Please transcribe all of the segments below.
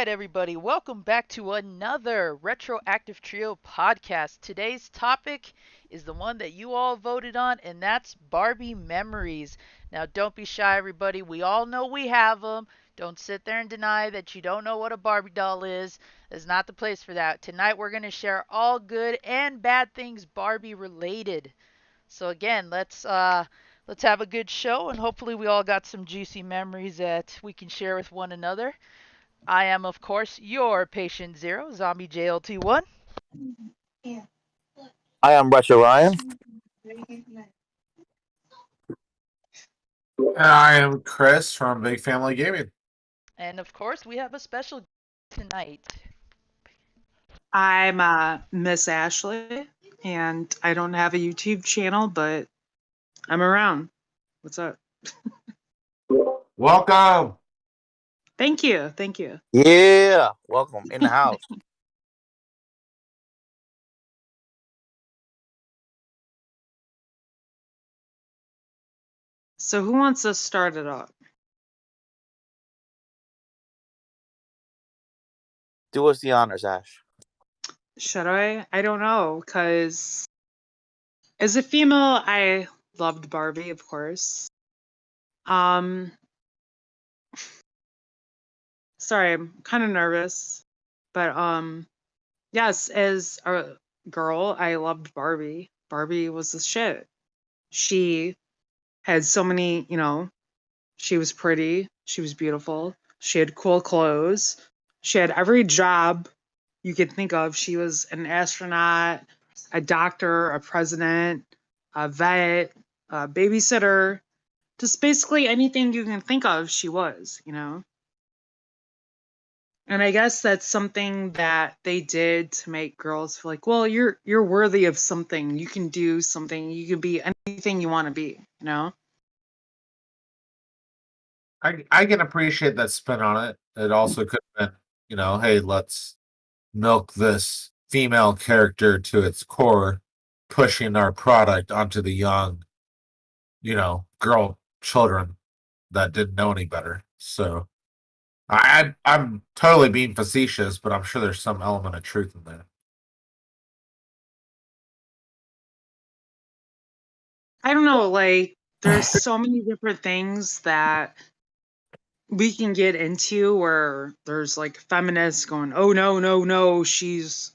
right, everybody, welcome back to another Retroactive Trio podcast. Today's topic is the one that you all voted on, and that's Barbie memories. Now, don't be shy, everybody. We all know we have them. Don't sit there and deny that you don't know what a Barbie doll is. It's not the place for that. Tonight, we're going to share all good and bad things Barbie related. So again, let's have a good show, and hopefully, we all got some juicy memories that we can share with one another. I am, of course, your patient zero, Zombie JLT1. I am Retro Ryan. And I am Chris from Big Family Gaming. And of course, we have a special tonight. I'm MzzAshley, and I don't have a YouTube channel, but I'm around. What's up? Welcome. Thank you. Thank you. Yeah, welcome in the house. So who wants to start it up? Do us the honors, Ash. Should I? I don't know, because as a female, I loved Barbie, of course. Sorry, I'm kind of nervous, but yes, as a girl, I loved Barbie. Barbie was the shit. She had so many, she was pretty, she was beautiful, she had cool clothes, she had every job you could think of. She was an astronaut, a doctor, a president, a vet, a babysitter, just basically anything you can think of, she was. And I guess that's something that they did to make girls feel like, well, you're worthy of something. You can do something. You can be anything you want to be. I can appreciate that spin on it. It also could have been, hey, let's milk this female character to its core, pushing our product onto the young, girl children that didn't know any better. So I'm totally being facetious, but I'm sure there's some element of truth in that. I don't know, like there's so many different things that we can get into where there's like feminists going, oh no, no, no, she's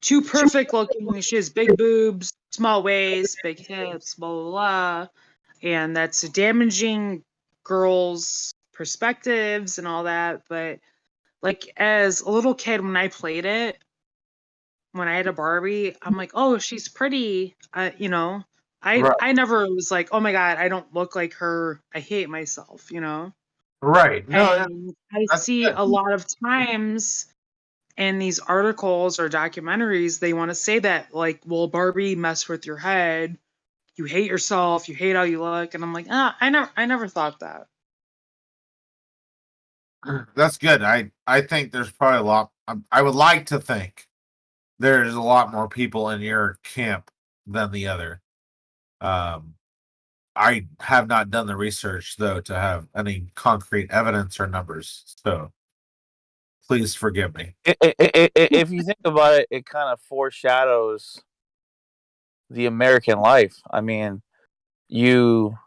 too perfect looking. She has big boobs, small waist, big hips, blah blah blah. And that's damaging girls' perspectives and all that. But like as a little kid when I played it, when I had a Barbie, I'm like, oh, she's pretty. Right. I never was like, oh my god, I don't look like her. I hate myself. Right. No, And I that's see good. a lot of times in these articles or documentaries, they want to say that like, well, Barbie messed with your head. You hate yourself. You hate how you look. And I'm like, I never thought that. That's good. I think there's probably a lot. I would like to think there's a lot more people in your camp than the other. Um, I have not done the research though to have any concrete evidence or numbers. So please forgive me. If you think about it, it kind of foreshadows the American life. I mean, you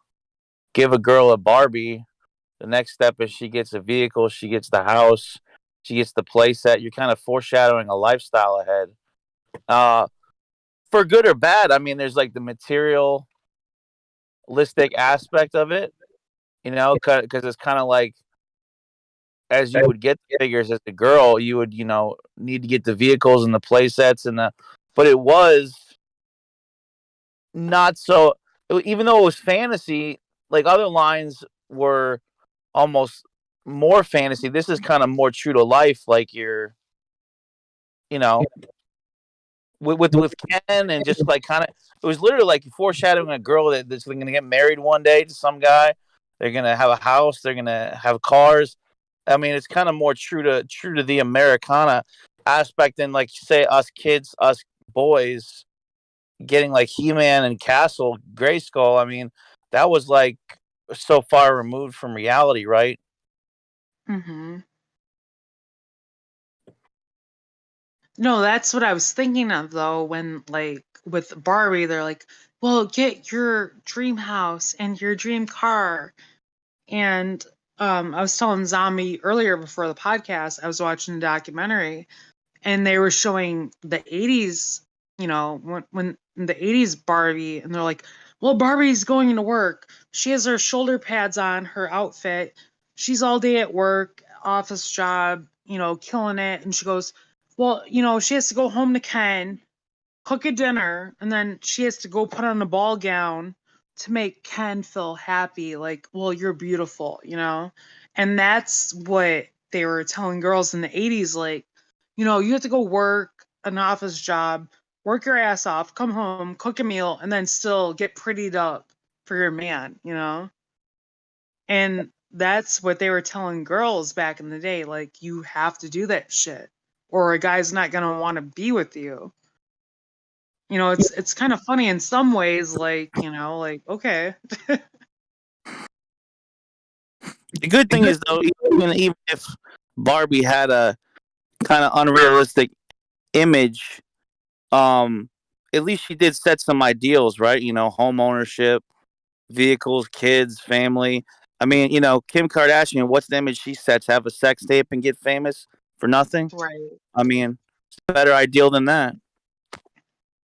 give a girl a Barbie, the next step is she gets a vehicle, she gets the house, she gets the play set. You're kind of foreshadowing a lifestyle ahead. Uh, for good or bad, I mean, there's like the materialistic aspect of it, because it's kind of like as you would get the figures as a girl, you would, need to get the vehicles and the play sets but it was not so, even though it was fantasy, like other lines were almost more fantasy. This is kind of more true to life. Like you're, you know, with Ken and just like kind of, it was literally like foreshadowing a girl that's going to get married one day to some guy. They're going to have a house. They're going to have cars. I mean, it's kind of more true to the Americana aspect than like say us kids, us boys getting like He-Man and Castle Grayskull. I mean, that was like so far removed from reality, right? Mm-hmm. No, that's what I was thinking of though when like with Barbie they're like, "Well, get your dream house and your dream car." And I was telling Zombie earlier before the podcast, I was watching a documentary and they were showing the 80s, when in the 80s Barbie, and they're like, well, Barbie's going to work. She has her shoulder pads on, her outfit. She's all day at work, office job, killing it. And she goes, well, she has to go home to Ken, cook a dinner, and then she has to go put on a ball gown to make Ken feel happy. Like, well, you're beautiful. And that's what they were telling girls in the 80s. Like, you have to go work an office job, work your ass off, come home, cook a meal, and then still get prettied up for your man. And that's what they were telling girls back in the day. Like, you have to do that shit, or a guy's not going to want to be with you. It's kind of funny in some ways, like okay. The good thing is though, even if Barbie had a kind of unrealistic image, um, at least she did set some ideals, right? Home ownership, vehicles, kids, family. I mean, Kim Kardashian, what's the image she sets? Have a sex tape and get famous for nothing? Right. I mean, it's a better ideal than that.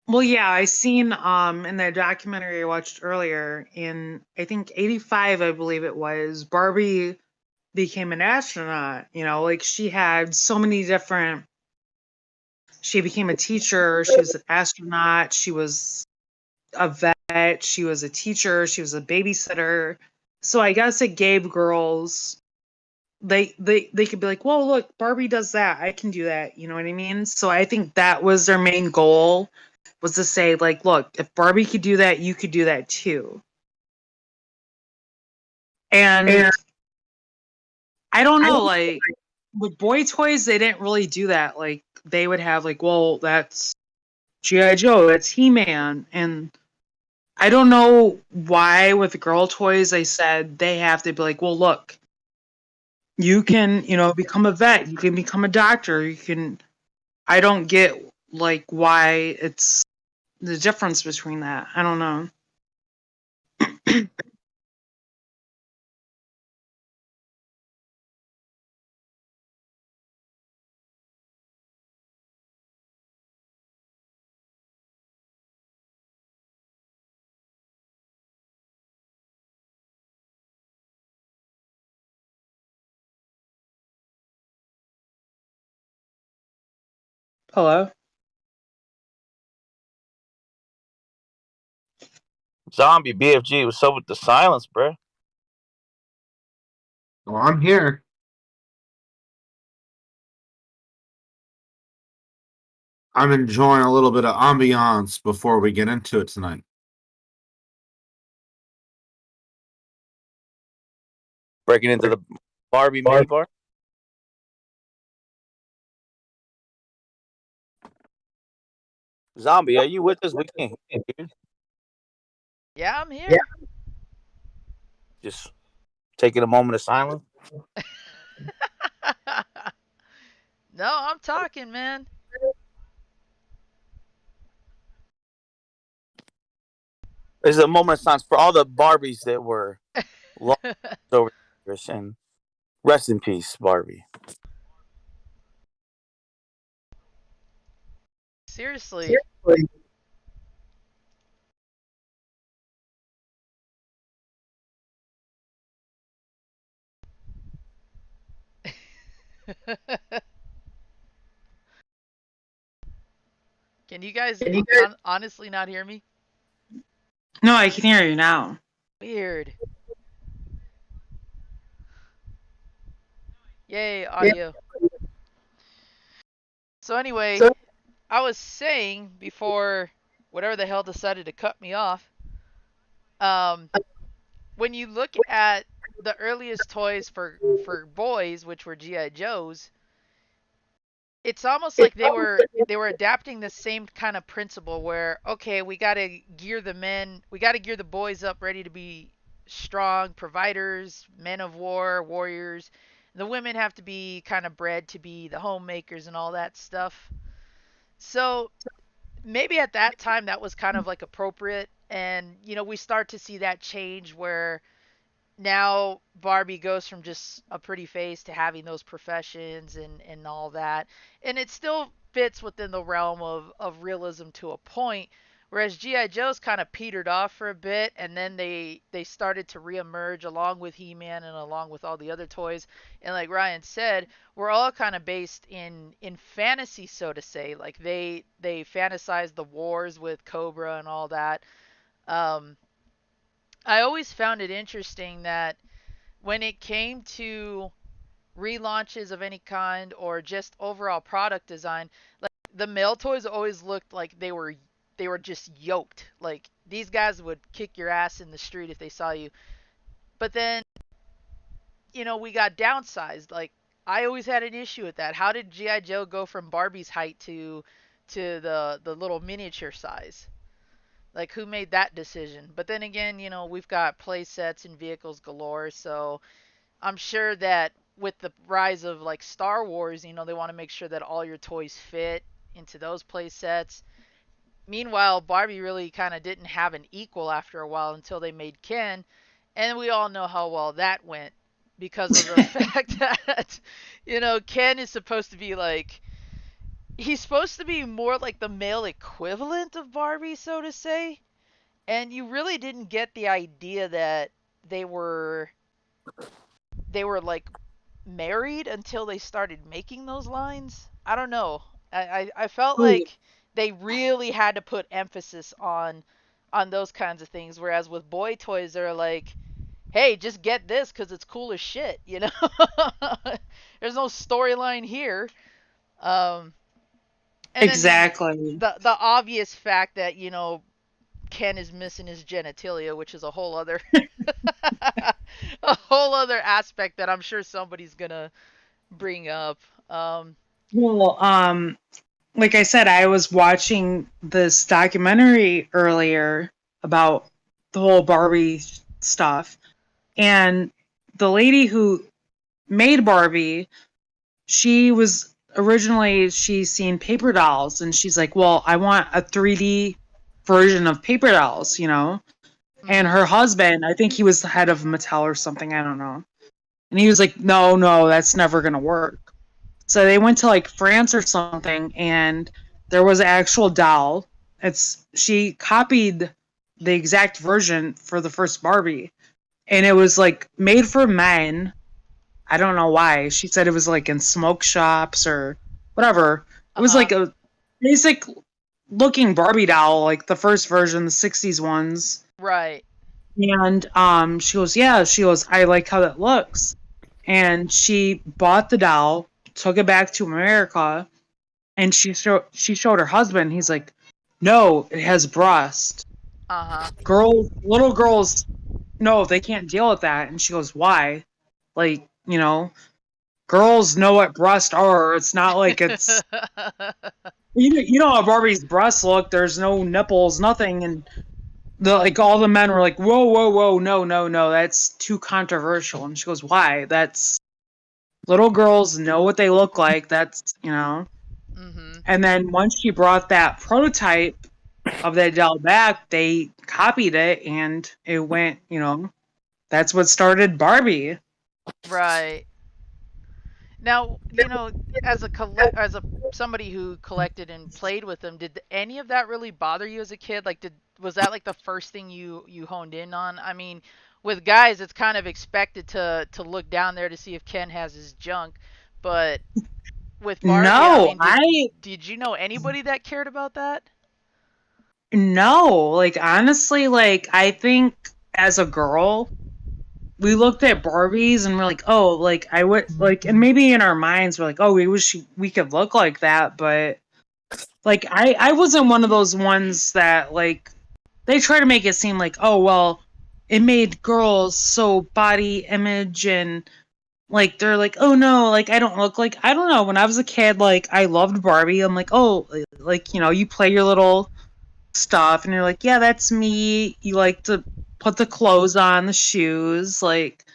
Well, yeah, I seen in the documentary I watched earlier in I think 85, I believe it was, Barbie became an astronaut. Like she had so many different. She became a teacher. She was an astronaut. She was a vet. She was a teacher. She was a babysitter. So I guess it gave girls they could be like, well, look, Barbie does that. I can do that. You know what I mean? So I think that was their main goal, was to say, like, look, if Barbie could do that, you could do that too. And I don't know, like with boy toys, they didn't really do that. Like they would have like, well, that's G.I. Joe, that's He-Man. And I don't know why with girl toys they said they have to be like, well, look, you can, become a vet, you can become a doctor, you can. I don't get like why it's the difference between that. I don't know. Hello? Zombie BFG, what's up with the silence, bro? Well, I'm here. I'm enjoying a little bit of ambiance before we get into it tonight. Breaking into the Barbie mini bar. Zombie, are you with us? We can't hear you. Yeah, I'm here. Just taking a moment of silence. No, I'm talking, man. There's a moment of silence for all the Barbies that were lost over the years, and rest in peace, Barbie. Seriously. Can you guys honestly not hear me? No, I can hear you now. Weird. Yay, audio. So anyway, I was saying before whatever the hell decided to cut me off, um, when you look at the earliest toys for boys, which were GI Joes, it's almost like they were adapting the same kind of principle where, okay, we got to gear the men, we got to gear the boys up ready to be strong providers, men of war, warriors. The women have to be kind of bred to be the homemakers and all that stuff. So maybe at that time that was kind of like appropriate, and we start to see that change where now Barbie goes from just a pretty face to having those professions and all that. And it still fits within the realm of realism to a point. Whereas G.I. Joe's kind of petered off for a bit, and then they started to reemerge along with He-Man and along with all the other toys. And like Ryan said, we're all kind of based in fantasy, so to say. Like they fantasize the wars with Cobra and all that. Um, I always found it interesting that when it came to relaunches of any kind or just overall product design, like the male toys always looked like they were just yoked. Like these guys would kick your ass in the street if they saw you. But then, we got downsized. Like I always had an issue with that. How did GI Joe go from Barbie's height to the little miniature size? Like who made that decision? But then again, we've got play sets and vehicles galore, so I'm sure that with the rise of like Star Wars, they want to make sure that all your toys fit into those play sets. Meanwhile, Barbie really kind of didn't have an equal after a while until they made Ken, and we all know how well that went because of the fact that Ken is supposed to be like he's supposed to be more like the male equivalent of Barbie, so to say. And you really didn't get the idea that they were they were like married until they started making those lines. I don't know. I felt Ooh, like they really had to put emphasis on those kinds of things. Whereas with boy toys, they're like, hey, just get this because it's cool as shit. There's no storyline here. Um, and then exactly. the obvious fact that Ken is missing his genitalia, which is a whole other a whole other aspect that I'm sure somebody's gonna bring up. Well, like I said, I was watching this documentary earlier about the whole Barbie stuff, and the lady who made Barbie, she was originally she's seen paper dolls, and she's like, "Well, I want a 3D version of paper dolls," And Mhm. her husband, I think he was the head of Mattel or something, I don't know. And he was like, "No, no, that's never gonna work." So they went to like France or something, and there was an actual doll. She copied the exact version for the first Barbie, and it was like made for men. I don't know why. She said it was like in smoke shops or whatever. It Uh was huh. like a basic looking Barbie doll, like the first version, the '60s ones. Right. And she goes, yeah, she goes, I like how that looks. And she bought the doll, took it back to America, and she showed her husband. He's like, no, it has breast. Uh huh. Little girls, no, they can't deal with that. And she goes, why? Like, girls know what breasts are. It's not like it's you know how Barbie's breasts look. There's no nipples, nothing, and all the men were like, whoa, whoa, whoa, no, no, no, that's too controversial. And she goes, why? That's little girls know what they look like. That's. Mhm. And then once she brought that prototype of that doll back, they copied it and it went. That's what started Barbie. Right. Now, as a somebody who collected and played with them, did any of that really bother you as a kid? Like, was that like the first thing you honed in on? I mean, with guys, it's kind of expected to look down there to see if Ken has his junk, but with Barbie, I No, mean, did you know anybody that cared about that? no, like honestly, like I think as a girl, we looked at Barbies and we're like, oh, like I would like, and maybe in our minds we're like, oh, we wish we could look like that, but like I wasn't one of those ones that like they try to make it seem like, oh well, it made girls so body image and like they're like, oh no, like I don't look like I don't know. When I was a kid, like I loved Barbie. I'm like, oh, like you play your little stuff and you're like, yeah, that's me. You like to put the clothes on, the shoes, like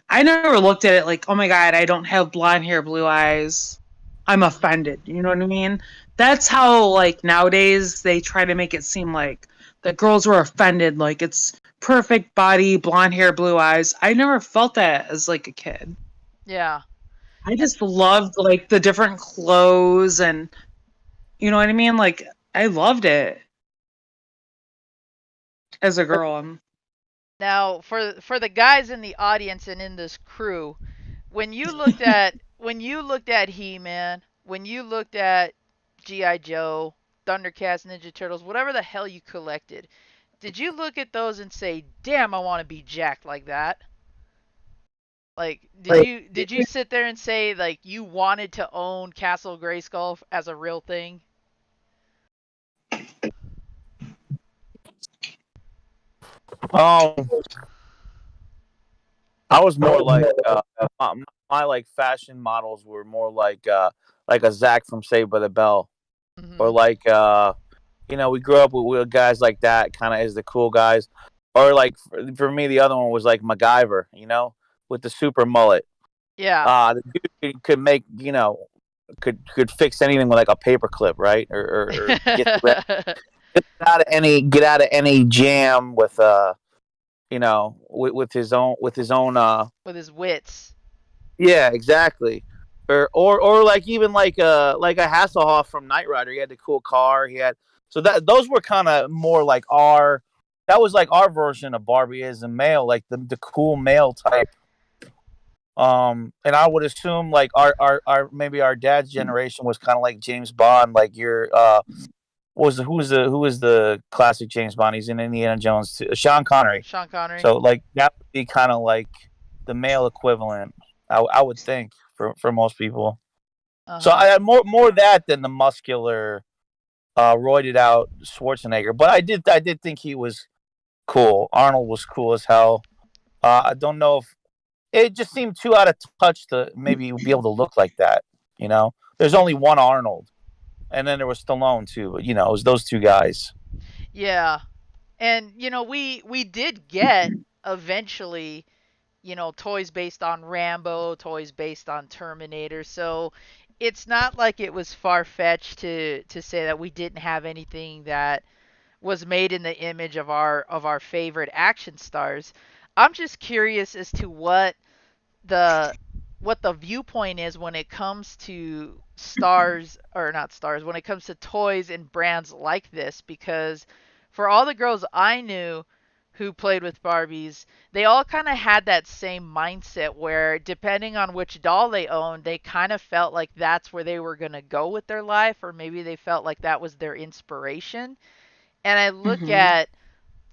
I never looked at it like, oh my god, I don't have blonde hair, blue eyes. I'm Mhm. offended. You know what I mean? that's how, like, nowadays they try to make it seem like the girls were offended, like it's perfect body, blonde hair, blue eyes. I never felt that as like a kid. Yeah. I just loved like the different clothes and you know what I mean? Like I loved it as a girl. Now, for the guys in the audience and in this crew, when you looked at He-Man, when you looked at GI Joe, Thundercats, Ninja Turtles, whatever the hell you collected, did you look at those and say, "Damn, I want to be jacked like that"? Like, did you sit there and say like you wanted to own Castle Grayskull as a real thing? Um, I was more like my like fashion models were more like a Zach from Saved by the Bell, or Mhm. like we grew up with guys like that, kind of as the cool guys, or like for me the other one was like MacGyver, with the super mullet. Yeah. The dude could make could fix anything with like a paperclip, right? Or get out of any jam with with his own With his wits. yeah, exactly. Or like even like a Hasselhoff from Knight Rider. He had the cool car. He had so that those were kind of more like our that was like our version of Barbie as a male, like the cool male type. And I would assume like our maybe our dad's generation was kind of like James Bond, like your who was the classic James Bond? He's in Indiana Jones too. Sean Connery. Sean Connery. So like that would be kind of like the male equivalent. I would think for most people. So Uh-huh. I had more that than the muscular, roided out Schwarzenegger. But I did think he was cool. Arnold was cool as hell. I don't know if it just seemed too out of touch to maybe be able to look like that. There's only one Arnold, and then there was Stallone too. But it was those two guys. Yeah. And we did get eventually, toys based on Rambo, toys based on Terminator. So it's not like it was far fetched to say that we didn't have anything that was made in the image of our favorite action stars. I'm just curious as to the what the viewpoint is when it comes to stars, or not stars, when it comes to toys and brands like this, because for all the girls I knew who played with Barbies, they all kind of had that same mindset where depending on which doll they owned, they kind of felt like that's where they were going to go with their life, or maybe they felt like that was their inspiration. And I look Mm-hmm. at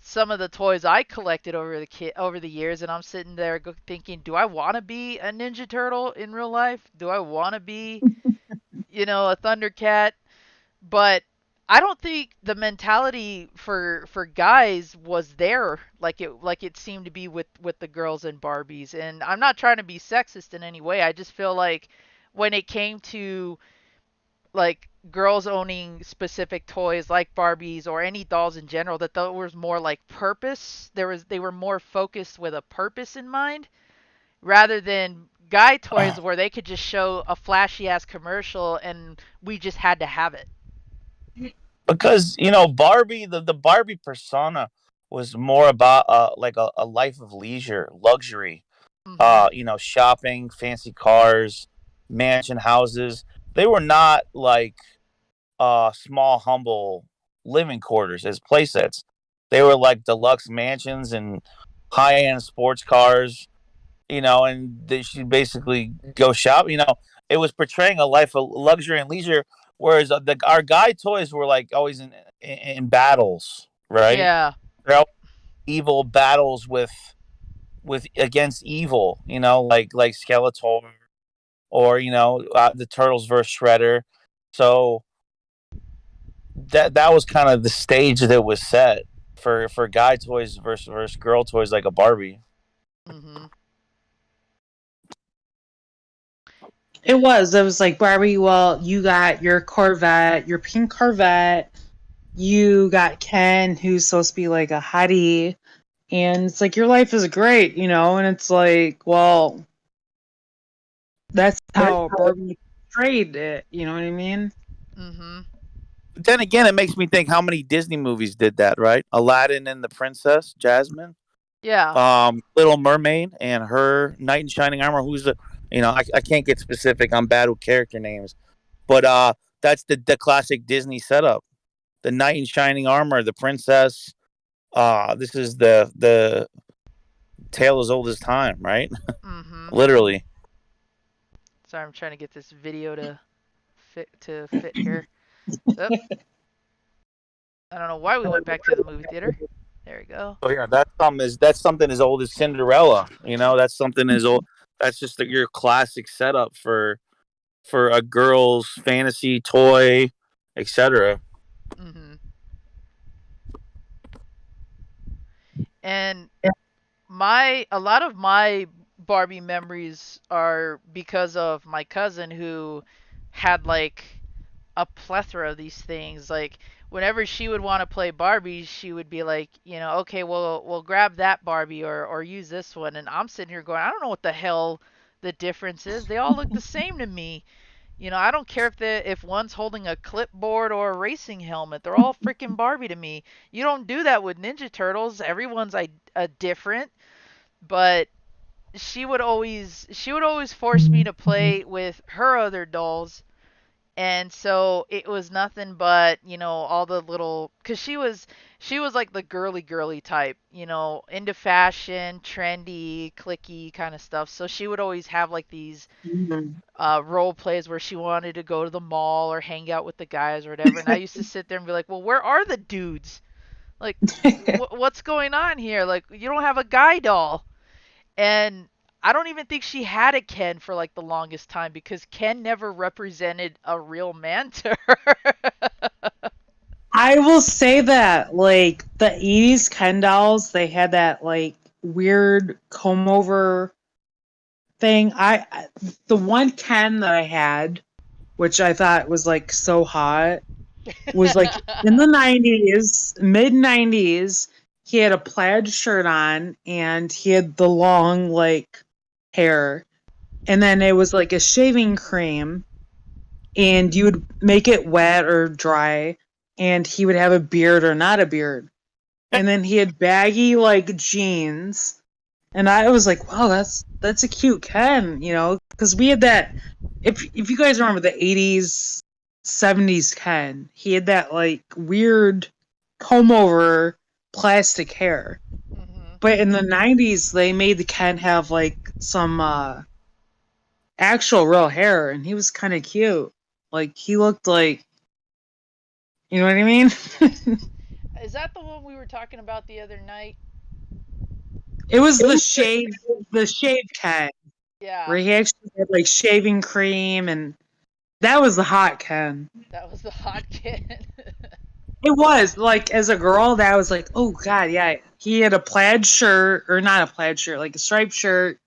some of the toys I collected over the years, and I'm sitting there thinking, do I want to be a Ninja Turtle in real life? Do I want to be, a Thundercat? But I don't think the mentality for guys was there like it seemed to be with the girls and Barbies. And I'm not trying to be sexist in any way. I just feel like when it came to like girls owning specific toys like Barbies or any dolls in general, that there was more like purpose. They were more focused with a purpose in mind rather than guy toys where they could just show a flashy ass commercial and we just had to have it. Because Barbie, the Barbie persona was more about like a life of leisure, luxury, Mhm. shopping, fancy cars, mansion houses. They were not like small, humble living quarters as playsets. They were like deluxe mansions and high end sports cars. And they should basically go shop. It was portraying a life of luxury and leisure, whereas our guy toys were like always in battles, right? Yeah. They're all evil battles with against evil, like Skeletor, or the Turtles versus Shredder. So that was kind of the stage that was set for guy toys versus girl toys like a Barbie. Mhm. It was. It was like Barbie. Well, you got your Corvette, your pink Corvette. You got Ken, who's supposed to be like a hottie, and it's like your life is great, And it's like, well, that's how Barbie portrayed it. You know what I mean? Mhm. But then again, it makes me think how many Disney movies did that, right? Aladdin and the Princess Jasmine, Yeah. Little Mermaid and her knight in shining armor. Who's the, I can't get specific. I'm bad with character names, but that's the classic Disney setup. The knight in shining armor, the princess. This is the tale as old as time, right? Mm-hmm. Literally. Sorry, I'm trying to get this video to fit here. Oop. I don't know why we went back to the movie theater. There we go. Oh yeah, that's something as old as Cinderella. That's something as old. That's just your classic setup for a girl's fantasy toy, etc. Mm-hmm. And a lot of my Barbie memories are because of my cousin who had like a plethora of these things. Like whenever she would want to play Barbie, she would be like, okay, well, we'll grab that Barbie or use this one. And I'm sitting here going, I don't know what the hell the difference is. They all look the same to me. I don't care if one's holding a clipboard or a racing helmet. They're all freaking Barbie to me. You don't do that with Ninja Turtles. Everyone's a different, but she would always force me to play with her other dolls, and so it was nothing but all the little, because she was like the girly type, into fashion, trendy, clicky kind of stuff. So she would always have like these Mhm. role plays where she wanted to go to the mall or hang out with the guys or whatever, and I used to sit there and be like, well, where are the dudes? Like, what's going on here? Like, you don't have a guy doll. And I don't even think she had a Ken for like the longest time because Ken never represented a real man to her. I will say that, like, the 80s Ken dolls, they had that, like, weird comb over thing. The one Ken that I had, which I thought was, like, so hot, was, like, in the 90s, mid 90s. He had a plaid shirt on and he had the long, like, hair. And then it was, like, a shaving cream, and you would make it wet or dry, and he would have a beard or not a beard. And then he had baggy like jeans, and I was like, wow, that's a cute Ken, because we had that. If you guys remember the 80s, 70s Ken, he had that like weird comb over plastic hair. Mhm. But in the 90s, they made the Ken have like some actual real hair, and he was kind of cute. Like he looked like, you know what I mean? Is that the one we were talking about the other night? It was the shave Ken, Yeah, where he actually had like shaving cream, and that was the hot Ken. that was the hot kid. It was like as a girl, that was like, oh god, yeah. He had a plaid shirt, or not a plaid shirt, like a striped shirt,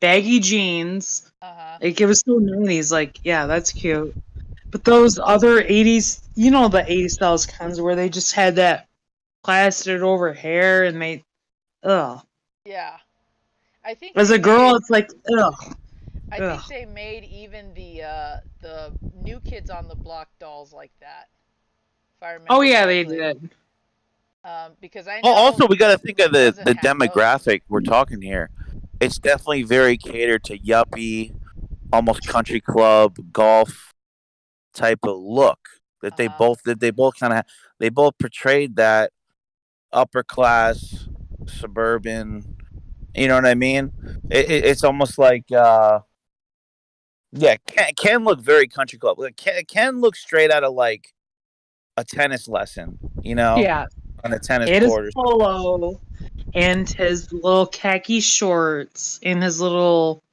baggy jeans. Uh-huh. Like it was so 90s. Like, yeah, that's cute. But those other 80s, the 80s styles Kens where they just had that plastered over hair, and they, ugh. Yeah. I think As they a girl, made it's like, ugh, I think ugh. they made even the new kids on the block dolls like that, if I Oh remember yeah, they correctly. did. Because I Well, know also we got to think my of the cousin the had those. demographic we're talking here. It's definitely very catered to yuppie, almost country club golf type of look Uh-huh. that they both kind of they both portrayed that upper class suburban. You know what I mean? It's almost like yeah, Ken look very country club. Like, Ken look straight out of like a tennis lesson. Yeah, On a tennis it is court. polo and his little khaki shorts and his little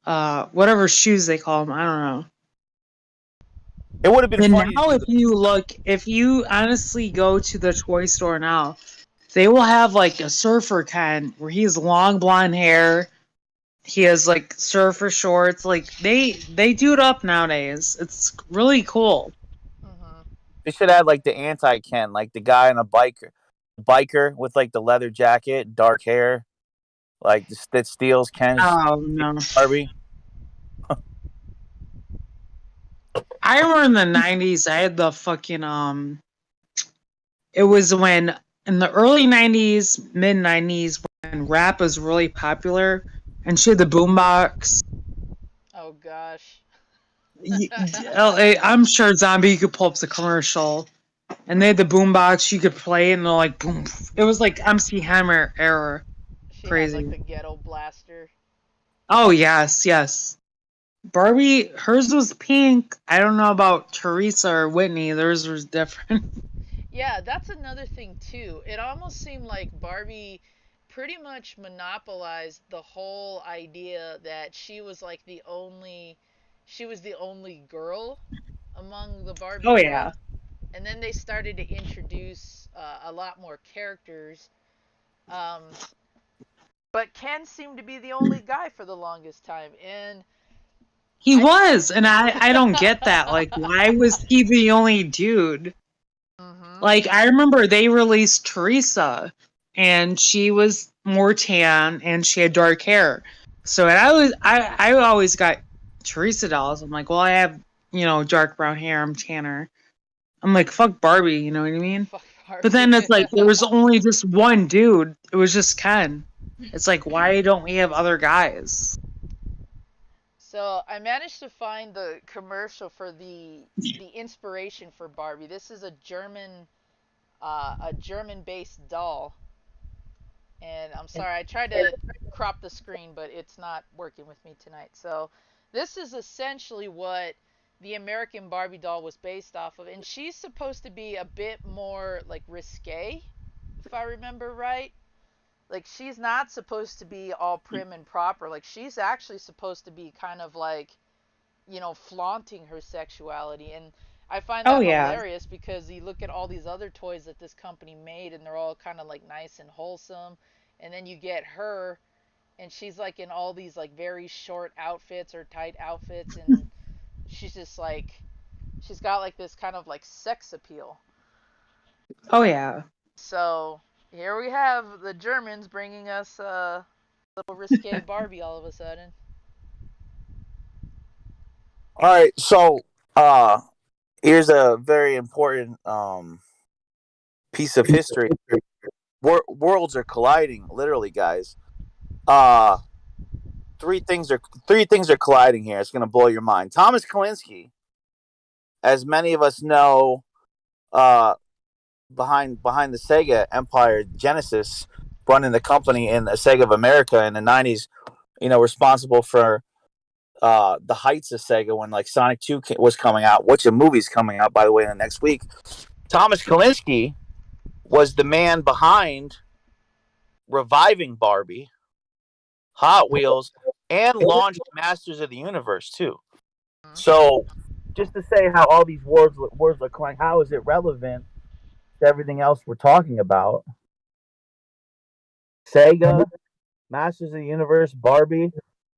whatever shoes they call them. I don't know. It would have been And funny to now, do the if you honestly go to the toy store now, they will have like a surfer Ken where he has long blonde hair. He has like surfer shorts. Like they do it up nowadays. It's really cool. Mhm. They should add like the anti Ken, like the guy on a biker with like the leather jacket, dark hair, like that steals Ken's Oh no. Barbie. I remember in the 90s, I had the fucking, it was when, in the early 90s, mid 90s, when rap was really popular, and she had the boombox. Oh gosh. I'm sure Zombie, you could pull up the commercial, and they had the boombox, you could play it, and they're like, boom. It was like MC Hammer era. She had like Crazy. the ghetto blaster. Oh, yes, yes. Barbie, hers was pink. I don't know about Teresa or Whitney. Theirs was different. Yeah, that's another thing too. It almost seemed like Barbie pretty much monopolized the whole idea that she was the only girl among the Barbie Oh, yeah. world. And then they started to introduce a lot more characters. Um, but Ken seemed to be the only guy for the longest time, and He I. was, and I don't get that. Like, why was he the only dude? Mhm. Like, I remember they released Teresa, and she was more tan, and she had dark hair. So, and I always got Teresa dolls. I'm like, well, I have, dark brown hair. I'm tanner. I'm like, fuck Barbie. You know what I mean? Fuck But Barbie. then it's like there was only just one dude. It was just Ken. It's like, why don't we have other guys? So I managed to find the commercial for the inspiration for Barbie. This is a German based doll, and I'm sorry I tried to crop the screen, but it's not working with me tonight. So this is essentially what the American Barbie doll was based off of, and she's supposed to be a bit more like risque, if I remember right. Like she's not supposed to be all prim and proper. Like she's actually supposed to be kind of like, flaunting her sexuality. And I find Oh that yeah. hilarious because you look at all these other toys that this company made and they're all kind of like nice and wholesome. And then you get her and she's like in all these like very short outfits or tight outfits and she's just like she's got like this kind of like sex appeal. Oh yeah. So here we have the Germans bringing us a little risque Barbie all of a sudden. All right, so uh, here's a very important piece of history. Worlds are colliding, literally, guys. Uh, three things are colliding here. It's gonna blow your mind. Thomas Kalinske, as many of us know, uh, behind the Sega Empire Genesis, running the company in the Sega of America in the '90s. Responsible for the heights of Sega when like Sonic 2 was coming out, which a movie's coming out by the way in the next week. Thomas Kalinske was the man behind reviving Barbie, Hot Wheels, and launched Masters of the Universe too. So just to say how all these words are calling, how is it relevant to everything else we're talking about? Sega, Masters of the Universe, Barbie,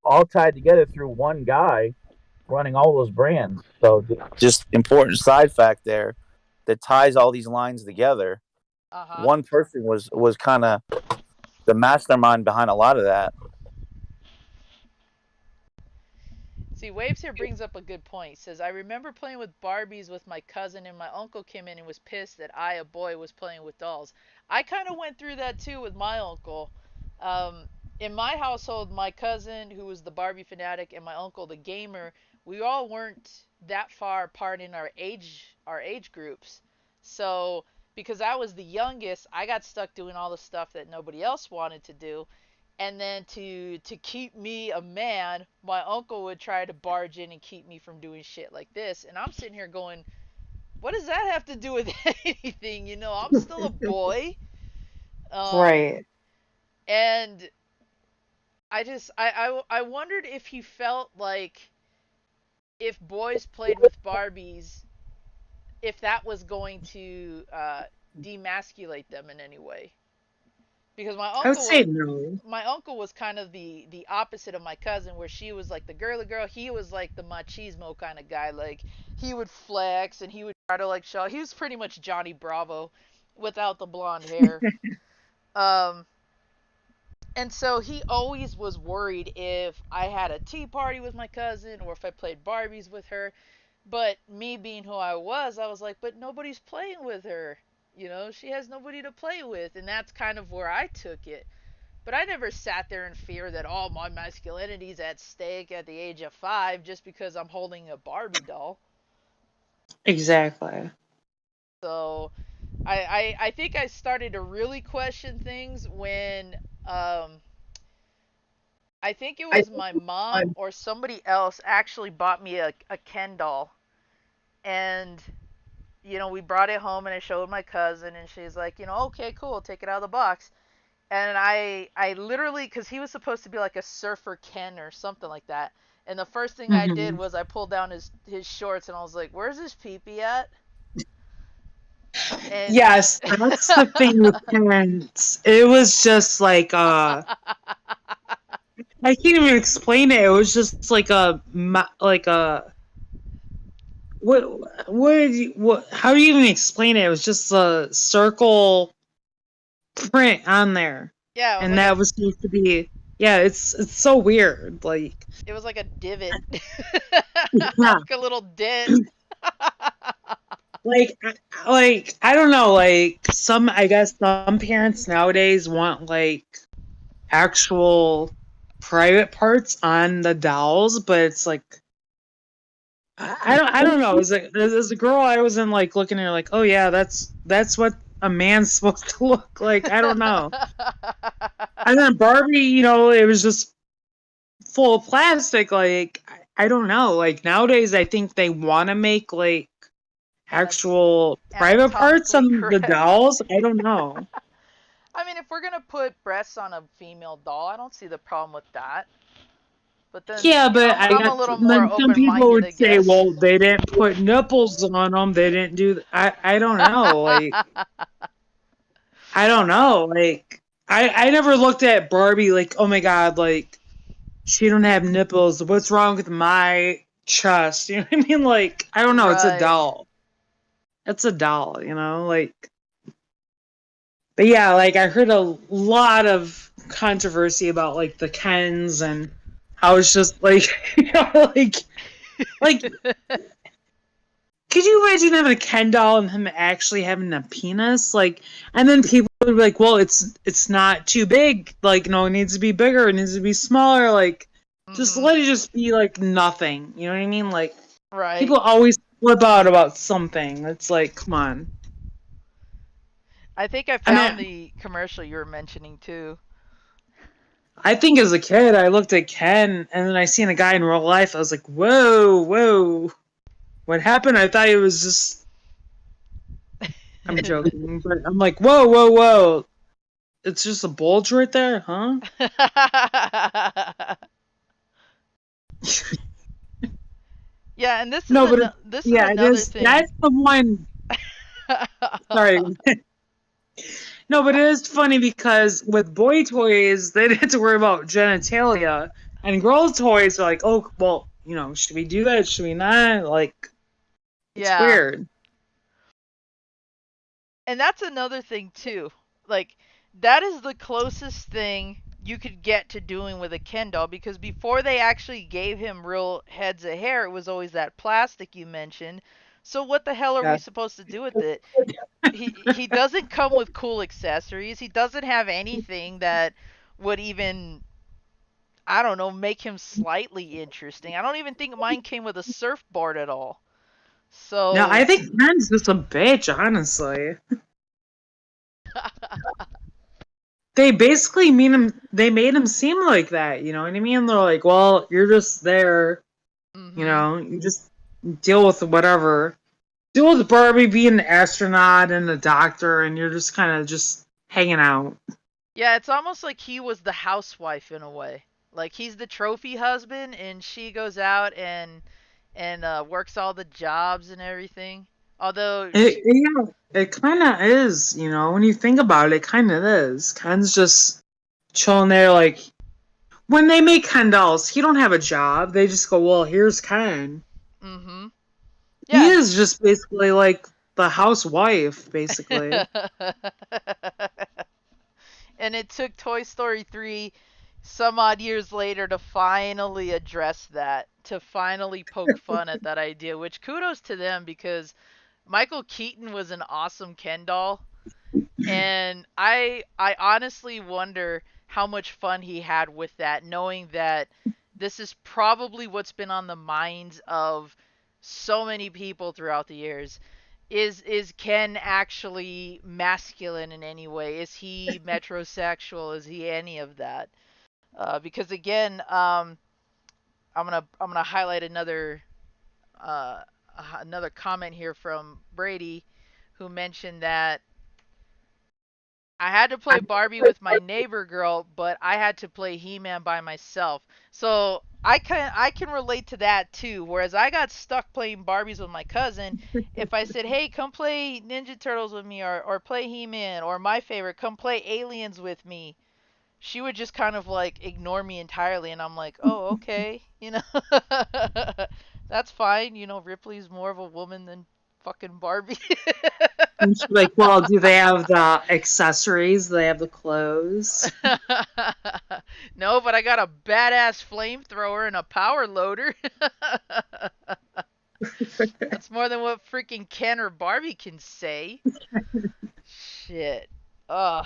all tied together through one guy running all those brands. So just important side fact there that ties all these lines together. Uh huh. One person was kind of the mastermind behind a lot of that. See, Waves here brings up a good point. He says, I remember playing with Barbies with my cousin, and my uncle came in and was pissed that I, a boy, was playing with dolls. I kind of went through that too with my uncle. Um, in my household, my cousin, who was the Barbie fanatic, and my uncle, the gamer, we all weren't that far apart in our age groups. So, because I was the youngest, I got stuck doing all the stuff that nobody else wanted to do, and then to keep me a man, my uncle would try to barge in and keep me from doing shit like this, and I'm sitting here going, what does that have to do with anything? I'm still a boy. um Right. and I wondered if he felt like if boys played with Barbies, if that was going to demasculate them in any way, because I would say no. my uncle was kind of the opposite of my cousin, where she was like the girly girl, he was like the machismo kind of guy. Like he would flex and he would try to like show he was pretty much Johnny Bravo without the blonde hair. um and so he always was worried if I had a tea party with my cousin or if I played Barbies with her, But me being who I was like, but nobody's playing with her. She has nobody to play with, and that's kind of where I took it. But I never sat there in fear that all my masculinity's at stake at the age of 5 just because I'm holding a Barbie doll. Exactly. So I think I started to really question things when I think it was my mom or somebody else actually bought me a Ken doll. And we brought it home and I showed my cousin and she's like, okay, cool, take it out of the box. And I literally, because he was supposed to be like a surfer Ken or something like that. And the first thing I did Mhm. was I pulled down his shorts and I was like, where's his pee-pee at? And Yes, that's the thing with parents. It was just like I can't even explain it. It was just like like a what how do you even explain it? It was just a circle print on there. yeah, And that was supposed to be, yeah, it's so weird. Like, it was like a divot. yeah, Like a little dent. like I don't know, like I guess some parents nowadays want like actual private parts on the dolls, but it's like I don't know. As a girl, I was in like looking at her like, oh yeah, that's what a man's supposed to look like. I don't know. And then Barbie, it was just full of plastic. Like I don't know. Like nowadays, I think they want to make like actual private parts Anatomically on the correct. dolls. I don't know. I mean, if we're gonna put breasts on a female doll, I don't see the problem with that. But then, Yeah, but I I'm a got little more then some people open-minded, I would say, guess. well, they didn't put nipples on them. They didn't do. I don't know. Like I don't know. Like I never looked at Barbie like, oh my god, like she don't have nipples. What's wrong with my chest? You know what I mean? Like I don't know. It's a Right. doll. It's a doll. Like. But yeah, like I heard a lot of controversy about like the Kens and how it's just like like could you imagine having a Ken doll and him actually having a penis? Like, and then people would be like, "Well, it's not too big. Like, no, it needs to be bigger. It needs to be smaller. Like, just Mhm. let it just be like nothing." You know what I mean? Like, Right. people always flip out about something. It's like, come on. I think I I found mean, the commercial you were mentioning too. I think as a kid, I looked at Ken, and then I seen a guy in real life. I was like, "Whoa, whoa, what happened?" I thought it was just. I'm joking, but I'm like, "Whoa, whoa, whoa." It's just a bulge right there, huh? Yeah, and No, but this is yeah, it another is. thing. That's the one. Sorry. No, but it is funny because with boy toys, they didn't have to worry about genitalia, and girl toys are like, oh, well, should we do that? Should we not? Like, it's Yeah. weird. And that's another thing too. Like, that is the closest thing you could get to doing with a Ken doll, because before they actually gave him real heads of hair, it was always that plastic you mentioned. So what the hell are we Yeah. supposed to do with it? He doesn't come with cool accessories. He doesn't have anything that would even, I don't know, make him slightly interesting. I don't even think mine came with a surfboard at all. No, I So think Ken's just a bitch, honestly. They basically mean him. They made him seem like that. You know what I mean? They're like, well, you're just there. mhm. You just deal with whatever. Deal with Barbie being an astronaut and a doctor, and you're just kind of just hanging out. Yeah, it's almost like he was the housewife in a way. Like he's the trophy husband and she goes out and works all the jobs and everything. Although Yeah, it kind of is. When you think about it, it kind of is. Ken's just chilling there, like when they make Ken dolls, he don't have a job. They just go, well, here's Ken. mhm. He Yeah. is just basically like the housewife, basically. And it took Toy Story 3 some odd years later to finally address that, to finally poke fun at that idea, which kudos to them because Michael Keaton was an awesome Ken doll. And I honestly wonder how much fun he had with that, knowing that this is probably what's been on the minds of so many people throughout the years. Is Ken actually masculine in any way? Is he metrosexual? Is he any of that? Because again, I'm gonna highlight uh, another comment here from Brady, who mentioned that I had to play Barbie with my neighbor girl, but I had to play He-Man by myself. So I can relate to that too. Whereas I got stuck playing Barbies with my cousin. If I said, "Hey, come play Ninja Turtles with me," or play He-Man, or my favorite, come play Aliens with me, she would just kind of like ignore me entirely, and I'm like, "Oh, okay, that's fine." Ripley's more of a woman than fucking Barbie. And she's like, well, do they have the accessories? Do they have the clothes? No, but I got a badass flamethrower and a power loader. That's more than what freaking Ken or Barbie can say. Shit. Ugh.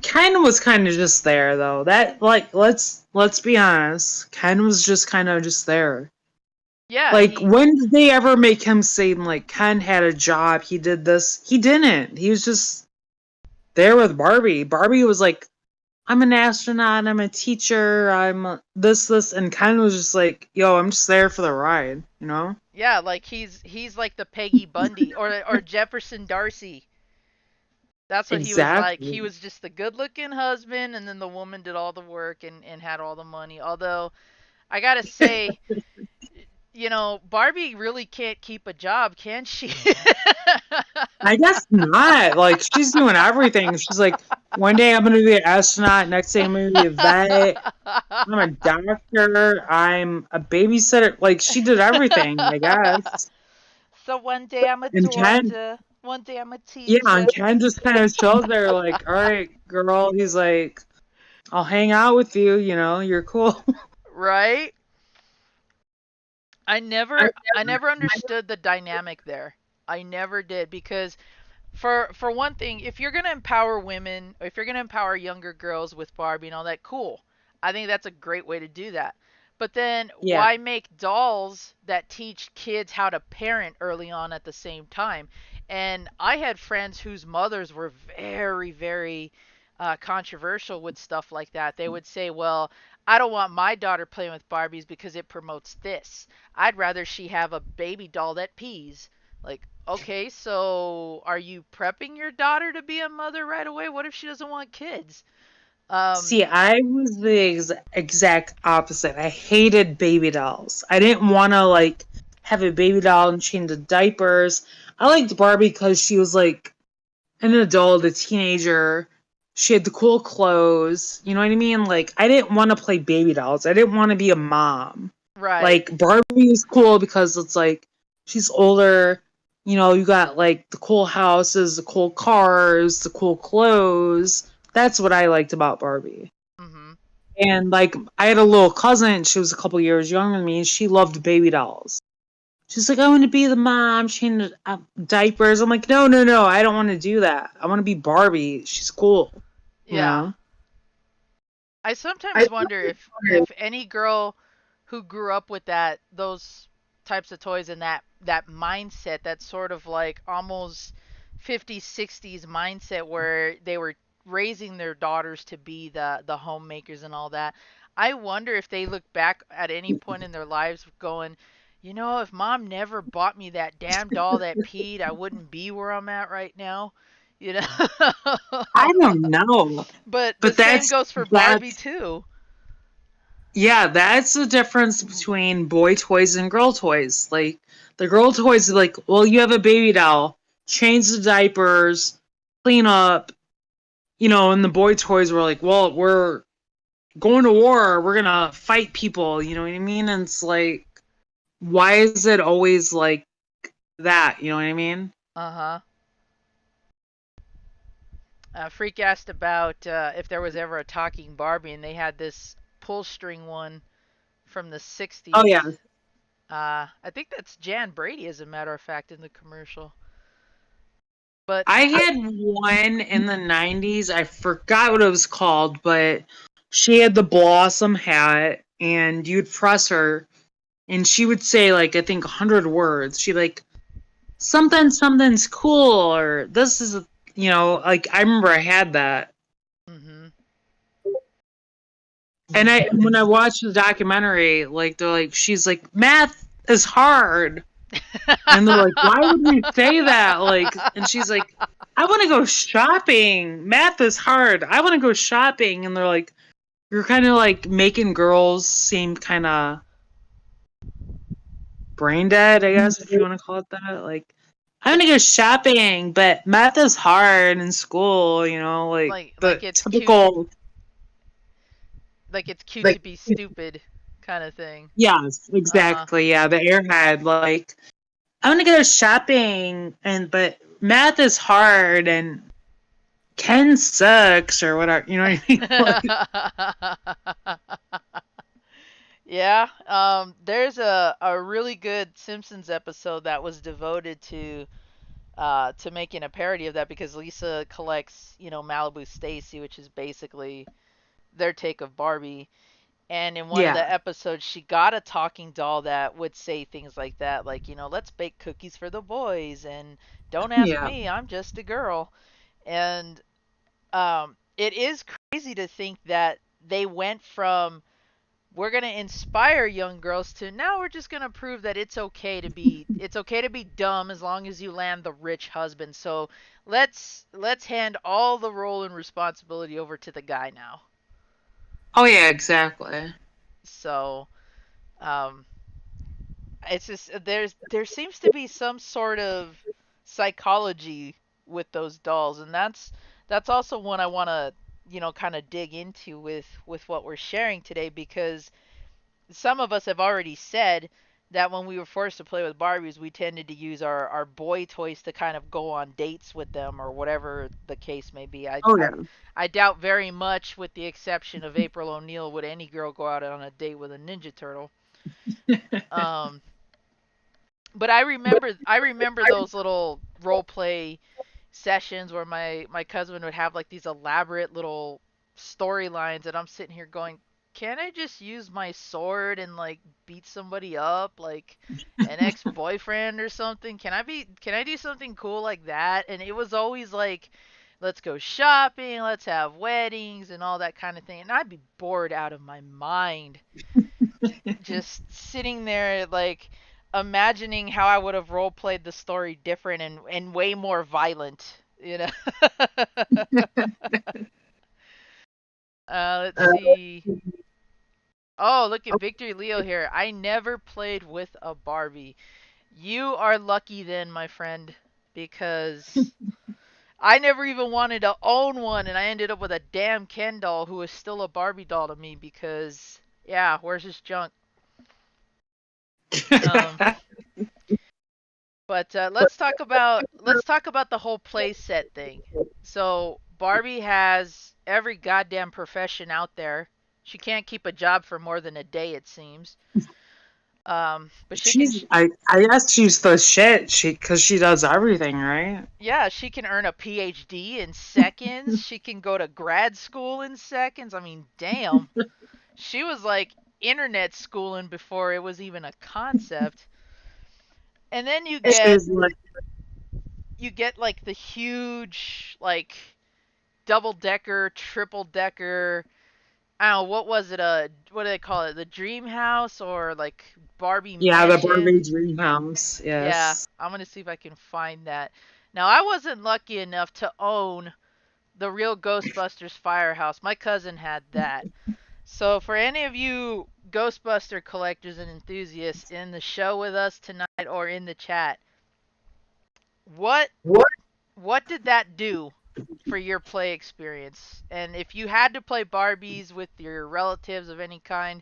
Ken was kind of just there, though. That, like, let's be honest. Ken was just kind of just there. Yeah, Like, when did they ever make him seem like Ken had a job? He did this. He didn't. He was just there with Barbie. Barbie was like, I'm an astronaut. I'm a teacher. I'm this, and Ken was just like, yo, I'm just there for the ride. You know? yeah, like he's like the Peggy Bundy or Jefferson Darcy. That's what he was like. He Exactly. was just the good-looking husband, and then the woman did all the work and had all the money. Although I gotta say, Barbie really can't keep a job, can she? I guess not. Like, she's doing everything. She's like, one day I'm gonna be an astronaut. Next day I'm gonna be a vet. I'm a doctor. I'm a babysitter. Like, she did everything, I guess. So one day I'm a And Ken, doctor, one day I'm a yeah, teacher. and Ken just kind of chills there, like, all right, girl. He's like, I'll hang out with you. You know, you're cool. Right? I never understood the dynamic there. I never did because for one thing, if you're gonna empower women, or if you're gonna empower younger girls with Barbie and all that, cool. I think that's a great way to do that. But then Yeah. why make dolls that teach kids how to parent early on at the same time? And I had friends whose mothers were very, very controversial with stuff like that. They would say, "Well, I don't want my daughter playing with Barbies because it promotes this. I'd rather she have a baby doll that pees." Like, okay, so are you prepping your daughter to be a mother right away? What if she doesn't want kids? Um, See, I was the exact opposite. I hated baby dolls. I didn't want to like have a baby doll and change the diapers. I liked Barbie because she was like an adult, a teenager. She had the cool clothes. You know what I mean? Like, I didn't want to play baby dolls. I didn't want to be a mom. right. Like, Barbie is cool because it's like she's older. You know, you got like the cool houses, the cool cars, the cool clothes. That's what I liked about Barbie. Mhm. And like, I had a little cousin. She was a couple years younger than me, and she loved baby dolls. She's like, I want to be the mom, change diapers. I'm like, no, no, no, I don't want to do that. I want to be Barbie. She's cool, you Yeah. know? I sometimes wonder if any girl who grew up with those types of toys and that mindset, that sort of like almost 50s 60s mindset where they were raising their daughters to be the homemakers and all that. I wonder if they look back at any point in their lives going, if mom never bought me that damn doll that peed, I wouldn't be where I'm at right now. You know? I don't know. But the But same goes for Barbie that's, too. yeah, that's the difference between boy toys and girl toys. Like, the girl toys are like, well, you have a baby doll, change the diapers, clean up, you know, and the boy toys were like, well, we're going to war, we're gonna fight people, you know what I mean? And it's like, why is it always like that? You know what I mean? Uh-huh. Freak asked about if there was ever a talking Barbie, and they had this pull string one from the Oh 60s. yeah. I think that's Jan Brady, as a matter of fact, in the commercial. But I had one in the 90s. I forgot what it was called, but she had the blossom hat, and you'd press her, and she would say, like, I think 100 words. She, like, something's cool, or this is, like, I remember I had that. hmm And when I watched the documentary, like, they're like, she's like, math is hard. And they're like, why would we say that? Like, and she's like, I want to go shopping. Math is hard. I want to go shopping. And they're like, you're kind of like making girls seem kind of brain dead, I guess, if you want to call it that. Like, I want to go shopping, but math is hard in school, like like the it's cute, typical. like it's cute to be stupid, kind of thing. Yes, Uh exactly. Yeah, the airhead. Like, I want to go shopping, but math is hard, and Ken sucks or whatever. You know what I mean? huh. Yeah. There's a really good Simpsons episode that was devoted to making a parody of that because Lisa collects, Malibu Stacy, which is basically their take of Barbie. And in one of Yeah, the episodes, she got a talking doll that would say things like that, like, let's bake cookies for the boys, and don't ask yeah. me, I'm just a girl. And it is crazy to think that they went from we're gonna inspire young girls to now we're just gonna prove that it's okay to be dumb as long as you land the rich husband. So let's hand all the role and responsibility over to the guy now. Oh yeah, exactly. So um, it's just there seems to be some sort of psychology with those dolls, and that's also one I want to kind of dig into with what we're sharing today because some of us have already said that when we were forced to play with Barbies, we tended to use our boy toys to kind of go on dates with them or whatever the case may be. I, Oh I, yeah. I doubt very much, with the exception of April O'Neil, would any girl go out on a date with a Ninja Turtle. Um, but I remember those little role play sessions where my cousin would have like these elaborate little storylines, and I'm sitting here going, "Can't I just use my sword and like beat somebody up like an ex-boyfriend or something? Can I do something cool like that?" And it was always like, "Let's go shopping, let's have weddings and all that kind of thing." And I'd be bored out of my mind just sitting there like imagining how I would have role played the story different and way more violent, you know. Let's see. Oh, look at Victory Leo here. I never played with a Barbie. You are lucky then, my friend, because I never even wanted to own one, and I ended up with a damn Ken doll who is still a Barbie doll to me because, yeah, where's his junk? Um, But let's talk about the whole play set thing. So Barbie has every goddamn profession out there. She can't keep a job for more than a day, it seems. But she can, I guess she's the shit. Because she does everything, right? yeah, she can earn a PhD in seconds. She can go to grad school in seconds. I mean, damn. She was like internet schooling before it was even a concept. And then you get She's like, you get like the huge like double decker, triple decker. I don't know what was it. What do they call it? The Dream House or like Barbie yeah, the Barbie Mansion? dream house. Yeah, Yes. I'm gonna see if I can find that. Now I wasn't lucky enough to own the real Ghostbusters firehouse. My cousin had that. So for any of you Ghostbuster collectors and enthusiasts in the show with us tonight or in the chat, what what did that do for your play experience? And if you had to play Barbies with your relatives of any kind,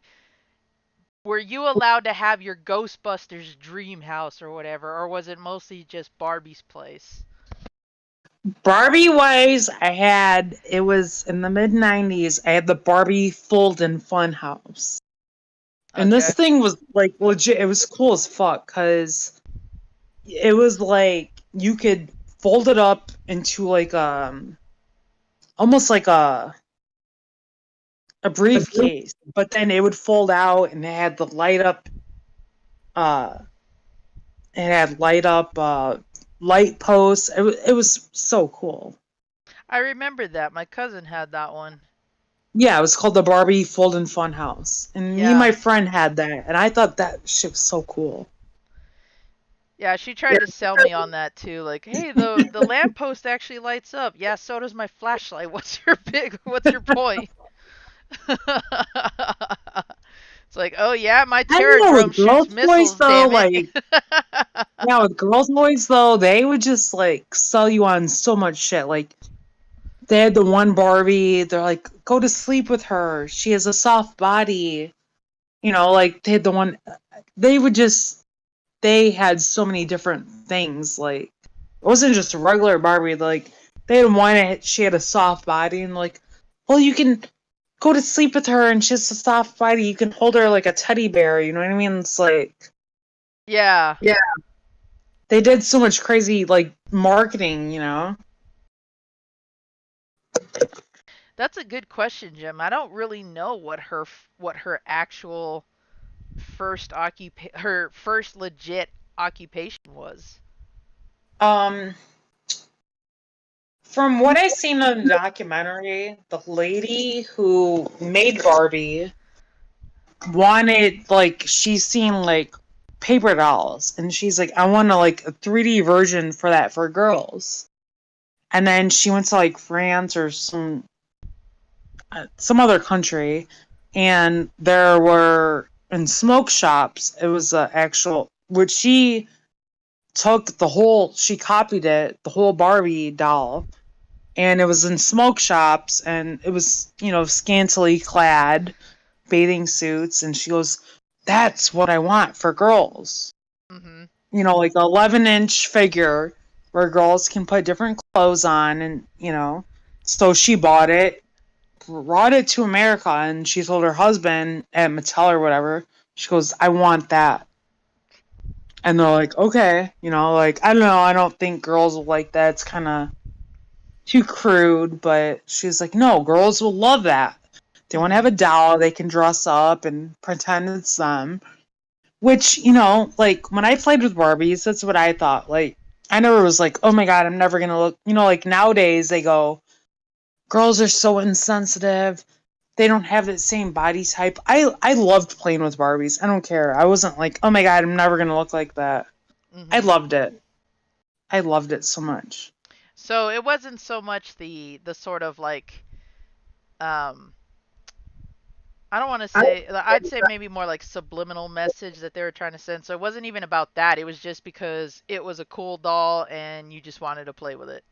were you allowed to have your Ghostbusters dream house or whatever, or was it mostly just Barbie's place? Barbie wise, it was in the mid 90s, I had the Barbie Fold and Fun House. And this Okay. thing was like legit, it was cool as fuck because it was like you could fold it up into like almost like a briefcase, but then it would fold out and it had the uh light posts. It was so cool. I remember that. My cousin had that one. Yeah, it was called the Barbie Fold and Fun House. And me and Yeah. my friend had that, and I thought that shit was so cool. Yeah, she tried to sell me on that too. Like, hey, the lamppost actually lights up. Yeah, so does my flashlight. What's your point? It's like, oh yeah, my I don't turret know, drone with shoots girls' toys missiles, though, damn it. like, yeah, with girls' toys though, they would just like sell you on so much shit. Like, they had the one Barbie, they're like, go to sleep with her. She has a soft body. Like they had the one, they would just, they had so many different things. Like, it wasn't just a regular Barbie. Like, they had one, she had a soft body, and like, well, you can go to sleep with her and she has a soft body. You can hold her like a teddy bear. You know what I mean? It's like, Yeah, yeah, they did so much crazy like marketing. that's a good question, Jim. I don't really know what her actual her first legit occupation was. Um, from what I seen in the documentary, the lady who made Barbie wanted, like, she's seen like paper dolls, and she's like, I want like a 3D version for that for girls. And then she went to like France or some other country, and there were in smoke shops. It was a actual, which she copied it, the whole Barbie doll, and it was in smoke shops, and it was scantily clad bathing suits, and she goes, that's what I want for girls. Mhm. Like 11-inch figure where girls can put different clothes on, and so she bought it, brought it to America, and she told her husband at Mattel or whatever. She goes, I want that. And they're like, okay, like, I don't know, I don't think girls will like that. It's kind of too crude, but she's like, no, girls will love that. They want to have Mhm. a doll they can dress up and pretend it's them. Which, like when I played with Barbies, that's what I thought. Like, I never was like, oh my God, I'm never going to look, like nowadays they go, girls are so insensitive. They don't have that same body type. I loved playing with Barbies. I don't care. I wasn't like, oh my God, I'm never going to look like that. I Mhm. loved it. I loved it so much. So it wasn't so much the sort of like um I don't want to say, I'd say maybe more like subliminal message that they were trying to send. So it wasn't even about that. It was just because it was a cool doll and you just wanted to play with it.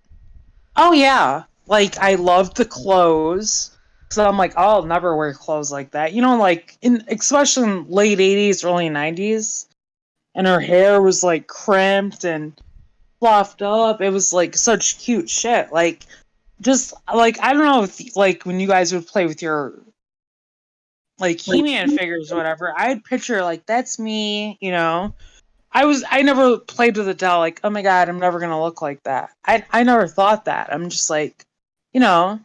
Oh yeah, like I loved the clothes. So I'm like, oh, I'll never wear clothes like that. Like especially in late '80s, early '90s, and her hair was like crimped and fluffed up. It was like such cute shit. Like, just like, I don't know if like when you guys would play with your like He-Man figures or whatever, I'd picture like that's me. I never played with a doll like, oh my God, I'm never gonna look like that. I never thought that. I'm just like, you know,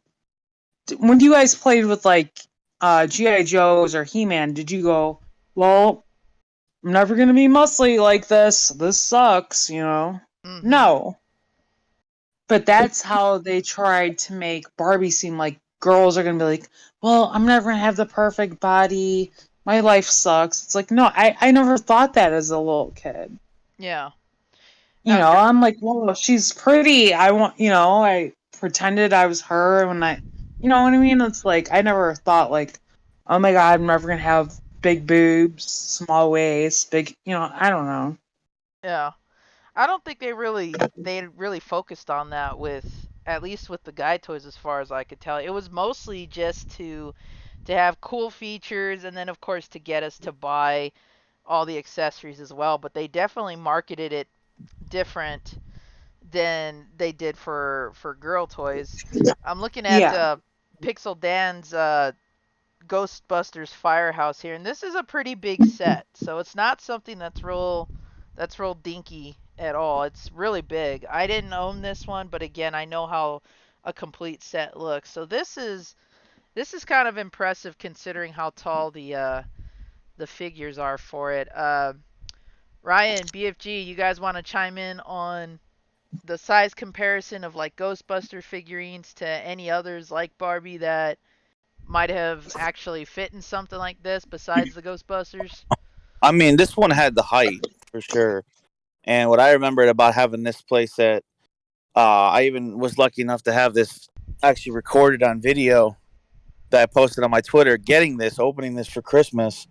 when you guys played with like GI Joes or He Man, did you go, well, I'm never gonna be muscly like this. This sucks. Mhm. No, but that's how they tried to make Barbie seem like girls are gonna be like, well, I'm never gonna have the perfect body. My life sucks. It's like, no, I never thought that as a little kid. Yeah. Now, I'm like, well, she's pretty. I pretended I was her when you know what I mean? It's like, I never thought, like, oh my God, I'm never going to have big boobs, small waist, I don't know. yeah. I don't think they really focused on that with, at least with the guy toys as far as I could tell. It was mostly just to have cool features and then of course to get us to buy all the accessories as well, but they definitely marketed it different than they did for girl toys. I'm looking at Yeah. Pixel Dan's Ghostbusters Firehouse here, and this is a pretty big set. So it's not something that's real dinky at all. It's really big. I didn't own this one, but again, I know how a complete set looks. So this is kind of impressive considering how tall the figures are for it. Ryan, BFG, you guys want to chime in on the size comparison of like Ghostbuster figurines to any others like Barbie that might have actually fit in something like this besides the Ghostbusters? I mean, this one had the height for sure. And what I remembered about having this playset, I even was lucky enough to have this actually recorded on video that I posted on my Twitter. Getting this, opening this for Christmas.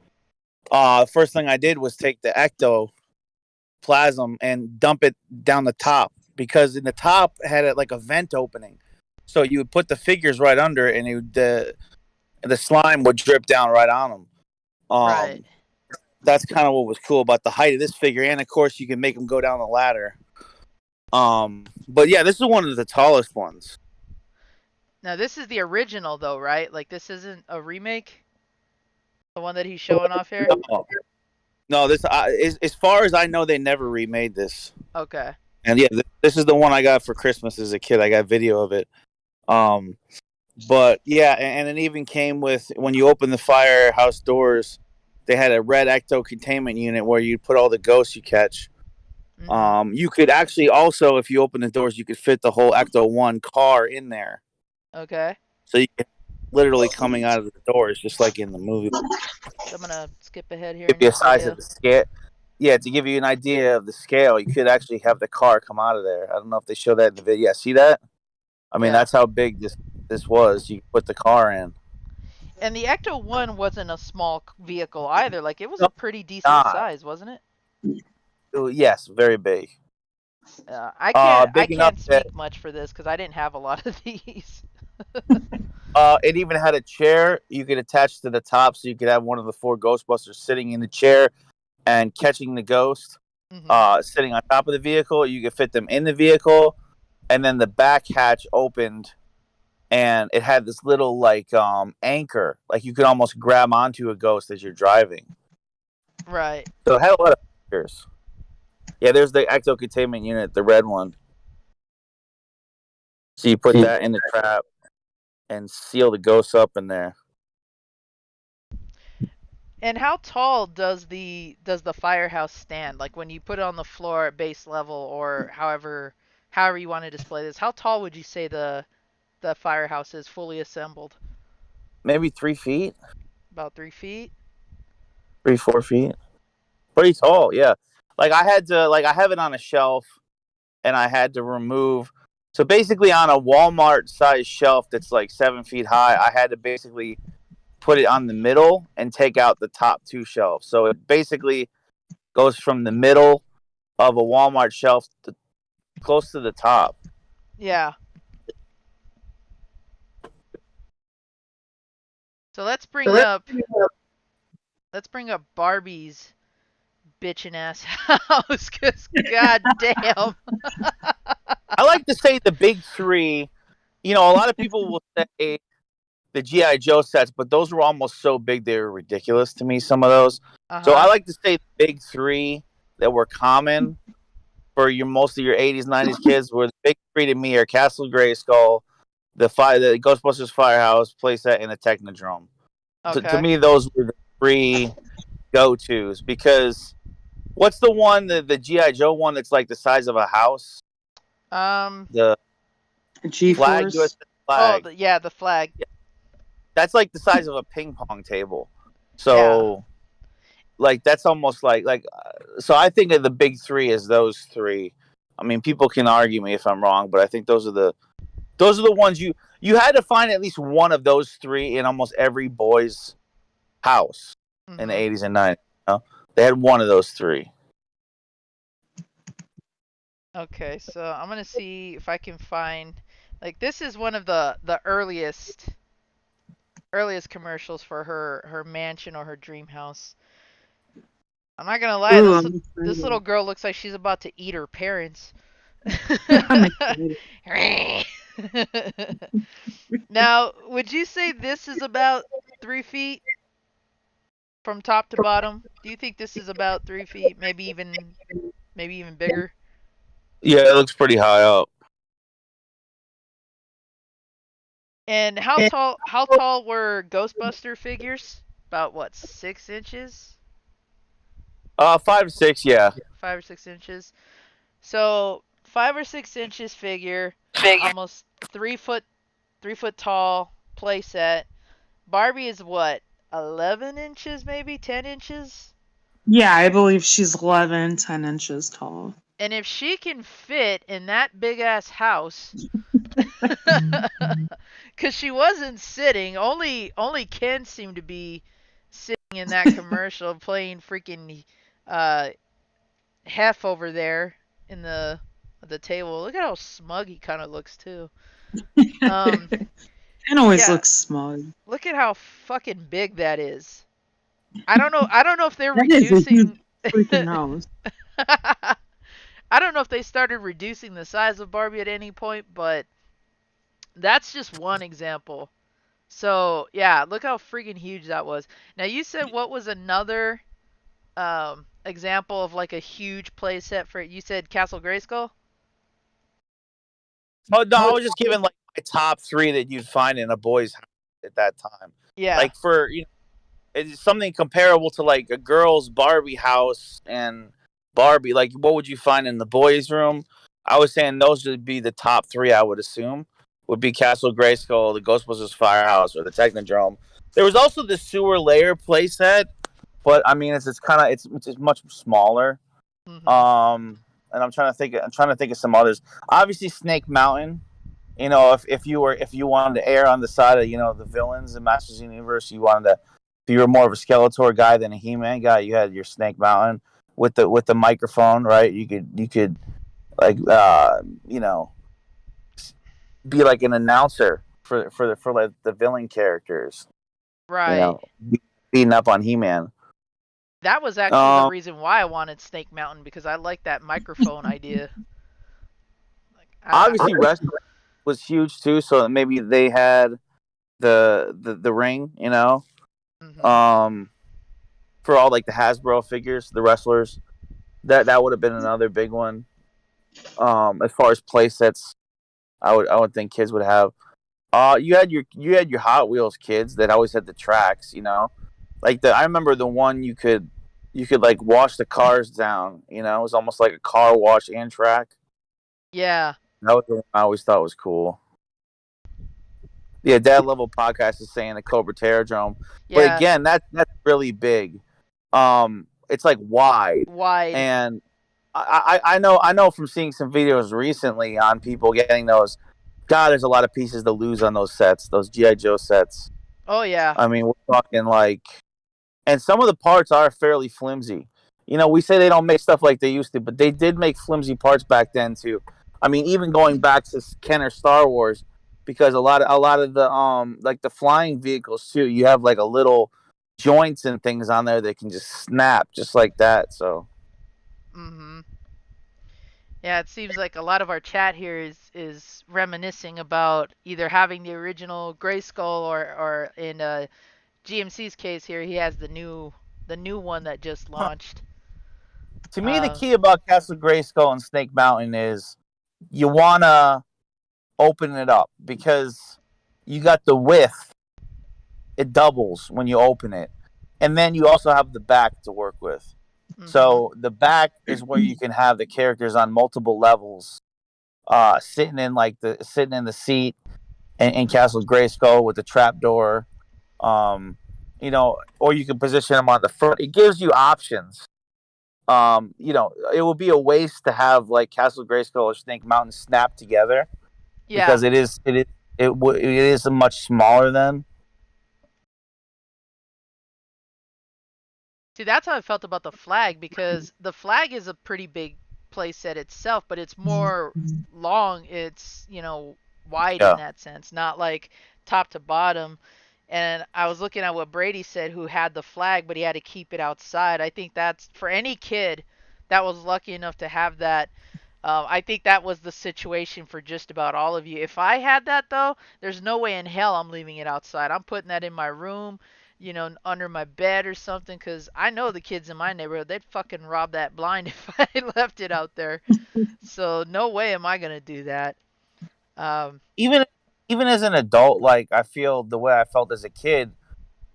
First thing I did was take the ectoplasm and dump it down the top, because in the top had it like a vent opening, so you would put the figures right under, and the slime would drip down right on them. Right. That's kind of what was cool about the height of this figure, and of course you can make them go down the ladder. But yeah, this is one of the tallest ones. Now this is the original though, right? Like this isn't a remake? The one that he's showing off here? No, this as far as I know, they never remade this. Okay. And yeah, this is the one I got for Christmas as a kid. I got video of it. But yeah, and it even came with, when you open the firehouse doors, they had a red ecto containment unit where you put all the ghosts you catch. Mhm. You could actually also, if you open the doors, you could fit the whole Ecto 1 car in there. Okay. So you can literally coming out of the doors, just like in the movie. So I'm gonna skip ahead here Give in you a your size of video. the scale. Yeah, to give you an idea of the scale, you could actually have the car come out of there. I don't know if they show that in the video. Yeah, see that? I mean, Yeah. that's how big this was. You put the car in. And the Ecto 1 wasn't a small vehicle either. Like it was No, a pretty decent not. size, wasn't it? Yes, very big. I can't I Big enough can't that speak much for this because I didn't have a lot of these. it even had a chair you could attach to the top, so you could have one of the four Ghostbusters sitting in the chair and catching the ghost. Mhm. Sitting on top of the vehicle. You could fit them in the vehicle, and then the back hatch opened, and it had this little like anchor, like you could almost grab onto a ghost as you're driving. Right. So it had a lot of features. Yeah, there's the ecto containment unit, the red one. So you put that in the trap and seal the ghosts up in there. And how tall does the firehouse stand? Like when you put it on the floor at base level or however you want to display this, how tall would you say the firehouse is fully assembled? Maybe 3 feet, About 3 feet? 3, 4 feet. Pretty tall, yeah. Like I had to, like I have it on a shelf, and I had to remove. So basically, on a Walmart size shelf that's like 7 feet high, I had to basically put it on the middle and take out the top two shelves. So it basically goes from the middle of a Walmart shelf to close to the top. Yeah. So let's bring up Barbie's bitchin' ass house, cause god damn. I like to say the big three. You know, a lot of people will say the GI Joe sets, but those were almost so big they were ridiculous to me. Some of those. So I Uh-huh. like to say the big three that were common for most of your 80s, 90s kids were the big three to me are Castle Grayskull, the Ghostbusters Firehouse playset, and the Technodrome. To Okay. me, those were the three go tos, because what's the one, the GI Joe one that's like the size of a house? Um The flag, G-Force. USA oh, flag. yeah, the flag. That's like the size of a ping pong table. Yeah. So like that's almost so I think of the big three as those three. I mean, people can argue me if I'm wrong, but I think those are the ones you had to find at least one of those three in almost every boy's house in the Mhm. 80s and 90s. You know? They had one of those three. Okay, so I'm gonna see if I can find, like, this is one of the earliest commercials for her mansion or her dream house. I'm not gonna lie, Ooh, this I'm this little excited. girl looks like she's about to eat her parents. I'm excited. Now, would you say this is about 3 feet from top to bottom? Do you think this is about 3 feet, maybe even bigger? Yeah, it looks pretty high up. And how tall were Ghostbuster figures? About what, 6 inches? 5 to 6, yeah. 5 or 6 inches. So 5 or 6 inches figure, almost 3 foot 3 foot tall playset. Barbie is what, 11 inches, maybe 10 inches? Yeah, I believe she's 11, 10 inches tall. And if she can fit in that big ass house, because she wasn't sitting, only Ken seemed to be sitting in that commercial playing freaking uh, Hef over there in the table. Look at how smug he kind of looks too. Um, Ken always yeah, looks smug. look at how fucking big that is. I don't know. I don't know if they're That is a huge reducing. freaking house. I don't know if they started reducing the size of Barbie at any point, but that's just one example. So yeah, look how freaking huge that was. Now you said what was another example of like a huge play set for? You said Castle Grayskull. Oh no, I was just giving like my top three that you'd find in a boy's house at that time. Yeah. Like for it's something comparable to like a girl's Barbie house and Barbie. Like what would you find in the boys' room? I was saying those would be the top three. I would assume would be Castle Grayskull, the Ghostbusters Firehouse, or the Technodrome. There was also the Sewer Layer playset, but I mean it's kind of it's much smaller. Mhm. And I'm trying to think. I'm trying to think of some others. Obviously, Snake Mountain. If you wanted to err on the side of the villains in Masters of the Universe, if you were more of a Skeletor guy than a He-Man guy, you had your Snake Mountain with the microphone, right? You could like be like an announcer for like the villain characters, you Right. know, beating up on He-Man. That was actually the Um, reason why I wanted Snake Mountain because I like that microphone idea. Like Obviously, wrestling was huge too, so maybe they had the ring, mhm. um, for all like the Hasbro figures, the wrestlers. That would have been another big one. As far as play sets, I would think kids would have. You had your Hot Wheels kids that always had the tracks, like I remember the one you could like wash the cars down, it was almost like a car wash and track. Yeah. That was the one I always thought was cool. Yeah, Dad Level Podcast is saying the Cobra Terradrome, but Yeah. again, that's really big. It's like wide, Wide. and I know from seeing some videos recently on people getting those. God, there's a lot of pieces to lose on those sets, those GI Joe sets. Oh yeah. I mean, we're talking like, and some of the parts are fairly flimsy. We say they don't make stuff like they used to, but they did make flimsy parts back then too. I mean, even going back to Kenner Star Wars, because a lot of the like the flying vehicles too, you have like a little joints and things on there that can just snap just like that. So Mhm. Yeah, it seems like a lot of our chat here is reminiscing about either having the original Grayskull or in GMC's case here he has the new one that just launched. to me, the Uh key about Castle Grayskull and Snake Mountain is you wanna open it up because you got the width; it doubles when you open it, and then you also have the back to work with. mhm. So the back is where you can have the characters on multiple levels, sitting in the seat in Castle Grayskull with the trapdoor, or you can position them on the front. It gives you options. It would be a waste to have like Castle Grayskull or Snake Mountain snap together Yeah. because it is a much smaller than. See, that's how I felt about the flag because the flag is a pretty big playset itself, but it's more long. It's, wide in Yeah. that sense, not like top to bottom. And I was looking at what Brady said, who had the flag, but he had to keep it outside. I think that's for any kid that was lucky enough to have that. I think that was the situation for just about all of you. If I had that though, there's no way in hell I'm leaving it outside. I'm putting that in my room, under my bed or something, because I know the kids in my neighborhood, they'd fucking rob that blind if I left it out there. So no way am I gonna do that. Um, even even as an adult, like I feel the way I felt as a kid,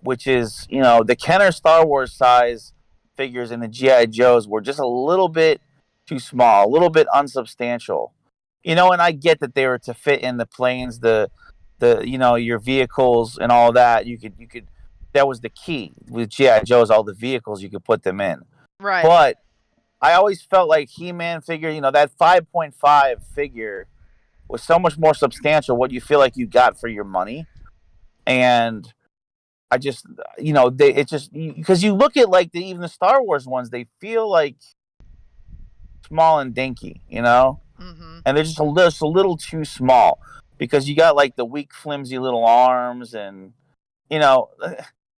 which is the Kenner Star Wars size figures and the GI Joes were just a little bit too small, a little bit unsubstantial. And I get that they were to fit in the planes, the your vehicles and all that. You could that was the key with GI Joes, all the vehicles you could put them in. right. But I always felt like He-Man figure, that 5.5 figure was so much more substantial. What you feel like you got for your money, and I just, it just because you look at like even the Star Wars ones, they feel like small and dinky, Mhm. and they're just a little too small because you got like the weak, flimsy little arms, and you know,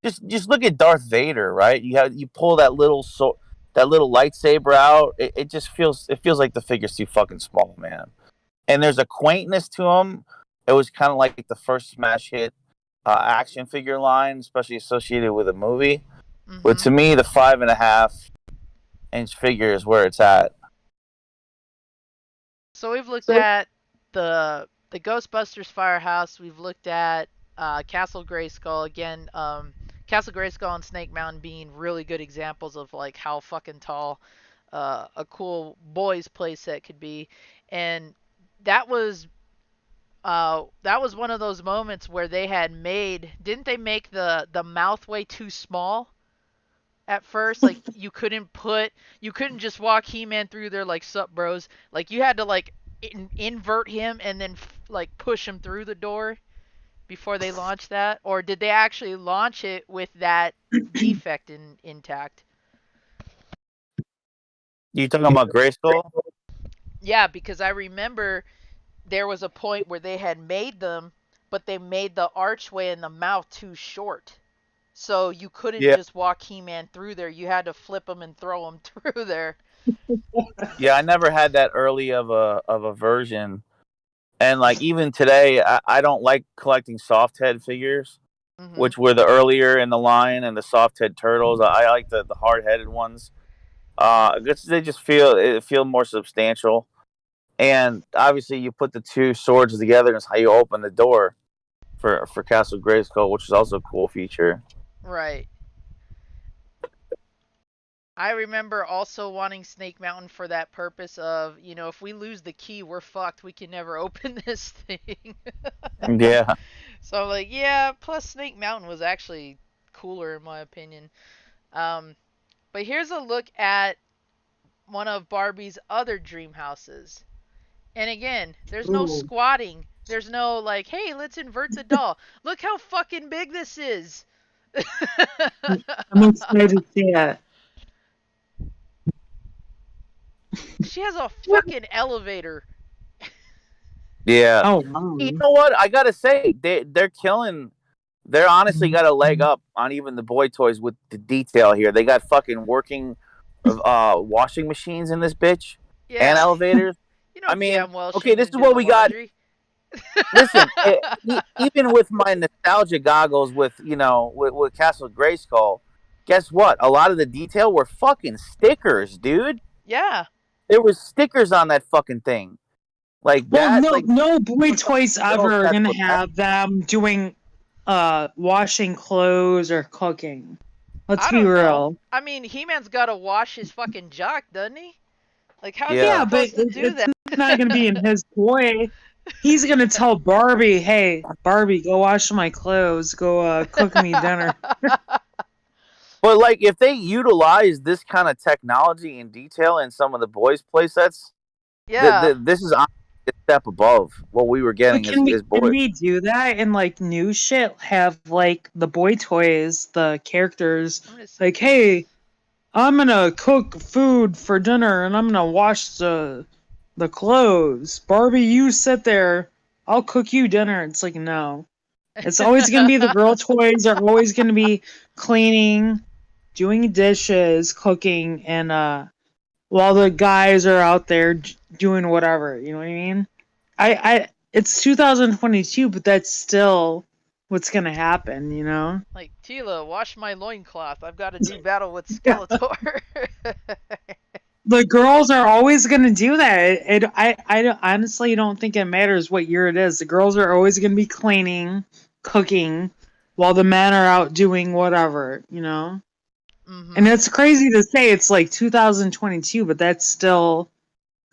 just look at Darth Vader, right? You pull that little lightsaber out, it feels like the figure's too fucking small, man. And there's a quaintness to him. It was kind of like the first smash hit action figure line, especially associated with a movie. But Mhm. to me, the 5.5-inch figure is where it's at. So we've looked at the Ghostbusters firehouse. We've looked at Castle Grayskull again. Castle Grayskull and Snake Mountain being really good examples of like how fucking tall a cool boys playset could be, and that was one of those moments where they had made didn't they make the mouth way too small at first? Like you couldn't just walk He-Man through there like sup bros. Like you had to like invert him and then like push him through the door before they launched that, or did they actually launch it with that defect intact? You talking about Grayskull? Yeah, because I remember there was a point where they had made them, but they made the archway in the mouth too short. So you couldn't Yeah, just walk He-Man through there. You had to flip him and throw him through there. yeah. I never had that early of a version, and like even today, I don't like collecting soft head figures, Mhm. which were the earlier in the line, and the soft head turtles. I like the hard headed ones. Because they just feel more substantial. And obviously, you put the two swords together, and it's how you open the door for Castle Grayskull, which is also a cool feature. Right. I remember also wanting Snake Mountain for that purpose of, if we lose the key, we're fucked. We can never open this thing. Yeah, So I'm like, yeah, plus Snake Mountain was actually cooler in my opinion. Um, but here's a look at one of Barbie's other dream houses. And again, there's no Ooh, squatting. There's no like, hey, let's invert the doll. Look how fucking big this is. I'm excited to see it. She has a fucking elevator. yeah. Oh You wow. know what? I gotta say, they're killing. They're honestly got a leg up on even the boy toys with the detail here. They got fucking working washing machines in this bitch and Yeah, elevators. you I know mean, damn well she okay, this didn't is do what the we got. laundry. Listen, even with my nostalgia goggles, with Castle Grayskull, guess what? A lot of the detail were fucking stickers, dude. Yeah, There was stickers on that fucking thing, like Well, that. no, Like no boy toys girls ever are had gonna for men. have them doing washing clothes or cooking. Let's I be don't know. real. I mean, He-Man's got to wash his fucking jock, doesn't he? Like, how's he Yeah, Yeah, but supposed to do it's that? not gonna be in his toy. He's gonna tell Barbie, "Hey, Barbie, go wash my clothes. Go cook me dinner." but like if they utilize this kind of technology and detail in some of the boys' playsets, Yeah. this is honestly a step above what we were But getting can we as can boys. we do that and like new shit? Have like the boy toys, the characters, I'm gonna see like, these. "Hey, I'm gonna cook food for dinner and I'm gonna wash the clothes. Barbie, you sit there. I'll cook you dinner." It's like no. It's always gonna be the girl toys are always gonna be cleaning, doing dishes, cooking, and while the guys are out there doing whatever. You know what I mean? It's 2022, but that's still what's gonna happen. You know? Like, Tila, wash my loincloth. I've got to do battle with Skeletor. The girls are always gonna do that. Honestly don't think it matters what year it is. The girls are always gonna be cleaning, cooking, while the men are out doing whatever. You know? And Mm-hmm. it's crazy to say it's like 2022, but that's still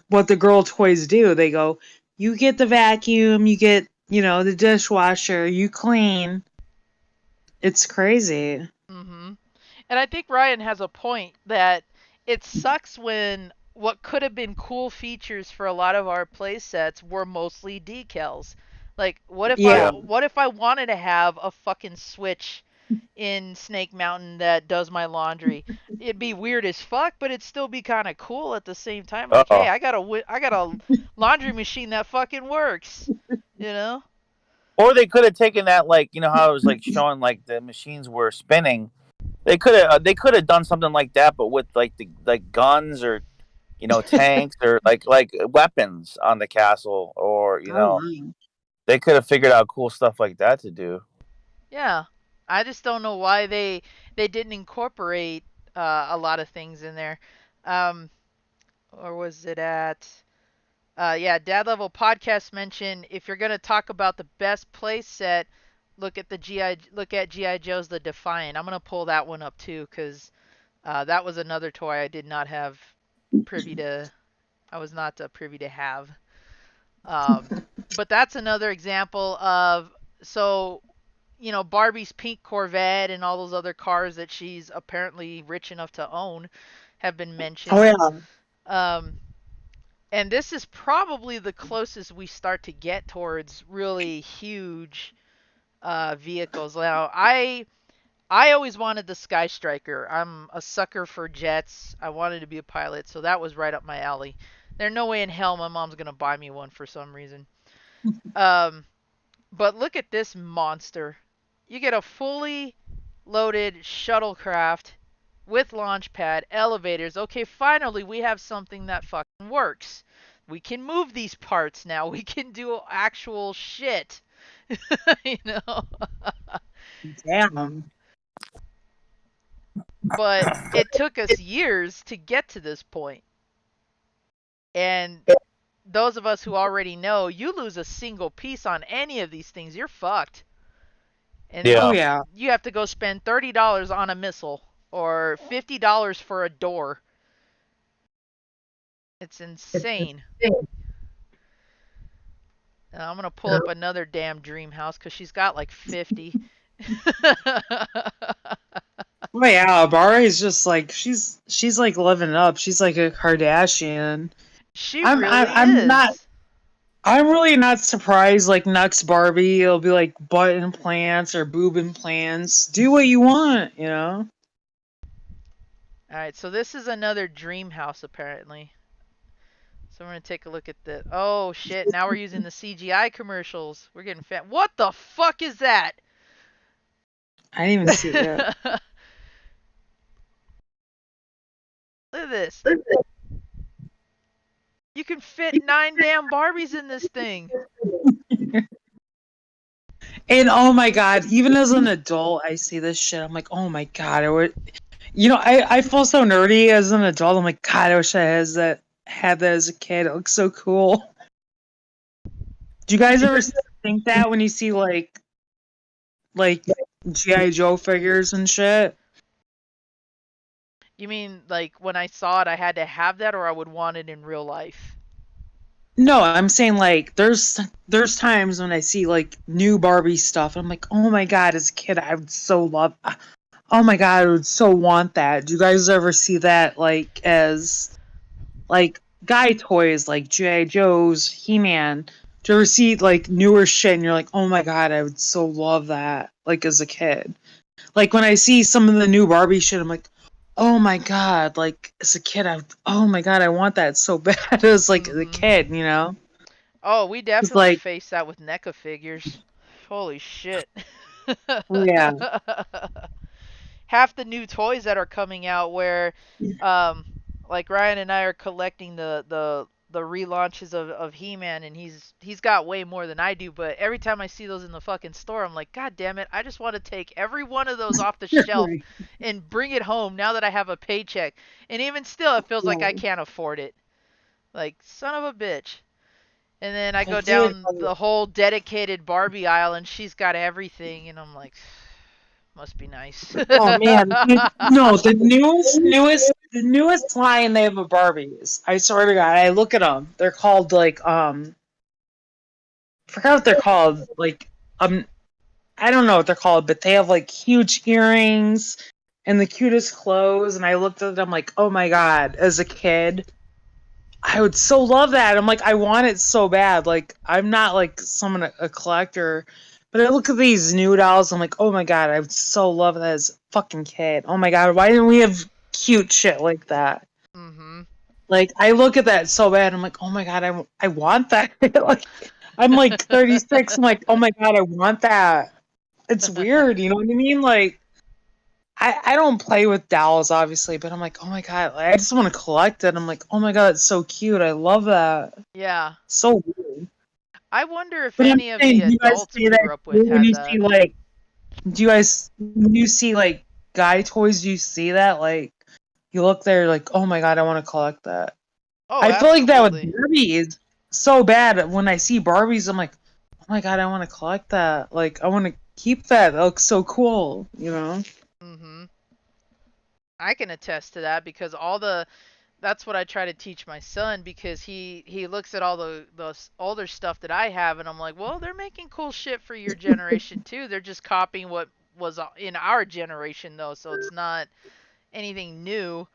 what the girl toys do. They go, you get the vacuum, you get, the dishwasher, you clean. It's crazy. Mm-hmm. And I think Ryan has a point that it sucks when what could have been cool features for a lot of our play sets were mostly decals. Like, Yeah. Yeah. what if I wanted to have a fucking switch in Snake Mountain that does my laundry? It'd be weird as fuck, but it'd still be kind of cool at the same time. Like, hey, Oh. I got a laundry machine that fucking works. You know? Or they could have taken that, like, you know how it was like showing like the machines were spinning. They could have done something like that, but with like the like guns or tanks or like weapons on the castle, or Oh, wow. they could have figured out cool stuff like that to do. Yeah. I just don't know why they didn't incorporate a lot of things in there. Um, or was it at yeah, Dad Level Podcast mentioned if you're gonna talk about the best play set, look at GI Joe's The Defiant. I'm gonna pull that one up too because that was another toy I did not have privy to. I was not privy to have. Um, but that's another example of so Barbie's pink Corvette and all those other cars that she's apparently rich enough to own have been Oh, mentioned. yeah. Um, and this is probably the closest we start to get towards really huge vehicles. Now, I always wanted the Sky Striker. I'm a sucker for jets. I wanted to be a pilot, so that was right up my alley. There's no way in hell my mom's gonna buy me one for some reason. Um, but look at this monster. You get a fully loaded shuttlecraft with launch pad, elevators. Okay, finally we have something that fucking works. We can move these parts now. We can do actual shit. you know. Damn. But it took us years to get to this point. And those of us who already know, you lose a single piece on any of these things, you're fucked. And Oh, Yeah. yeah. you have to go spend $30 on a missile or $50 for a door. It's insane. I'm gonna pull up another damn dream house because she's got like 50. Oh, yeah. Bari's just like, she's like living up. She's like a Kardashian. She I'm, I'm, really I'm not, is. I'm really not surprised. Like next Barbie, it'll be like butt implants or boob implants. Do what you want, you know. All right, so this is another dream house apparently. So we're gonna take a look at the. Oh shit! Now we're using the CGI commercials. We're getting fat. What the fuck is that? I didn't even see it yet. Look at this. You can fit 9 damn Barbies in this thing. And oh my god, even as an adult, I see this shit. I'm like, oh my god, I feel so nerdy as an adult. I'm like, God, I wish I had that as a kid. It looks so cool. Do you guys ever think that when you see like GI Joe figures and shit? You mean like when I saw it, I had to have that, or I would want it in real life? No, I'm saying like there's times when I see like new Barbie stuff. I'm like, oh my god, as a kid, I would so love. Oh my god, I would so want that. Do you guys ever see that like as like guy toys like G.I. Joe's, He-Man? Do you ever see like newer shit and you're like, oh my god, I would so love that, like as a kid? Like when I see some of the new Barbie shit, I'm like, oh my god, like as a kid, oh my god, I want that so bad as like a Mm-hmm. kid, you know? Oh, we It's definitely like, face that with NECA figures. Holy shit. yeah, Half the new toys that are coming out where um like Ryan and I are collecting the the relaunches of He-Man, and he's got way more than I do. But every time I see those in the fucking store, I'm like, God damn it! I just want to take every one of those off the shelf Right. and bring it home now that I have a paycheck. And even still, it feels like I Right. can't afford it. Like, son of a bitch. And then I I go feel down the whole dedicated Barbie aisle, and she's got everything, and I'm like, must be nice. oh man, no, the newest line they have of Barbies. I swear to God, I look at them. They're called like I forgot what they're called. Like I don't know what they're called, but they have like huge earrings and the cutest clothes. And I looked at them like, oh my God, as a kid, I would so love that. I'm like, I want it so bad. Like, I'm not like someone a collector, but I look at these new dolls. I'm like, oh my God, I would so love that as a fucking kid. Oh my God, why didn't we have cute shit like that? Mhm. Like, I look at that so bad. I'm like, oh my God, I want that. Like, I'm like 36. I'm like, oh my God, I want that. It's weird, you know what I mean? Like, I don't play with dolls, obviously, but I'm like, oh my God, like, I just want to collect it. I'm like, oh my God, it's so cute. I love that. Yeah. So weird. I wonder if But I'm any of saying, the do you guys adults see we that grew up with when had you that. see like, do you guys, when you see like guy toys, do you see that? Like, you look there, like, oh my God, I want to collect that. Oh, I feel like that with absolutely. Barbies so bad. When I see Barbies, I'm like, oh my God, I want to collect that. Like, I want to keep that. That looks so cool, you know? Mhm. I can attest to that because all the that's what I try to teach my son because he looks at all the older stuff that I have and I'm like, well, they're making cool shit for your generation too. They're just copying what was in our generation though, so it's not anything new,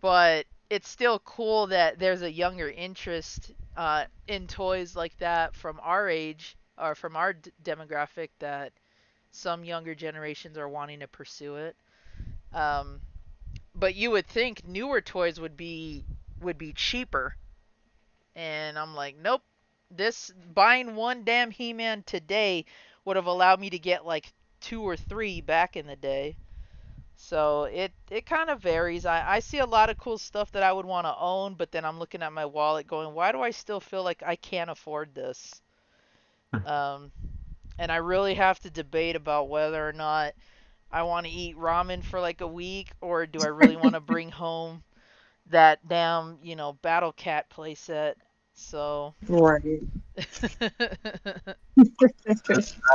but it's still cool that there's a younger interest in toys like that from our age or from our demographic that some younger generations are wanting to pursue it. Um, but you would think newer toys would be cheaper, and I'm like, nope. This buying one damn He-Man today would have allowed me to get like two or three back in the day. So it kind of varies. I see a lot of cool stuff that I would want to own, but then I'm looking at my wallet going, why do I still feel like I can't afford this? Um, and I really have to debate about whether or not I want to eat ramen for like a week or do I really want to bring home that damn, Battle Cat playset. So Right.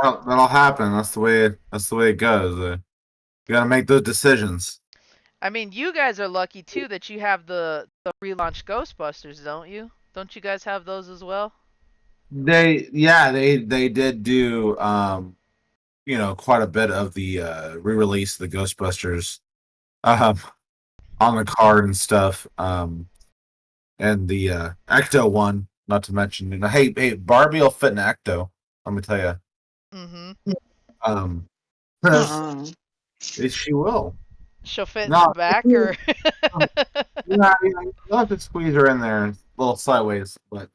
That'll happen. That's the way it goes. You gotta make those decisions. I mean, you guys are lucky too that you have the relaunched Ghostbusters, don't you? Don't you guys have those as well? They did do quite a bit of the re-release of the Ghostbusters um on the card and stuff. And the Ecto one, not to mention. Hey, Barbie will fit in Ecto. Let me tell you. Mhm. Um, Uh-uh. she will. She'll fit in the No, back or you'll have to squeeze her in there a little sideways, but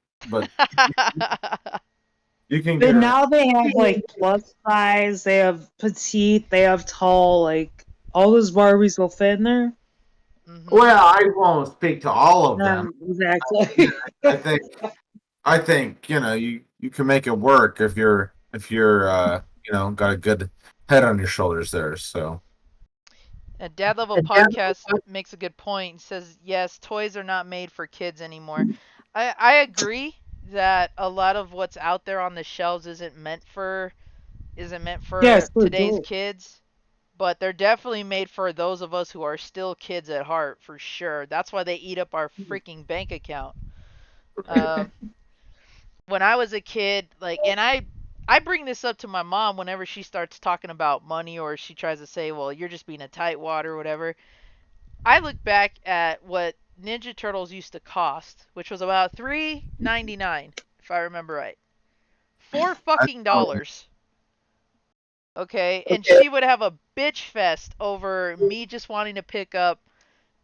you can get But her. now they have like plus size, they have petite, they have tall, like all those Barbies will fit in there. Mhm. Well, I won't speak to all of them. Exactly. I think you can make it work if you're got a good head on your shoulders there. So A Dad Level Podcast makes a good point. He says, yes, toys are not made for kids anymore. I agree that a lot of what's out there on the shelves isn't meant for Yes, for today's adults. kids, but they're definitely made for those of us who are still kids at heart, for sure. That's why they eat up our freaking bank account. Um, when I was a kid, like, and I bring this up to my mom whenever she starts talking about money or she tries to say, well, you're just being a tightwad or whatever. I look back at what Ninja Turtles used to cost, which was about $3.99, if I remember right. $4 fucking. Okay, and she would have a bitch fest over me just wanting to pick up,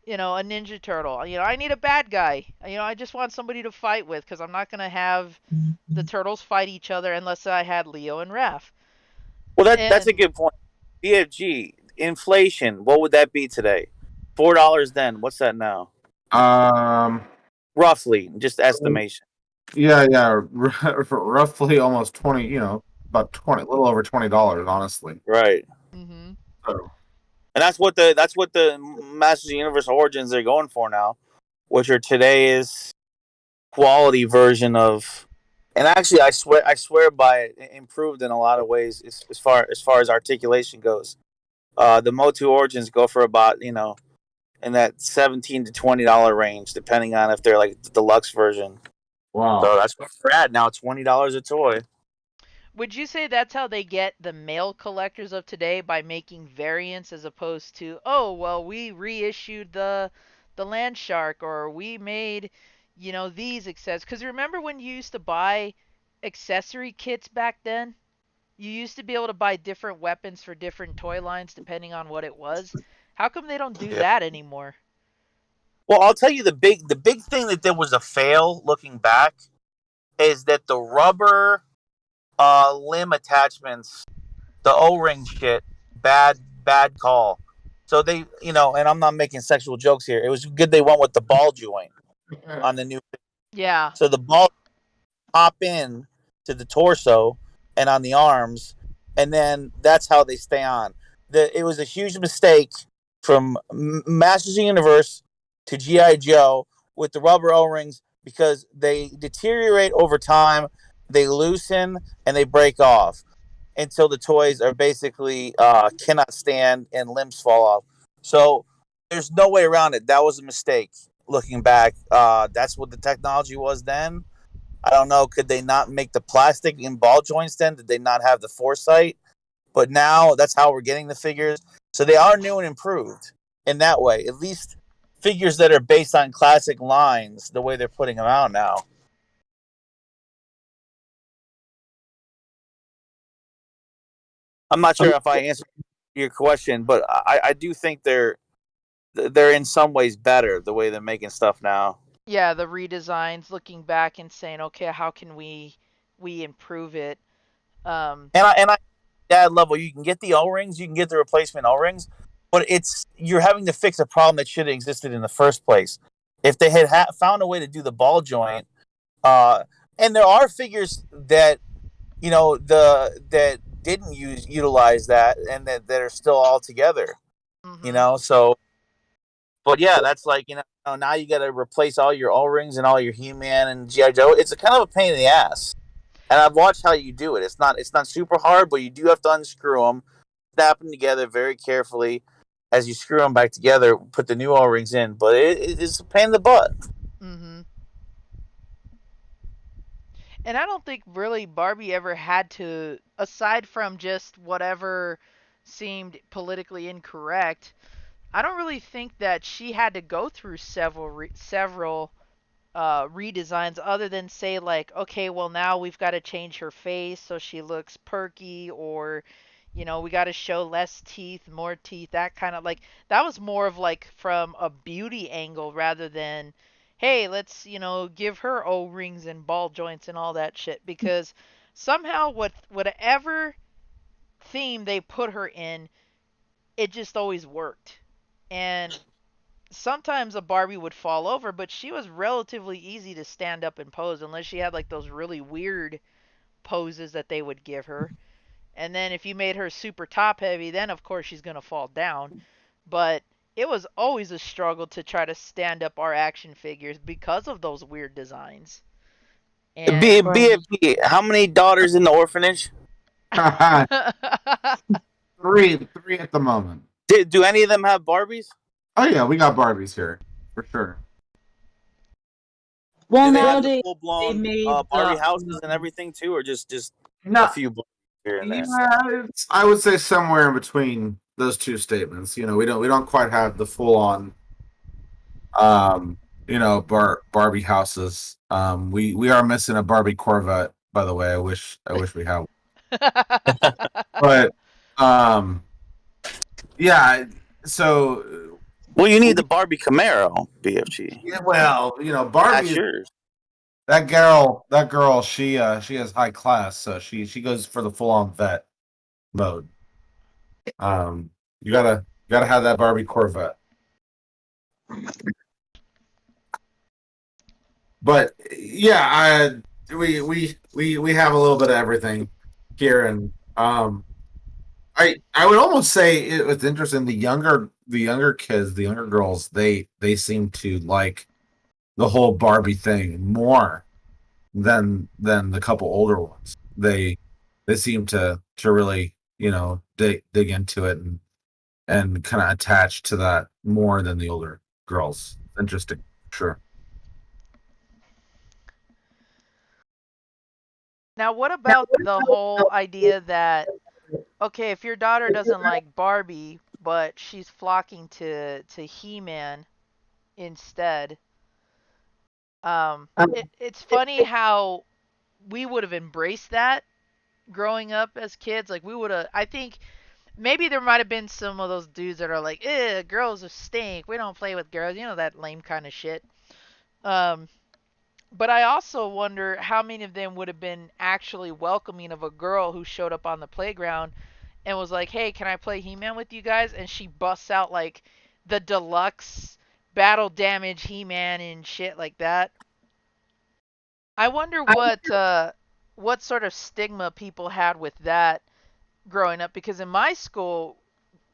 a Ninja Turtle. I need a bad guy. I just want somebody to fight with because I'm not gonna have the turtles fight each other unless I had Leo and Raph. Well, that's a And good point. BFG inflation. What would that be today? $4 then. What's that now? um, roughly, just estimation. Yeah, roughly almost 20. About 20, a little over $20, honestly. Right. Mm-hmm. So, And that's what the Masters of the Universe Origins are going for now, which are today's quality version of. And actually, I swear by it, improved in a lot of ways as far as articulation goes. The Motu Origins go for about in that $17 to $20 range, depending on if they're like the deluxe version. wow. So that's where we're at now, $20 a toy. Would you say that's how they get the male collectors of today, by making variants as opposed to, oh well, we reissued the land shark, or we made these accessories? Because remember when you used to buy accessory kits back then? You used to be able to buy different weapons for different toy lines depending on what it was. How come they don't do Yeah. that anymore? Well, I'll tell you the big thing that there was a fail looking back is that the rubber limb attachments, the O-ring shit, bad call. So they, and I'm not making sexual jokes here. It was good they went with the ball joint on the new. Yeah. So the ball pop in to the torso and on the arms, and then that's how they stay on. It was a huge mistake from Masters of the Universe to GI Joe with the rubber O-rings because they deteriorate over time, they loosen and they break off until the toys are basically cannot stand and limbs fall off. So there's no way around it. That was a mistake. Looking back, that's what the technology was then. I don't know. Could they not make the plastic in ball joints then? Did they not have the foresight? But now that's how we're getting the figures. So they are new and improved in that way. At least figures that are based on classic lines, the way they're putting them out now. I'm not sure if I answered your question, but I do think they're in some ways better the way they're making stuff now. Yeah, the redesigns, looking back and saying, okay, how can we improve it? And I that level you can get the O-rings, you can get the replacement O-rings, but you're having to fix a problem that should have existed in the first place. If they had found a way to do the ball joint, and there are figures that that didn't utilize that and that are still all together. Mhm. So but yeah, that's like now you got to replace all your O-rings and all your He-Man and GI Joe. It's a kind of a pain in the ass, and I've watched how you do it. It's not super hard, but you do have to unscrew them, snap them together very carefully. As you screw them back together, put the new O-rings in, but it's a pain in the butt. Mhm. And I don't think really Barbie ever had to, aside from just whatever seemed politically incorrect, I don't really think that she had to go through several redesigns, other than say like, okay, well now we've got to change her face so she looks perky, or we got to show less teeth, more teeth, that kind of, like, that was more of like from a beauty angle rather than, hey, let's give her O-rings and ball joints and all that shit, because somehow whatever theme they put her in, it just always worked. And sometimes a Barbie would fall over, but she was relatively easy to stand up and pose, unless she had like those really weird poses that they would give her. And then if you made her super top heavy, then of course she's going to fall down. But it was always a struggle to try to stand up our action figures because of those weird designs. And BFP, how many daughters in the orphanage? three at the moment. Do any of them have Barbies? Oh yeah, we got Barbies here for sure. Well, Do they have the nowadays full they blown made Barbie the houses and everything too, or just No, a few here and there? yeah, I would say somewhere in between those two statements. We don't quite have the full on, Barbie houses. We are missing a Barbie Corvette, by the way. I wish we had one. But yeah. So Well, you need the Barbie Camaro, BFG. yeah, well, That's Barbie is yours. that girl. That girl, she has high class, so she goes for the full on vet mode. You gotta have that Barbie Corvette. But yeah, we have a little bit of everything here, and I would almost say it's interesting. The younger kids, the younger girls, they seem to like the whole Barbie thing more than the couple older ones. They seem to really dig into it and kind of attach to that more than the older girls. Interesting, sure. Now, what about the whole idea that, okay, if your daughter doesn't like Barbie, but she's flocking to He-Man instead, it's funny how we would have embraced that growing up as kids. Like we would have, I think maybe there might have been some of those dudes that are like, girls are stink. We don't play with girls. You know, that lame kind of shit. Um, but I also wonder how many of them would have been actually welcoming of a girl who showed up on the playground and was like, hey, can I play He-Man with you guys? And she busts out like the deluxe battle damage He-Man and shit like that. I wonder what sort of stigma people had with that growing up, because in my school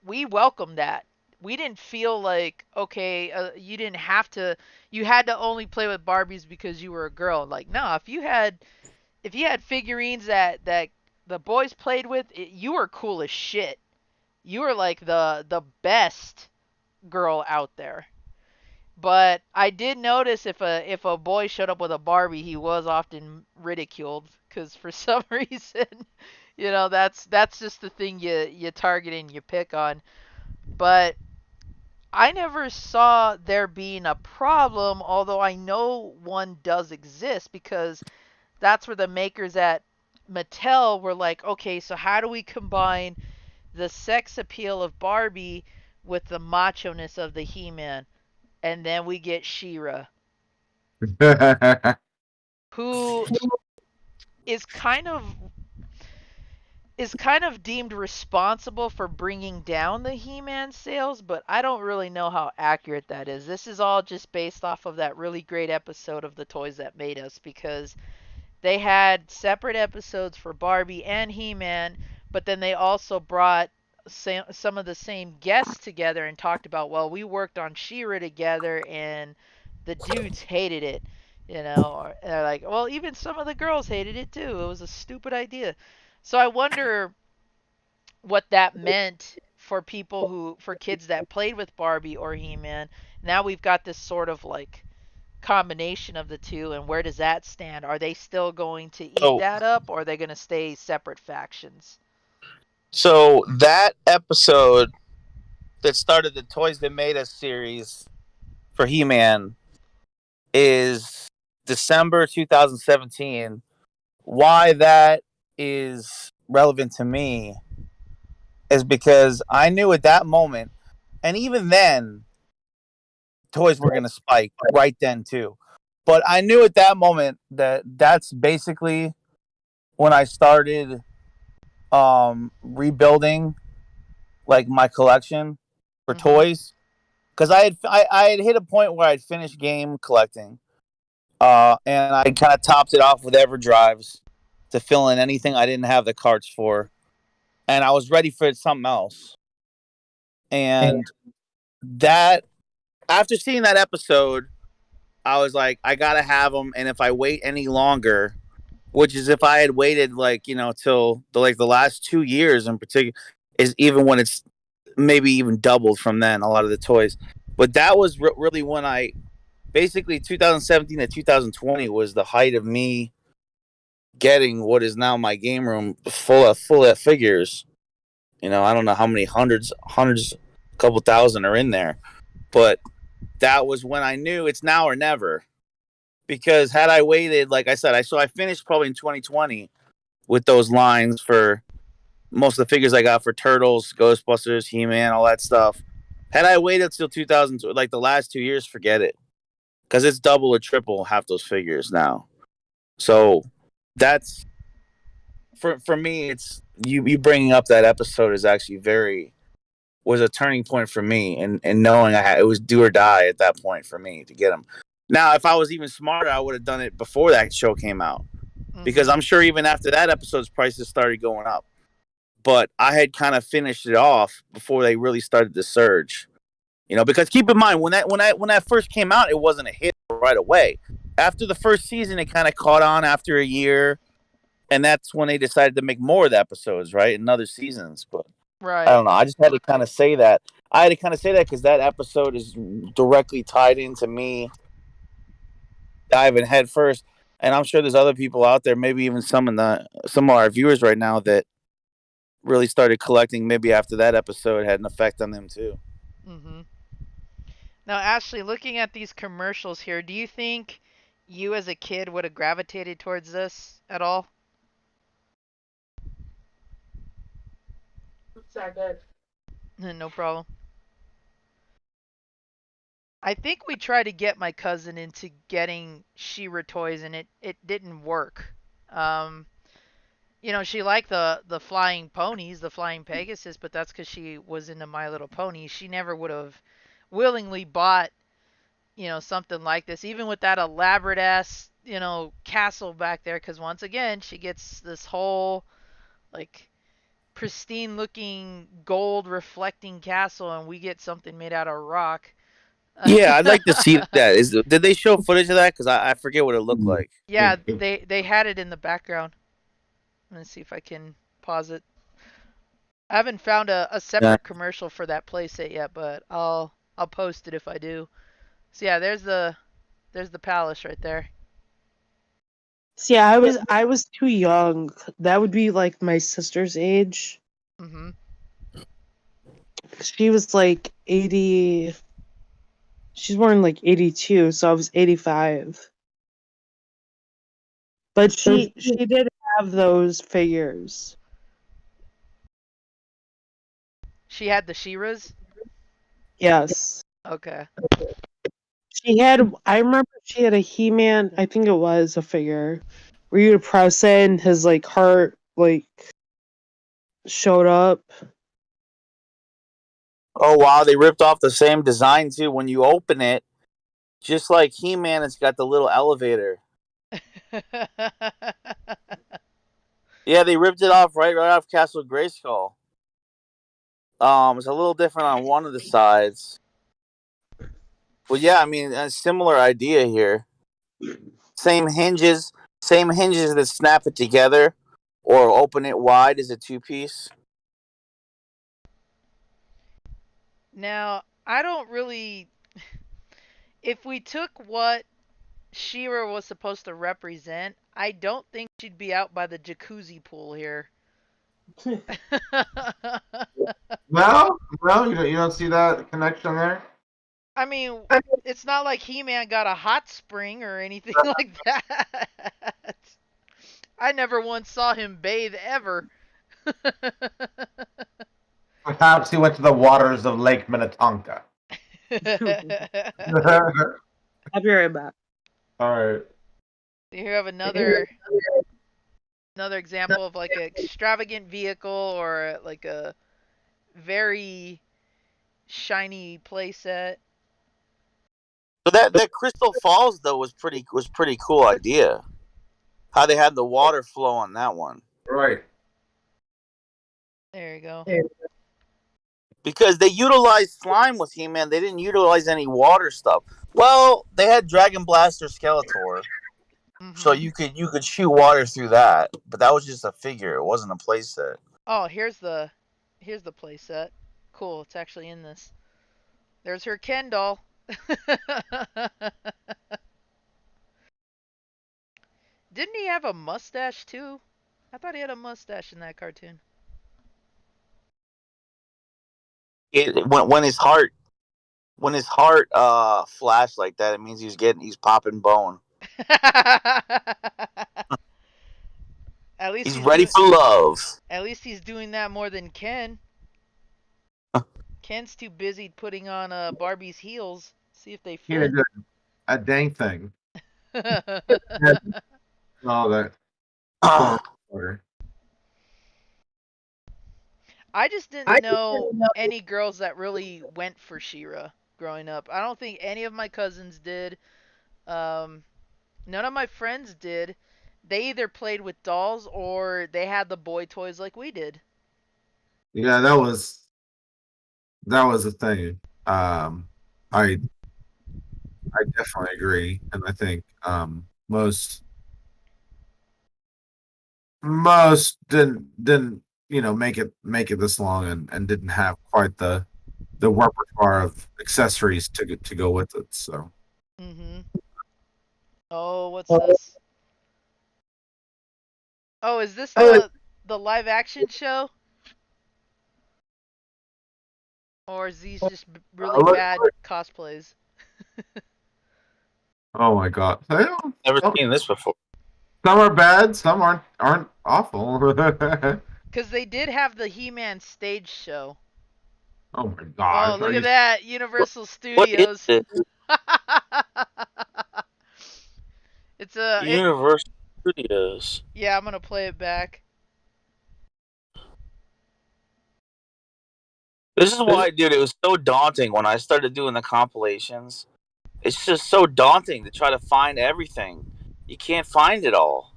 we welcomed that. We didn't feel like, okay, you didn't have to, you had to only play with Barbies because you were a girl. Like, no, if you had figurines that the boys played with, you were cool as shit. You were like the best girl out there. But I did notice if a boy showed up with a Barbie, he was often ridiculed because for some reason, that's just the thing you target and you pick on. But I never saw there being a problem, although I know one does exist because that's where the makers at Mattel were like, okay, so how do we combine the sex appeal of Barbie with the macho-ness of the He-Man? And then we get She-Ra, who is kind of deemed responsible for bringing down the He-Man sales, but I don't really know how accurate that is. This is all just based off of that really great episode of The Toys That Made Us, because they had separate episodes for Barbie and He-Man, but then they also brought some of the same guests together and talked about, well, we worked on She-Ra together and the dudes hated it. Or they're like, well, even some of the girls hated it too. It was a stupid idea. So I wonder what that meant for for kids that played with Barbie or He-Man. Now we've got this sort of like combination of the two, and where does that stand? Are they still going to eat So, that up, or are they going to stay separate factions? so that episode that started the Toys That Made Us series for He-Man is December 2017. Why that is relevant to me is because I knew at that moment, and even then, toys were going to spike right then too. But I knew at that moment that that's basically when I started rebuilding like my collection for Mm-hmm. toys, because I had hit a point where I'd finished game collecting, and I kind of topped it off with EverDrives to fill in anything I didn't have the carts for, and I was ready for something else. And that after seeing that episode, I was like, I gotta have them, and if I wait any longer, which is if I had waited like till the last 2 years in particular, is even when it's maybe even doubled from then a lot of the toys. But that was really when I basically 2017 to 2020 was the height of me getting what is now my game room full of figures. I don't know how many hundreds, a couple thousand are in there, but that was when I knew it's now or never. Because had I waited, like I said, I finished probably in 2020 with those lines for most of the figures I got for Turtles, Ghostbusters, He-Man, all that stuff. Had I waited till 2000, like the last 2 years, forget it, because it's double or triple half those figures now. So that's for me. It's you bringing up that episode is actually was a turning point for me, and knowing it was do or die at that point for me to get them. Now, if I was even smarter, I would have done it before that show came out, because I'm sure even after that episode's prices started going up. But I had kind of finished it off before they really started to surge. Because keep in mind, when that first came out, it wasn't a hit right away. After the first season, it kind of caught on after a year, and that's when they decided to make more of the episodes, right, and other seasons. But I Right. don't know. I just had to kind of say that. I had to kind of say that because that episode is directly tied into me diving head first. And I'm sure there's other people out there, maybe even some of our viewers right now, that really started collecting maybe after that episode had an effect on them too. Mm-hmm. Now, Ashley, looking at these commercials here, do you think you as a kid would have gravitated towards this at all? No problem. I think we tried to get my cousin into getting She-Ra toys, and it didn't work. Um, she liked the flying ponies, the flying Pegasus, but that's because she was into My Little Pony. She never would have willingly bought, something like this, even with that elaborate ass, castle back there. Because once again, she gets this whole like pristine looking gold reflecting castle, and we get something made out of rock. Yeah, I'd like to see that. Did they show footage of that? Because I forget what it looked like. Yeah, they had it in the background. Let's see if I can pause it. I haven't found a Yeah. separate commercial for that playset yet, but I'll post it if I do. So yeah, there's the palace right there. See, I was too young. That would be like my sister's age. Mhm. She was like 80. She's born in like 82, so I was 85. But she did have those figures. She had the She-Ras. Yes. Okay. I remember she had a He-Man, I think it was a figure, where you would press it and his like heart like showed up. Oh wow, they ripped off the same design too. When you open it, just like He-Man, it's got the little elevator. Yeah, they ripped it off right off Castle Grayskull. It's a little different on one of the sides, but yeah, I mean, a similar idea here. Same hinges, same hinges that snap it together, or open it wide as a two-piece. Now, I don't really. If we took what She-Ra was supposed to represent, I don't think she'd be out by the jacuzzi pool here. No, you don't see that connection there. I mean, it's not like He-Man got a hot spring or anything like that. I never once saw him bathe ever. Perhaps he went to the waters of Lake Minnetonka. I'll be right back. All right. You have another example of like an extravagant vehicle or like a very shiny playset. So that Crystal Falls though was pretty cool idea. How they had the water flow on that one. Right. There you go. Because they utilized slime with He-Man, they didn't utilize any water stuff. Well, they had Dragon Blaster Skeletor, so Mhm. you could shoot water through that, but that was just a figure. It wasn't a playset. Oh, here's the playset. Cool, it's actually in this. There's her Ken doll. Didn't he have a mustache too? I thought he had a mustache in that cartoon. When his heart flashed like that, it means he's popping bone. At least He's he's ready doing for love. at least he's doing that more than Ken. Ken's too busy putting on Barbie's heels. See if they He didn't fit. do a dang thing. All that corn water. I just didn't know any girls that really went for She-Ra growing up. I don't think any of my cousins did. Um, None of my friends did. They either played with dolls or they had the boy toys like we did. Yeah, that was a thing. I definitely agree, and I think most didn't make it this long and didn't have quite the repertoire of accessories to go with it. So Mm-hmm. Oh, what's this? Oh, is this the live action show? Or is these just really look, bad cosplays? oh my god, Never seen this before. some are bad, some aren't awful. Because they did have the He-Man stage show. Oh my Oh, gosh, are look at you that. Universal What is Studios. this? It's a Universal Studios. yeah, I'm gonna play it back. This is why, dude, it was so daunting when I started doing the compilations. It's just so daunting to try to find everything. You can't find it all.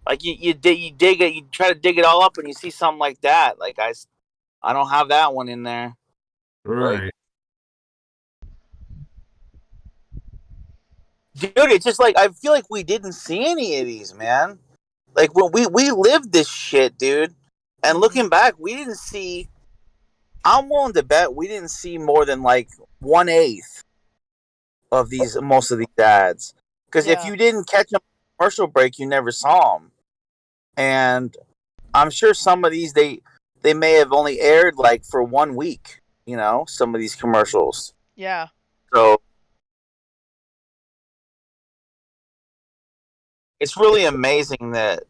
Like you dig it, you try to dig it all up, and you see something like that. Like I don't have that one in there. Like, right? dude, it's just like I feel like we didn't see any of these, man. Like when we lived this shit, dude. And Mm-hmm. looking back, we didn't see. I'm willing to bet we didn't see more than like 1/8 of these, most of these ads. Because if Yeah. you didn't catch them commercial break, you never saw them. And I'm sure some of these they may have only aired like for 1 week. You know, some of these commercials. Yeah. So it's really amazing that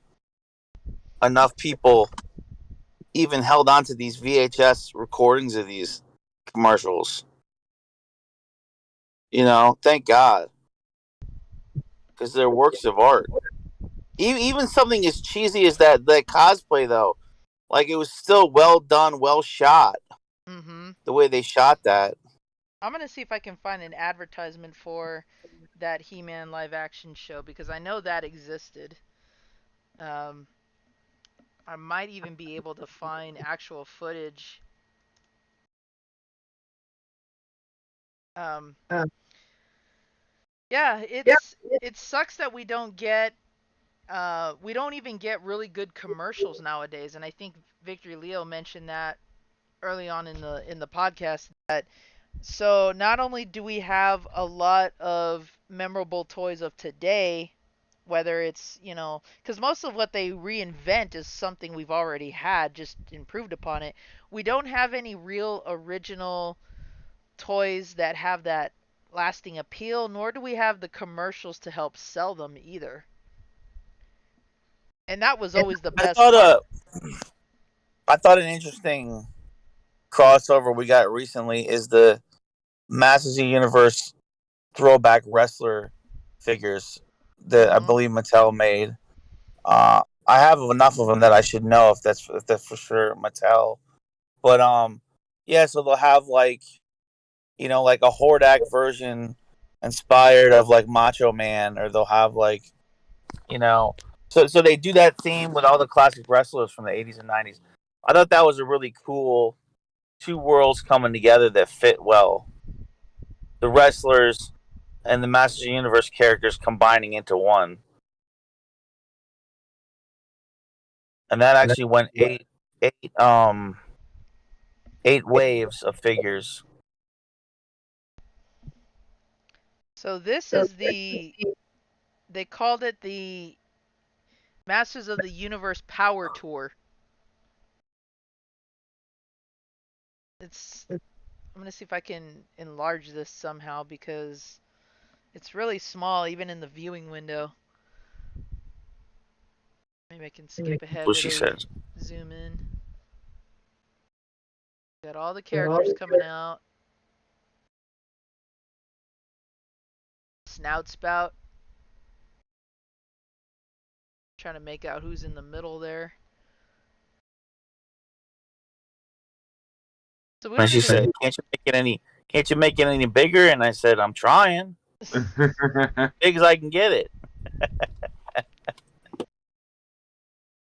enough people even held on to these VHS recordings of these commercials. You know, thank God, because they're works of art. Even something as cheesy as that cosplay, though, like it was still well done, well shot. Mm-hmm. The way they shot that. I'm gonna see if I can find an advertisement for that He-Man live action show because I know that existed. Um, I might even be able to find actual footage. Um, yeah, it sucks that we don't even get really good commercials nowadays, and I think Victory Leo mentioned that early on in the podcast that so not only do we have a lot of memorable toys of today, whether it's, because most of what they reinvent is something we've already had, just improved upon it. We don't have any real original toys that have that lasting appeal, nor do we have the commercials to help sell them either. And that was always the I best thought part. I thought an interesting crossover we got recently is the Masters of the Universe throwback wrestler figures that I Mhm. believe Mattel made. I have enough of them that I should know if that's for sure Mattel. But yeah. So they'll have like like a Hordak version inspired of like Macho Man, or they'll have like you know. So they do that theme with all the classic wrestlers from the 80s and 90s. I thought that was a really cool two worlds coming together that fit well. The wrestlers and the Masters of the Universe characters combining into one. And that actually went eight waves of figures. So this is they called it the Masters of the Universe Power Tour. It's I'm gonna see if I can enlarge this somehow because it's really small even in the viewing window. Maybe I can skip ahead What where she they says. zoom in. Got all the characters coming out. Snout spout. Trying to make out who's in the middle there. So we And don't she even said, "Can't you make it any bigger?" And I said, "I'm trying." Big as I can get it.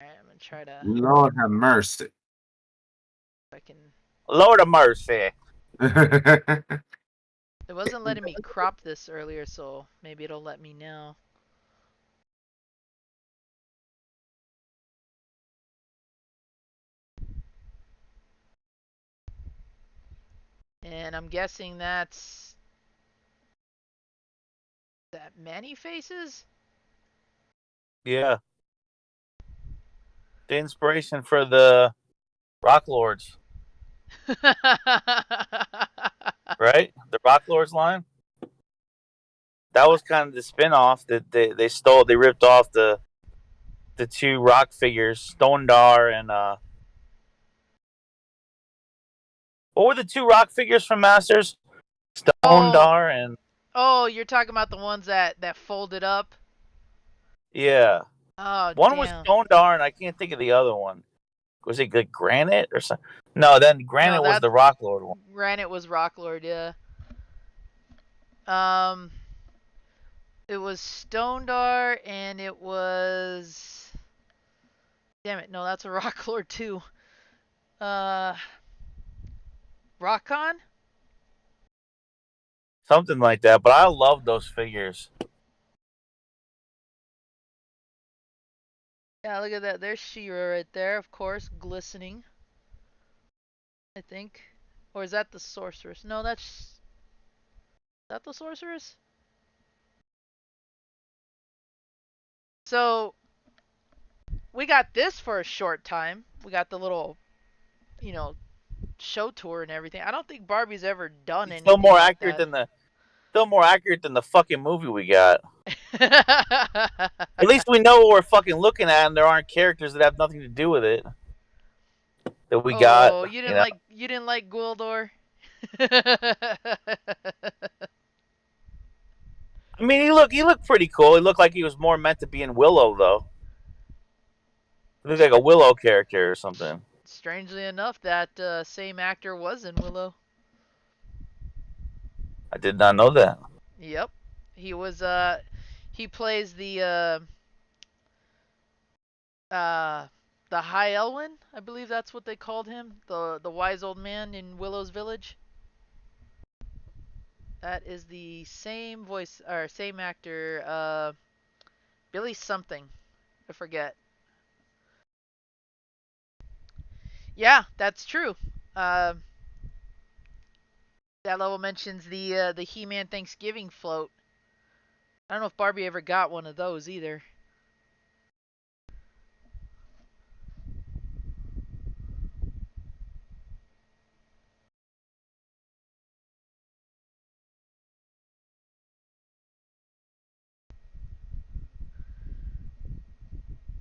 Alright, I'm gonna try to. Lord have mercy. If I can. Lord of mercy. It wasn't letting me crop this earlier, so maybe it'll let me now. And I'm guessing that's that many faces? Yeah. The inspiration for the Rock Lords, right? The Rock Lords line. That was kind of the spin-off that they stole. They ripped off the two rock figures, Stone Dar and what were the two rock figures from Masters? Stone Oh, Dar and oh, you're talking about the ones that folded up? yeah. Oh, One was damn. Stone Dar and I can't think of the other one. Was it good Granite or something? No, then No, Granite was that the Rock Lord one. Granite was Rocklord, yeah. Um, it was Stondar and it was. Damn it! No, that's a Rocklord too. Uh, Rockon? Something like that. But I love those figures. Yeah, look at that. There's She-Ra right there, of course, glistening. I think, or is that the sorceress? No, that's. Is that the sorceress? So we got this for a short time. We got the little, you know, show tour and everything. I don't think Barbie's ever done It's still anything more like accurate that. than the fucking movie we got. At least we know what we're fucking looking at, and there aren't characters that have nothing to do with it that we got. Oh, You know, you didn't like Gwildor? I mean, he looked pretty cool. He looked like he was more meant to be in Willow, though. He looked like a Willow character or something. Strangely enough, that same actor was in Willow. I did not know that. Yep, he was. He plays uh, the High Elwyn. I believe that's what they called him. The wise old man in Willow's Village. That is the same voice or same actor. Billy something. I forget. Yeah, that's true. Uh, that level mentions the He-Man Thanksgiving float. I don't know if Barbie ever got one of those either.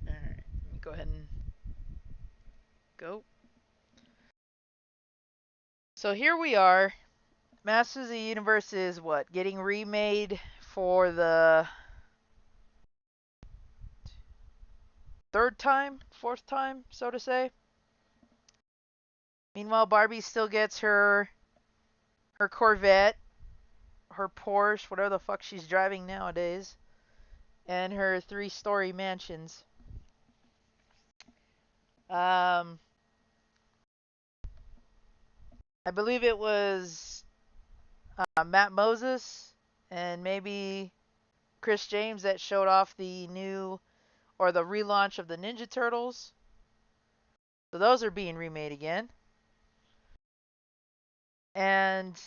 Alright, let me go ahead and go. So here we are. Masters of the Universe is what? Getting remade for the third time? Fourth time, so to say. Meanwhile, Barbie still gets her Corvette, her Porsche, whatever the fuck she's driving nowadays, and her three-story mansions. Um, I believe it was Matt Moses and maybe Chris James that showed off the new or the relaunch of the Ninja Turtles. So those are being remade again. And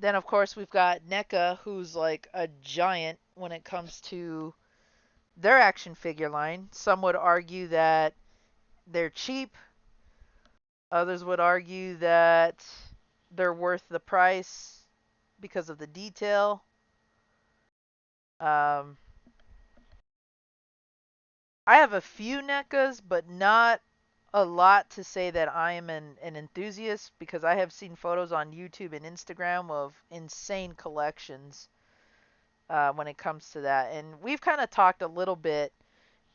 then of course we've got NECA, who's like a giant when it comes to their action figure line. Some would argue that they're cheap. Others would argue that they're worth the price because of the detail. Um, I have a few NECAs, but not a lot to say that I am an enthusiast because I have seen photos on YouTube and Instagram of insane collections when it comes to that. And we've kind of talked a little bit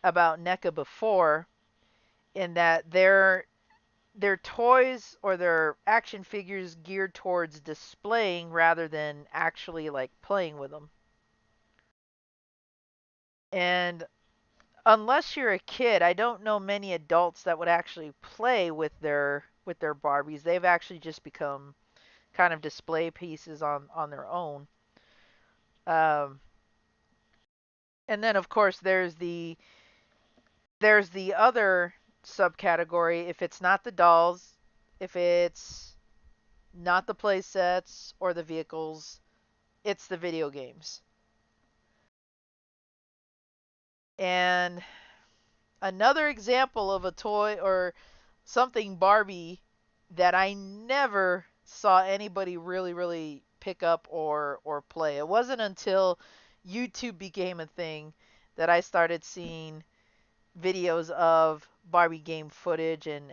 about NECA before in that they're toys or their action figures geared towards displaying rather than actually like playing with them. And unless you're a kid, I don't know many adults that would actually play with their Barbies. They've actually just become kind of display pieces on their own. Um, and then of course there's the other subcategory. If it's not the dolls, if it's not the play sets or the vehicles, it's the video games. And another example of a toy or something Barbie that I never saw anybody really pick up or play. It wasn't until YouTube became a thing that I started seeing videos of Barbie game footage and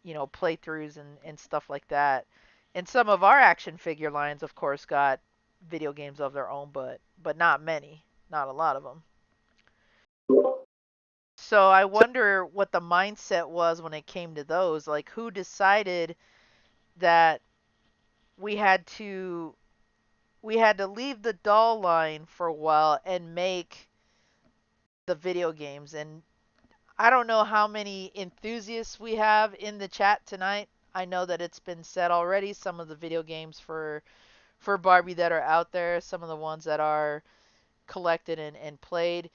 playthroughs and stuff like that. And some of our action figure lines, of course, got video games of their own, but not many, not a lot of them. So I wonder what the mindset was when it came to those. Like, who decided that we had to we had to leave the doll line for a while and make the video games? And I don't know how many enthusiasts we have in the chat tonight. I know that it's been said already. Some of the video games for Barbie that are out there, some of the ones that are collected and played.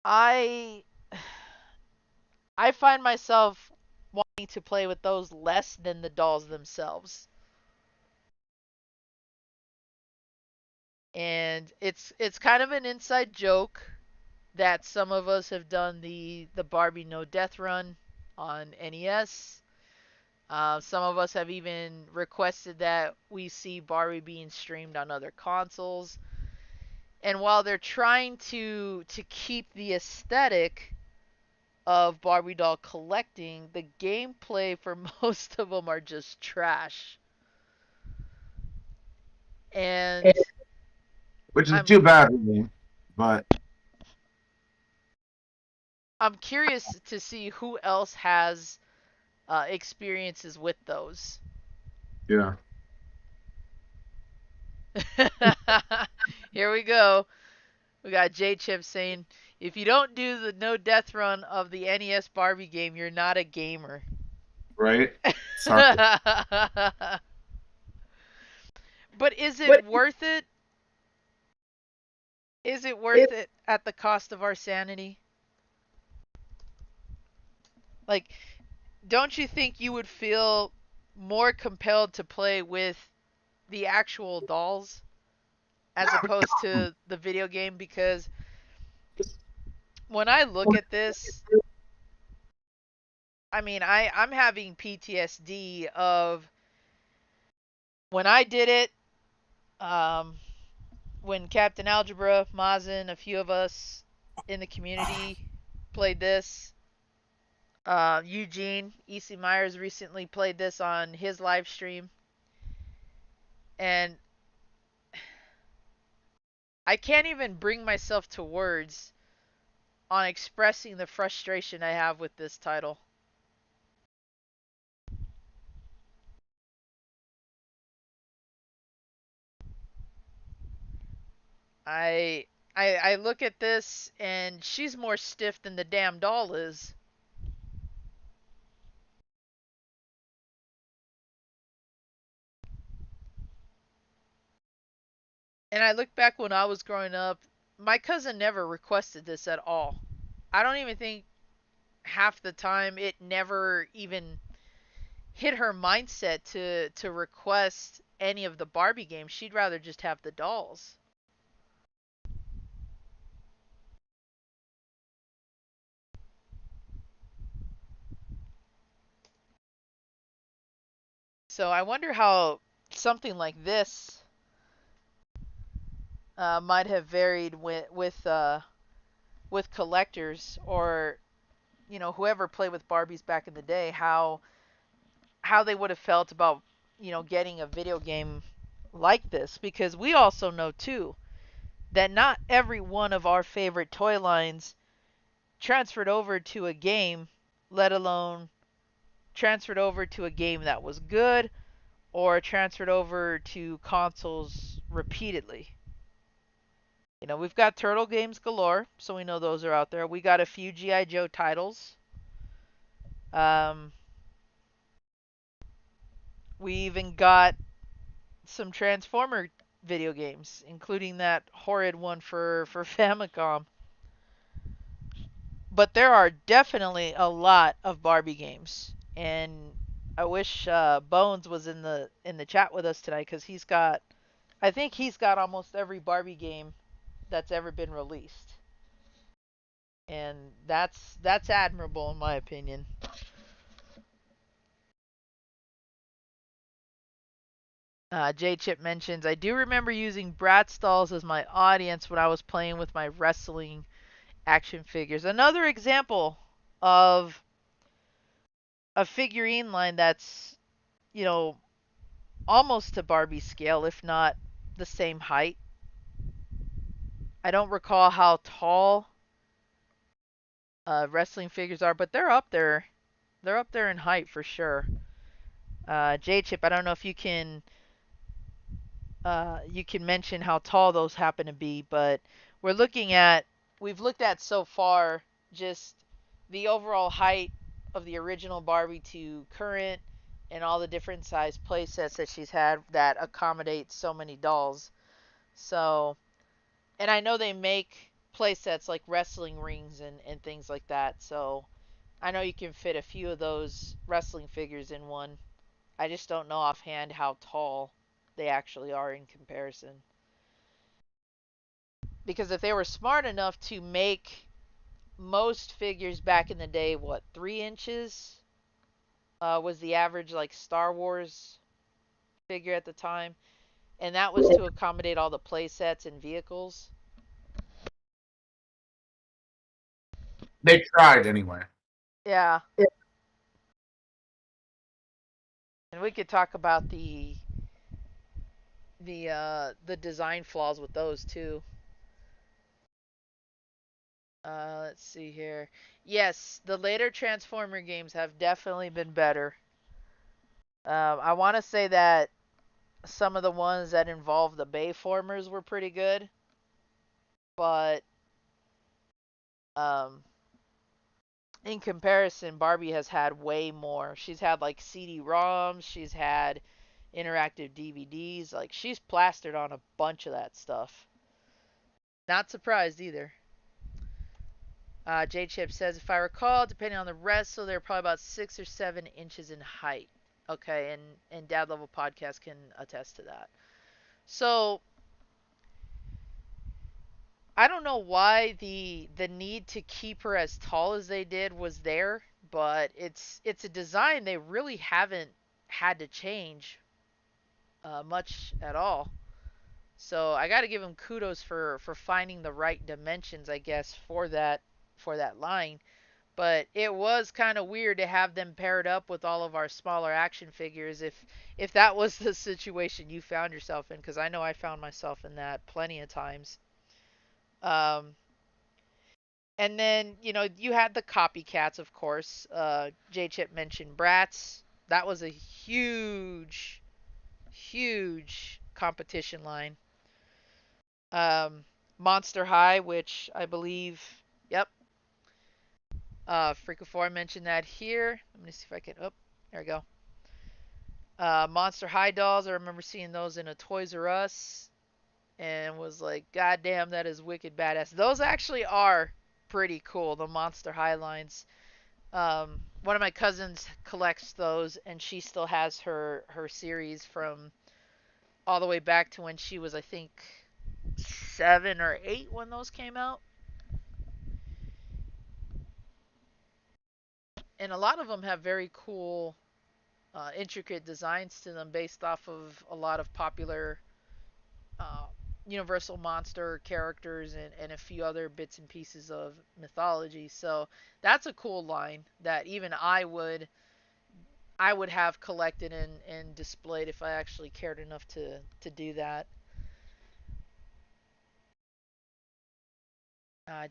I I find myself wanting to play with those less than the dolls themselves. And it's kind of an inside joke that some of us have done the Barbie No Death run on NES. Some of us have even requested that we see Barbie being streamed on other consoles. And while they're trying to keep the aesthetic of Barbie doll collecting, the gameplay for most of them are just trash. And which is I'm too bad for me. But I'm curious to see who else has experiences with those. yeah, Here we go. We got J Chip saying, if you don't do the no death run of the NES Barbie game, you're not a gamer. right. Sorry. But is it worth it? Is it worth it at the cost of our sanity? Like, don't you think you would feel more compelled to play with the actual dolls as opposed to the video game? Because when I look at this, I mean, I'm having PTSD of when I did it, um, when Captain Algebra, Mazin, a few of us in the community played this. Eugene E.C. Myers recently played this on his live stream, and I can't even bring myself to words on expressing the frustration I have with this title. I I look at this and she's more stiff than the damn doll is. And I look back when I was growing up, my cousin never requested this at all. I don't even think half the time it never even hit her mindset to request any of the Barbie games. She'd rather just have the dolls. So I wonder how something like this might have varied with collectors or whoever played with Barbies back in the day, how they would have felt about getting a video game like this, because we also know too that not every one of our favorite toy lines transferred over to a game, let alone transferred over to a game that was good or transferred over to consoles repeatedly. You know, we've got Turtle games galore, so we know those are out there. We got a few GI Joe titles. Um, we even got some Transformer video games, including that horrid one for Famicom. But there are definitely a lot of Barbie games, and I wish Bones was in the chat with us tonight because I think he's got almost every Barbie game that's ever been released, and that's admirable in my opinion. J Chip mentions, I do remember using Bratz dolls as my audience when I was playing with my wrestling action figures. Another example of a figurine line that's, you know, almost to Barbie scale, if not the same height. I don't recall how tall wrestling figures are, but they're up there. They're up there in height for sure. J Chip, I don't know if you can mention how tall those happen to be, but we're looking at we've looked at so far just the overall height of the original Barbie to current and all the different size play sets that she's had that accommodate so many dolls. So, and I know they make play sets like wrestling rings and things like that. So, I know you can fit a few of those wrestling figures in one. I just don't know offhand how tall they actually are in comparison. Because if they were smart enough to make most figures back in the day, what, 3 inches was the average like Star Wars figure at the time, and that was to accommodate all the play sets and vehicles. They tried anyway. Yeah, and we could talk about the design flaws with those too. Let's see here. Yes, the later Transformer games have definitely been better. I want to say that some of the ones that involved the Bayformers were pretty good, but um, in comparison, Barbie has had way more. She's had like CD-ROMs, she's had interactive DVDs, like she's plastered on a bunch of that stuff. Not surprised either. J Chip says, if I recall, depending on the wrestle, they're probably about 6 or 7 inches in height. Okay, and Dad Level Podcast can attest to that. So I don't know why the need to keep her as tall as they did was there, but it's a design they really haven't had to change much at all. So I got to give them kudos for finding the right dimensions, I guess, for that line. But it was kind of weird to have them paired up with all of our smaller action figures if that was the situation you found yourself in, because I know I found myself in that plenty of times. Um, and then, you know, you had the copycats, of course. J Chip mentioned Bratz. That was a huge, huge competition line. Um, Monster High, which I believe, yep, Freakafour mentioned that here. Let me see if I can, oh, there we go. Monster High dolls, I remember seeing those in a Toys R Us and was like, God damn, that is wicked badass. Those actually are pretty cool, the Monster High lines. One of my cousins collects those, and she still has her series from all the way back to when she was, I think, 7 or 8 when those came out. And a lot of them have very cool, intricate designs to them based off of a lot of popular uh, Universal monster characters and a few other bits and pieces of mythology. So that's a cool line that even I would have collected and displayed if I actually cared enough to do that.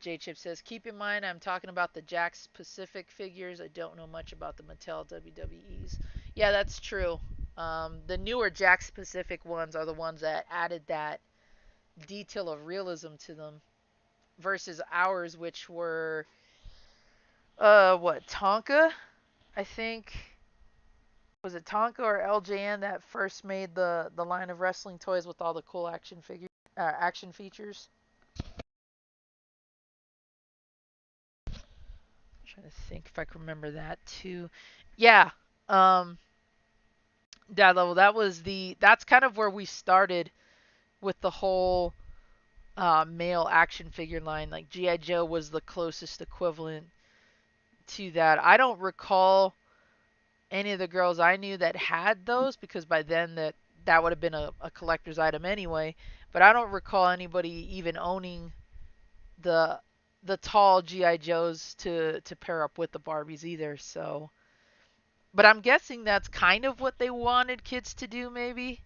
J Chip says, keep in mind I'm talking about the Jakks Pacific figures. I don't know much about the Mattel WWEs. Yeah, that's true. The newer Jakks Pacific ones are the ones that added detail of realism to them versus ours, which were what, Tonka, I think. Was it Tonka or LJN that first made the line of wrestling toys with all the cool action features? I'm trying to think if I can remember that too. Yeah, um, that level. That's kind of where we started with the whole male action figure line. Like GI Joe was the closest equivalent to that. I don't recall any of the girls I knew that had those because by then that would have been a collector's item anyway. But I don't recall anybody even owning the the tall GI Joes to pair up with the Barbies either. So, but I'm guessing that's kind of what they wanted kids to do maybe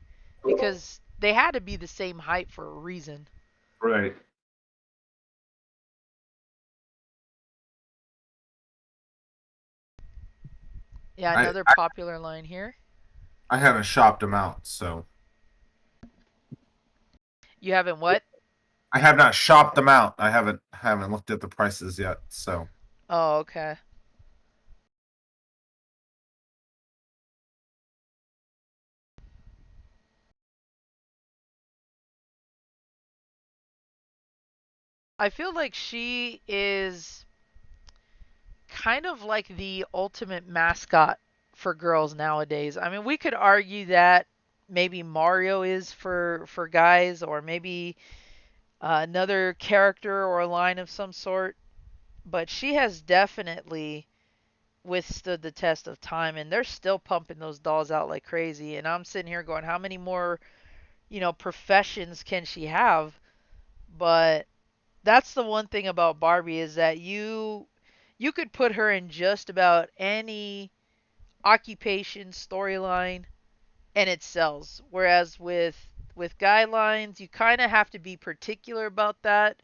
because they had to be the same height for a reason. Right. Yeah, I, another I popular line here. I haven't shopped them out, so You haven't what? I have not shopped them out. I haven't looked at the prices yet. So Oh, okay. I feel like she is kind of like the ultimate mascot for girls nowadays. I mean, we could argue that maybe Mario is for guys, or maybe another character or a line of some sort. But she has definitely withstood the test of time, and they're still pumping those dolls out like crazy. And I'm sitting here going, how many more, professions can she have? But that's the one thing about Barbie is that you could put her in just about any occupation storyline and it sells. Whereas with guidelines, you kind of have to be particular about that,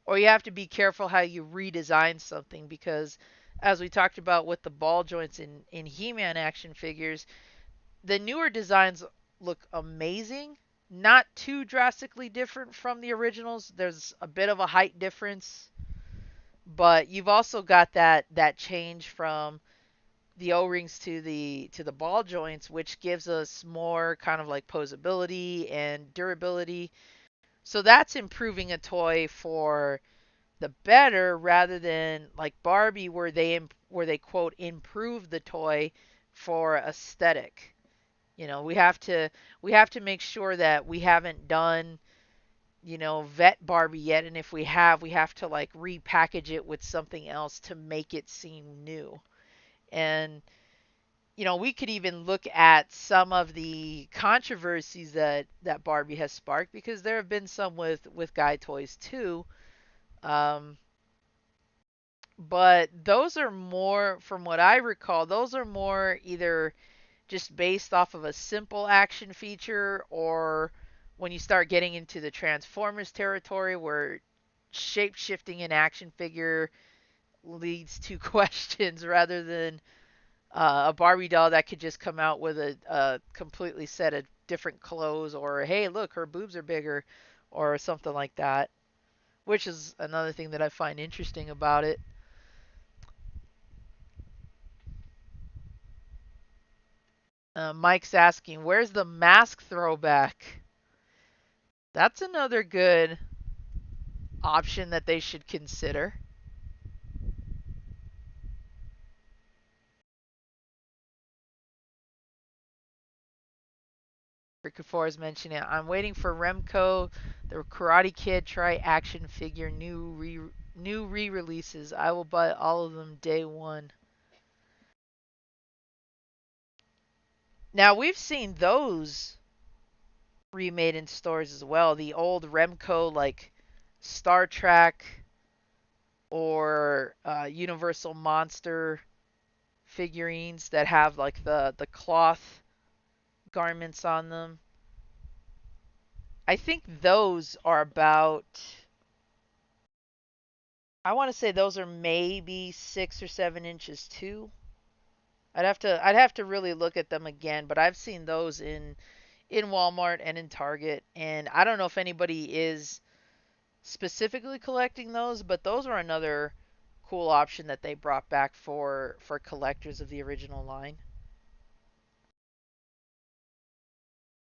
or you have to be careful how you redesign something because, as we talked about with the ball joints in He-Man action figures, the newer designs look amazing. Not too drastically different from the originals. There's a bit of a height difference, but you've also got that change from the O-rings to the ball joints, which gives us more kind of like posability and durability. So that's improving a toy for the better rather than like Barbie where they quote improve the toy for aesthetic. We have to make sure that we haven't done vet Barbie yet, and if we have, we have to like repackage it with something else to make it seem new. And we could even look at some of the controversies that Barbie has sparked because there have been some with guy toys too. Um, but those are more, from what I recall, those are more either just based off of a simple action feature or when you start getting into the Transformers territory where shape shifting an action figure leads to questions rather than a Barbie doll that could just come out with a completely set of different clothes, or hey, look, her boobs are bigger, or something like that, which is another thing that I find interesting about it. Mike's asking, where's the mask throwback? That's another good option that they should consider. Rickafor is mentioning it. I'm waiting for Remco, the Karate Kid Try Action Figure new re-releases. I will buy all of them day one. Now we've seen those remade in stores as well. The old Remco like Star Trek or Universal Monster figurines that have like the cloth garments on them. I think those are about, I want to say those are maybe 6 or 7 inches too. I'd have to really look at them again, but I've seen those in Walmart and in Target. And I don't know if anybody is specifically collecting those, but those are another cool option that they brought back for collectors of the original line.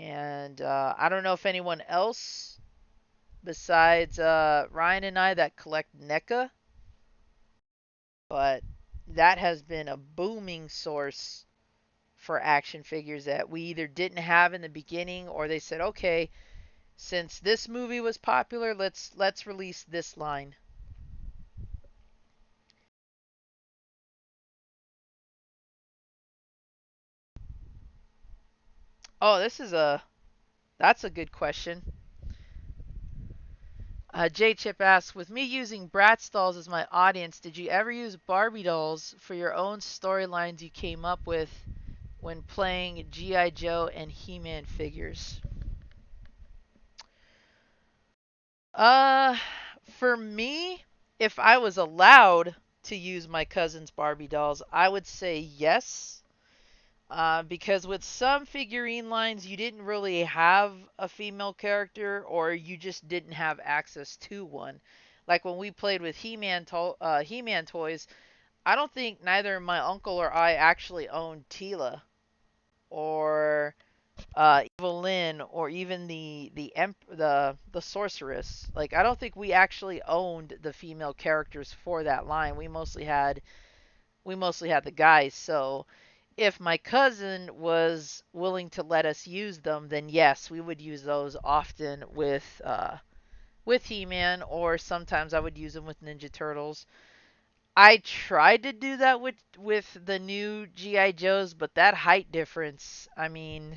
And I don't know if anyone else besides Ryan and I that collect Neca, but that has been a booming source for action figures that we either didn't have in the beginning, or they said, okay, since this movie was popular, let's release this line. Oh, that's a good question. J Chip asks, with me using Bratz dolls as my audience, did you ever use Barbie dolls for your own storylines you came up with when playing G.I. Joe and He-Man figures? Uh, for me, if I was allowed to use my cousin's Barbie dolls, I would say yes. Because with some figurine lines, you didn't really have a female character, or you just didn't have access to one. Like when we played with He-Man toys, I don't think neither my uncle or I actually owned Tila or Evelyn, or even the sorceress. Like I don't think we actually owned the female characters for that line. We mostly had the guys. So if my cousin was willing to let us use them, then yes, we would use those often with He-Man, or sometimes I would use them with Ninja Turtles. I tried to do that with the new GI Joes, but that height difference, I mean,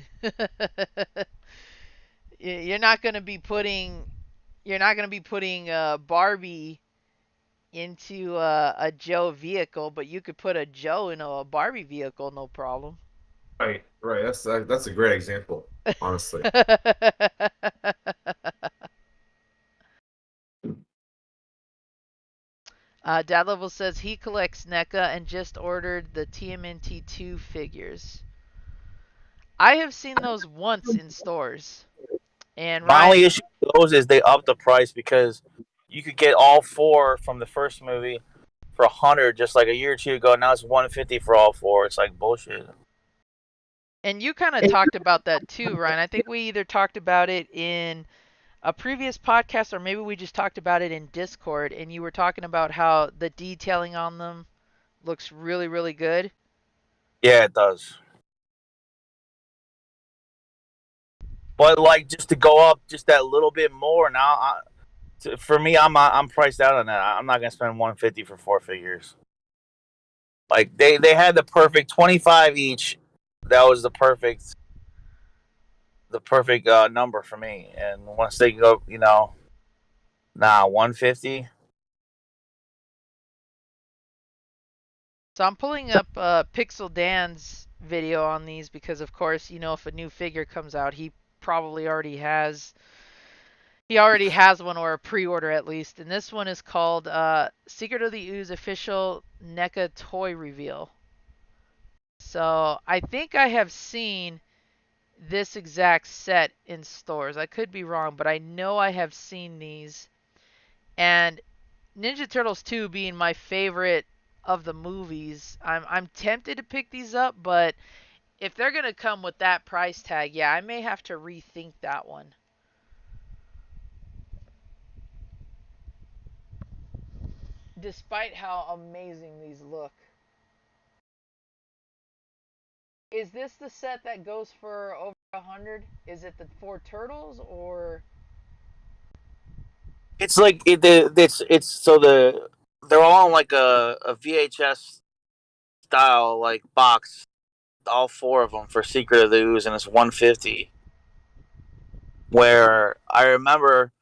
you're not going to be putting Barbie into a Joe vehicle, but you could put a Joe in a Barbie vehicle, no problem. Right, right. That's a great example, honestly. Dad Level says he collects NECA and just ordered the TMNT2 figures. I have seen those once in stores. And My only Ryan, issue with those is they upped the price because you could get all four from the first movie for 100 just like a year or two ago. Now it's 150 for all four. It's like bullshit. and you kind of talked about that too, Ryan. I think we either talked about it in a previous podcast, or maybe we just talked about it in Discord, and you were talking about how the detailing on them looks really, really good. Yeah, it does. But like just to go up just that little bit more now, for me, I'm priced out on that. I'm not gonna spend 150 for four figures. Like they had the perfect 25 each. That was the perfect number for me. And once they go, 150. So I'm pulling up Pixel Dan's video on these because, of course, if a new figure comes out, he already has one, or a pre-order at least. And this one is called Secret of the Ooze official NECA toy reveal. So I think I have seen this exact set in stores. I could be wrong, but I know I have seen these. And Ninja Turtles 2 being my favorite of the movies, I'm tempted to pick these up, but if they're going to come with that price tag, yeah, I may have to rethink that one. Despite how amazing these look. Is this the set that goes for over 100? Is it the four turtles, or It's like it's so they're all in like a VHS style like box. All four of them for Secret of the Ooze, and it's 150. Where I remember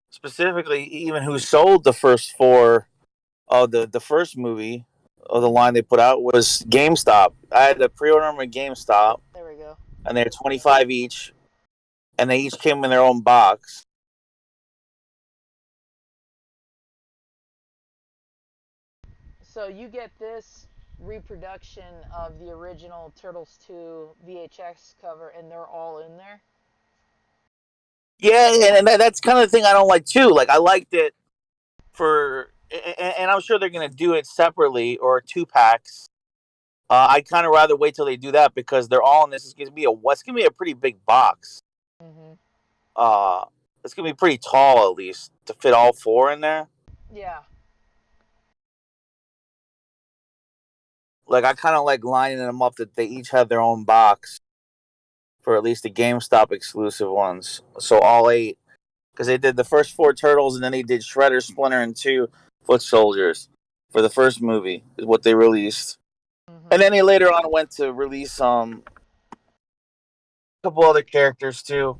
specifically even who sold the first four of the first movie of the line they put out was GameStop. I had to pre-order them at GameStop, there we go. and they're 25 each, and they each came in their own box. So you get this reproduction of the original Turtles 2 VHS cover, and they're all in there. Yeah, and that's kind of the thing I don't like too. Like I liked it and I'm sure they're gonna do it separately or 2 packs. I'd kind of rather wait till they do that because they're all in this. It's gonna be a pretty big box. Mm-hmm. Uh, it's gonna be pretty tall at least to fit all 4 in there. Yeah. Like I kind of like lining them up that they each have their own box for at least the GameStop exclusive ones. So all 8, because they did the first 4 Turtles and then they did Shredder, Splinter, and 2 Foot Soldiers for the first movie is what they released. Mm-hmm. And then they later on went to release a couple other characters too.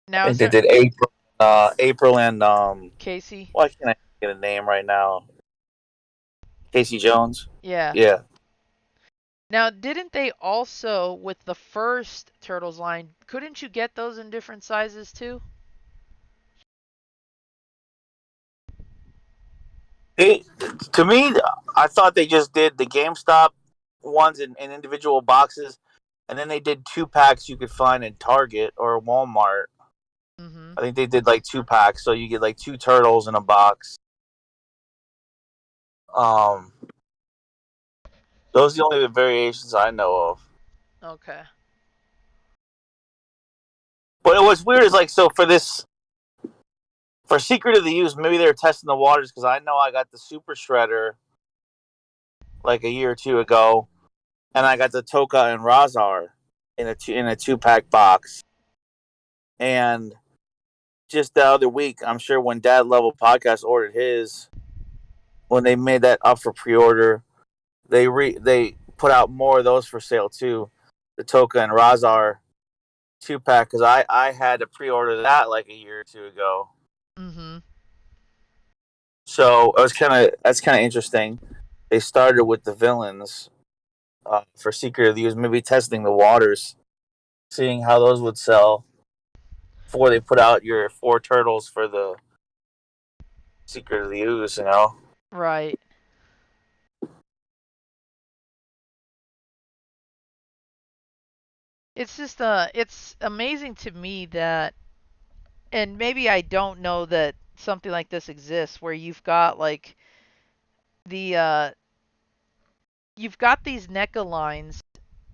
Now I is think they there did April and Casey? why can't I get a name right now? Casey Jones. Yeah. Yeah. Now, didn't they also, with the first Turtles line, couldn't you get those in different sizes too? To me, I thought they just did the GameStop ones in individual boxes, and then they did 2 packs you could find in Target or Walmart. Mm-hmm. I think they did like 2 packs, so you get like 2 turtles in a box. Those are the only variations I know of. Okay. But what's weird is like so for Secret of the Use, maybe they're testing the waters because I know I got the Super Shredder like a year or 2 ago, and I got the Toka and Razar in a 2 pack box. And just the other week, I'm sure when Dad Level Podcast ordered his, when they made that up for pre-order, they put out more of those for sale too, the Toka and Razar 2 pack because I had to pre-order that like a year or 2 ago. Mm-hmm. So that's kind of interesting. They started with the villains for Secret of the Use, maybe testing the waters, seeing how those would sell before they put out your 4 turtles for the Secret of the Use. You know. Right. It's just it's amazing to me that, and maybe I don't know that something like this exists where the you've got these NECA lines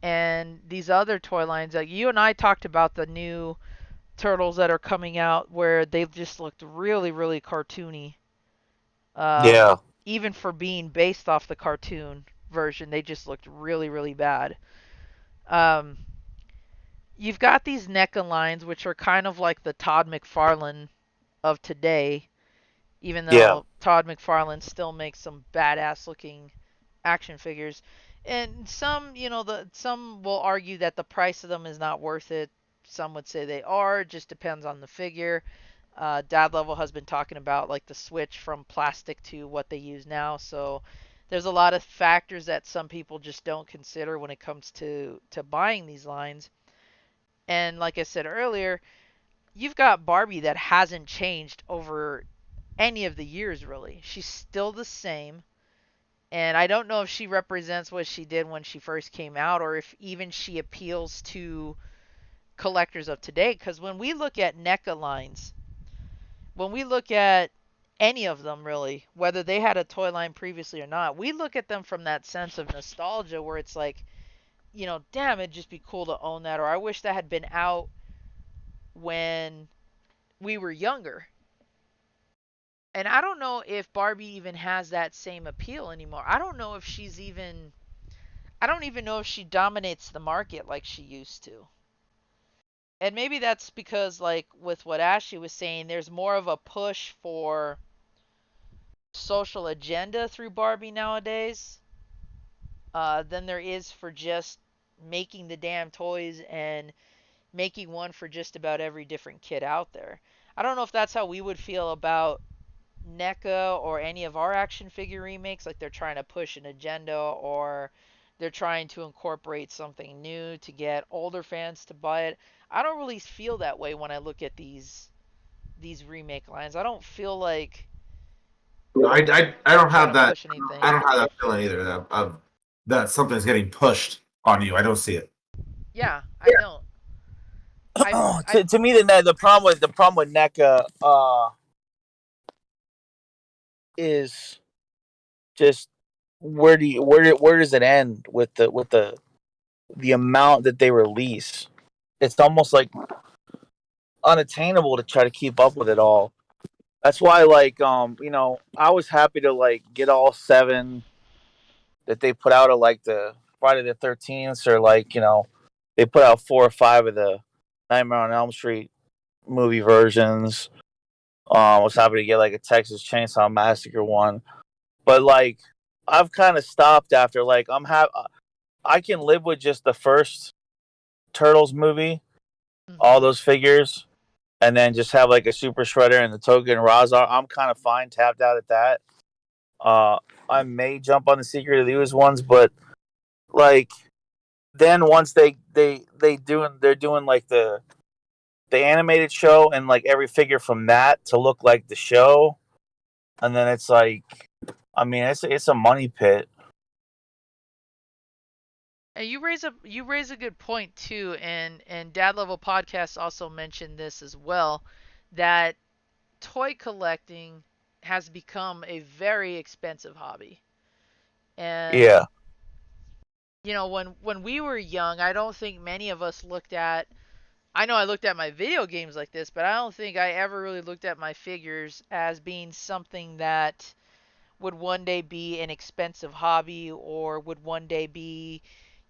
and these other toy lines. Like you and I talked about the new turtles that are coming out where they've just looked really, really cartoony. Um, Yeah. Even for being based off the cartoon version, they just looked really, really bad. Um, you've got these NECA lines, which are kind of like the Todd McFarlane of today, even Yeah. though Todd McFarlane still makes some badass looking action figures. And some, some will argue that the price of them is not worth it. Some would say they are. It just depends on the figure. Dad Level has been talking about like the switch from plastic to what they use now. So there's a lot of factors that some people just don't consider when it comes to buying these lines. And like I said earlier, you've got Barbie that hasn't changed over any of the years really. She's still the same. And I don't know if she represents what she did when she first came out or if even she appeals to collectors of today. Because when we look at NECA lines, when we look at any of them really, whether they had a toy line previously or not, we look at them from that sense of nostalgia where it's like, damn, it'd just be cool to own that, or I wish that had been out when we were younger. And I don't know if Barbie even has that same appeal anymore. I don't even know if she dominates the market like she used to. And maybe that's because like with what Ashley was saying, there's more of a push for social agenda through Barbie nowadays than there is for just making the damn toys and making one for just about every different kid out there. I don't know if that's how we would feel about NECA or any of our action figure remakes, like they're trying to push an agenda or they're trying to incorporate something new to get older fans to buy it. I don't really feel that way when I look at these remake lines. I don't feel like I don't they're trying have to that. push anything. I don't have that feeling either. That something's getting pushed on you. I don't see it. Yeah, I don't. To me, the problem with NECA is just where does it end with the amount that they release? It's almost like unattainable to try to keep up with it all. That's why, like, I was happy to like get all 7 that they put out of like the Friday the 13th, or like they put out 4 or 5 of the Nightmare on Elm Street movie versions. I was happy to get like a Texas Chainsaw Massacre one, but like I've kind of stopped after like I can live with just the first Turtles movie, all those figures, and then just have like a Super Shredder and the Token Razar. I'm kind of fine tapped out at that. I may jump on the Secret of the Ooze ones, but like then once they're doing like the animated show and like every figure from that to look like the show, and then it's like, I mean, it's a money pit. And you raise a good point too, and Dad Level Podcast also mentioned this as well, that toy collecting has become a very expensive hobby. And Yeah, when we were young, I don't think many of us looked at. I know I looked at my video games like this, but I don't think I ever really looked at my figures as being something that would one day be an expensive hobby or would one day be,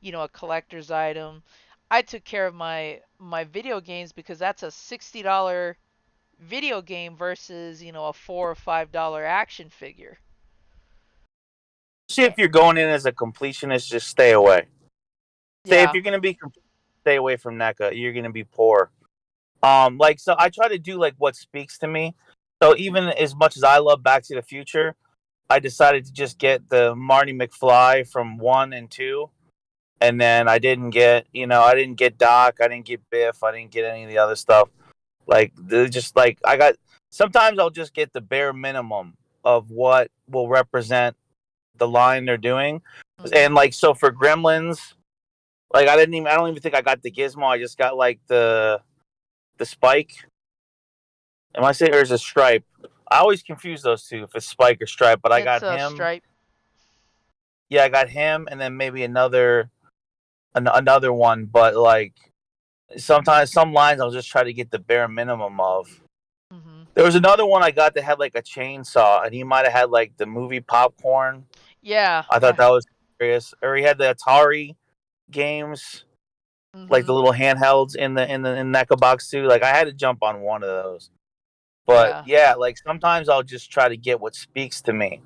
a collector's item. I took care of my video games because that's a $60 video game versus, a $4 or $5 action figure. see, if you're going in as a completionist, just stay away. Say if Yeah. you're gonna be, stay away from NECA. You're gonna be poor. Like, so I try to do like what speaks to me. So even as much as I love Back to the Future, I decided to just get the Marty McFly from 1 and 2, and then I didn't get, I didn't get Doc, I didn't get Biff, I didn't get any of the other stuff. Like, just like I got. Sometimes I'll just get the bare minimum of what will represent the line they're doing, and like so for Gremlins, like I don't even think I got the Gizmo. I just got like the Spike. Am I saying, or is it Stripe? I always confuse those two if it's Spike or Stripe, but I got It's a him. Stripe. Yeah, I got him, and then maybe another one. But like sometimes some lines I'll just try to get the bare minimum of. There was another one I got that had like a chainsaw, and he might have had like the movie Popcorn. Yeah. I thought that was curious. Or he had the Atari games, like the little handhelds in NECA box too. Like I had to jump on one of those. But yeah, like sometimes I'll just try to get what speaks to me.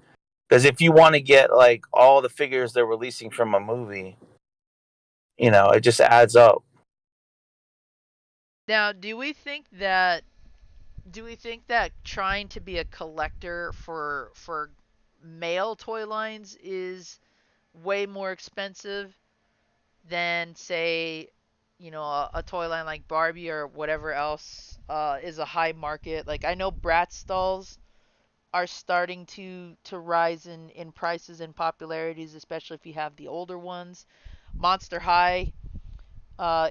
Because if you want to get like all the figures they're releasing from a movie, it just adds up. Now, do we think that trying to be a collector for male toy lines is way more expensive than, say, a toy line like Barbie or whatever else is a high market? Like, I know Bratz dolls are starting to rise in prices and popularities, especially if you have the older ones. Monster High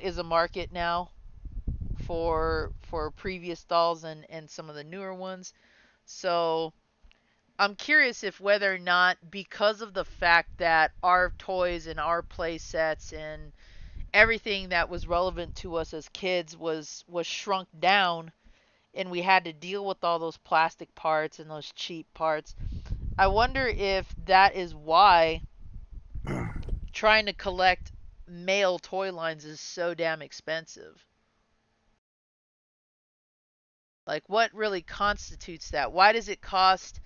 is a market now for previous dolls and some of the newer ones. So I'm curious if whether or not, because of the fact that our toys and our play sets and everything that was relevant to us as kids was shrunk down, and we had to deal with all those plastic parts and those cheap parts. I wonder if that is why trying to collect male toy lines is so damn expensive. Like, what really constitutes that? Why does it cost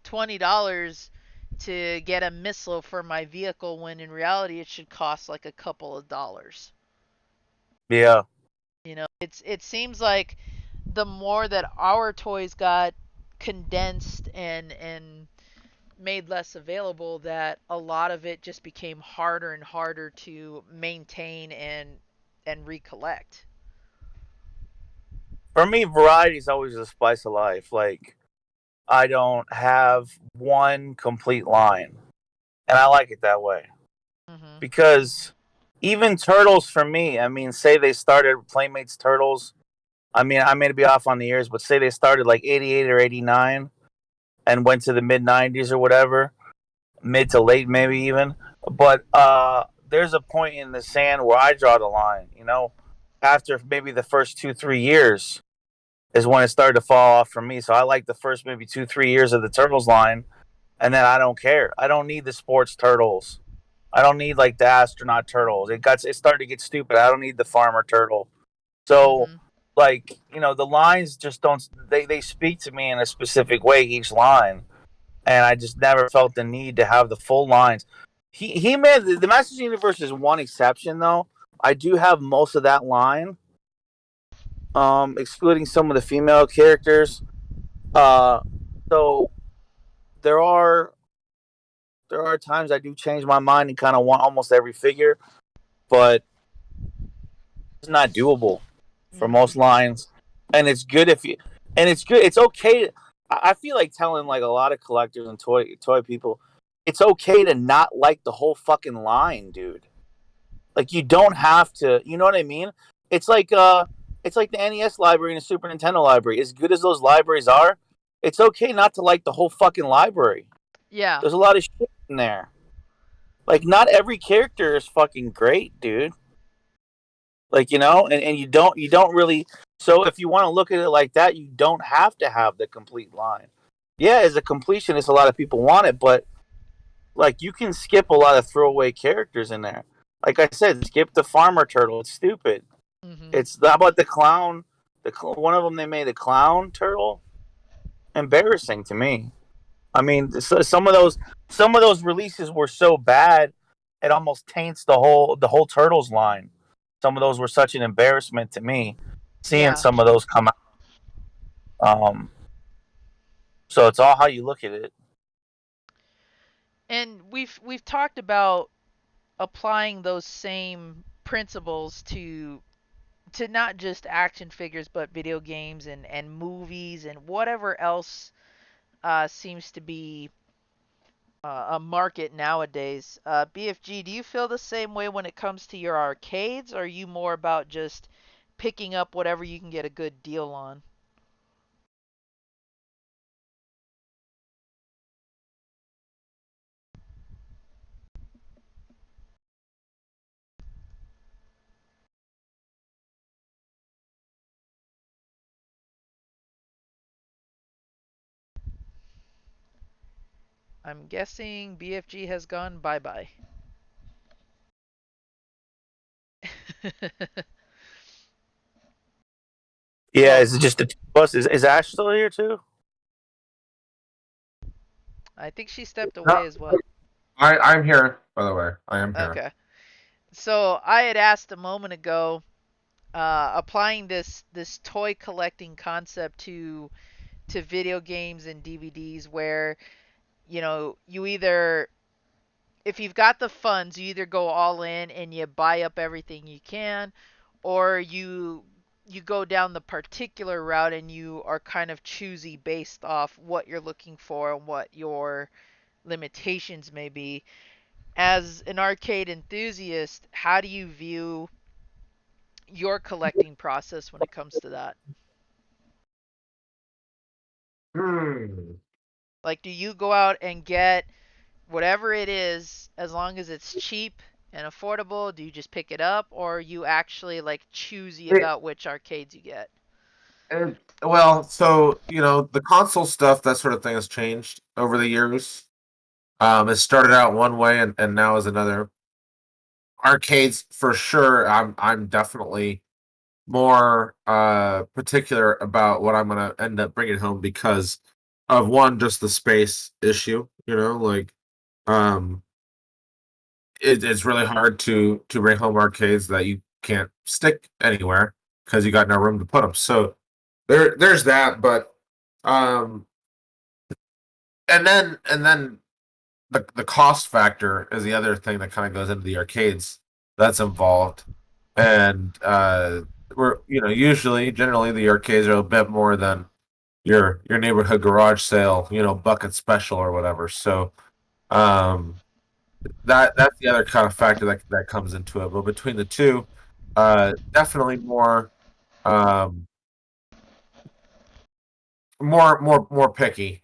$20 to get a missile for my vehicle when in reality it should cost like a couple of dollars? Yeah. It seems like the more that our toys got condensed and made less available, that a lot of it just became harder and harder to maintain and recollect. For me, variety is always the spice of life. Like I don't have one complete line, and I like it that way because even Turtles for me. I mean, say they started Playmates Turtles. I mean, I may be off on the years, but say they started like 88 or 89 and went to the mid 90s or whatever, mid to late maybe even. But there's a point in the sand where I draw the line, you know, after maybe the first 2-3 years is when it started to fall off for me. So I like the first maybe 2-3 years of the Turtles line, and then I don't care. I don't need the sports Turtles. I don't need like the astronaut turtles. It started to get stupid. I don't need the farmer turtle. So Mm-hmm. like, you know, the lines just don't they speak to me in a specific way each line, and I just never felt the need to have the full lines. He made the Masters Universe is one exception though. I do have most of that line, excluding some of the female characters. Uh, so there are times I do change my mind and kind of want almost every figure, but it's not doable for Mm-hmm. most lines. And it's good if you, and it's good. It's okay. I feel like telling like a lot of collectors and toy people, it's okay to not like the whole fucking line, dude. Like you don't have to. You know what I mean? It's like it's like the NES library and the Super Nintendo library. As good as those libraries are, it's okay not to like the whole fucking library. Yeah. There's a lot of shit in there. Like not every character is fucking great, dude. Like, you know, and you don't really, so if you want to look at it like that, you don't have to have the complete line. Yeah, as a completionist, a lot of people want it, but like you can skip a lot of throwaway characters in there. Like I said, skip the farmer turtle. It's stupid. Mm-hmm. It's how about the clown? One of them they made a clown turtle. Embarrassing to me. I mean, some of those releases were so bad, it almost taints the whole turtles line. Some of those were such an embarrassment to me. Seeing Yeah. some of those come out. Um, so it's all how you look at it. And we've talked about applying those same principles to not just action figures but video games and movies and whatever else seems to be a market nowadays. BFG, do you feel the same way when it comes to your arcades, or are you more about just picking up whatever you can get a good deal on? I'm guessing BFG has gone bye bye. Yeah, Well, is it just the two of us? Is Ash still here too? I think she stepped No, away as well. I'm here, by the way. I am here. Okay. So I had asked a moment ago, applying this toy collecting concept to video games and DVDs, where you either, if you've got the funds, you either go all in and you buy up everything you can, or you go down the particular route and you are kind of choosy based off what you're looking for and what your limitations may be. As an arcade enthusiast, how do you view your collecting process when it comes to that? Hmm. Like, do you go out and get whatever it is as long as it's cheap and affordable? Do you just pick it up, or are you actually like choosy It, about which arcades you get? well, so the console stuff, that sort of thing has changed over the years. It started out one way and now is another. Arcades for sure. I'm definitely more particular about what I'm gonna end up bringing home because of one, just the space issue. Like um, it's really hard to bring home arcades that you can't stick anywhere because you got no room to put them. So there's that, but um, and then the cost factor is the other thing that kind of goes into the arcades that's involved, and we're usually generally the arcades are a bit more than your neighborhood garage sale, bucket special or whatever. So um that's the other kind of factor that comes into it. But between the two, definitely um, more picky,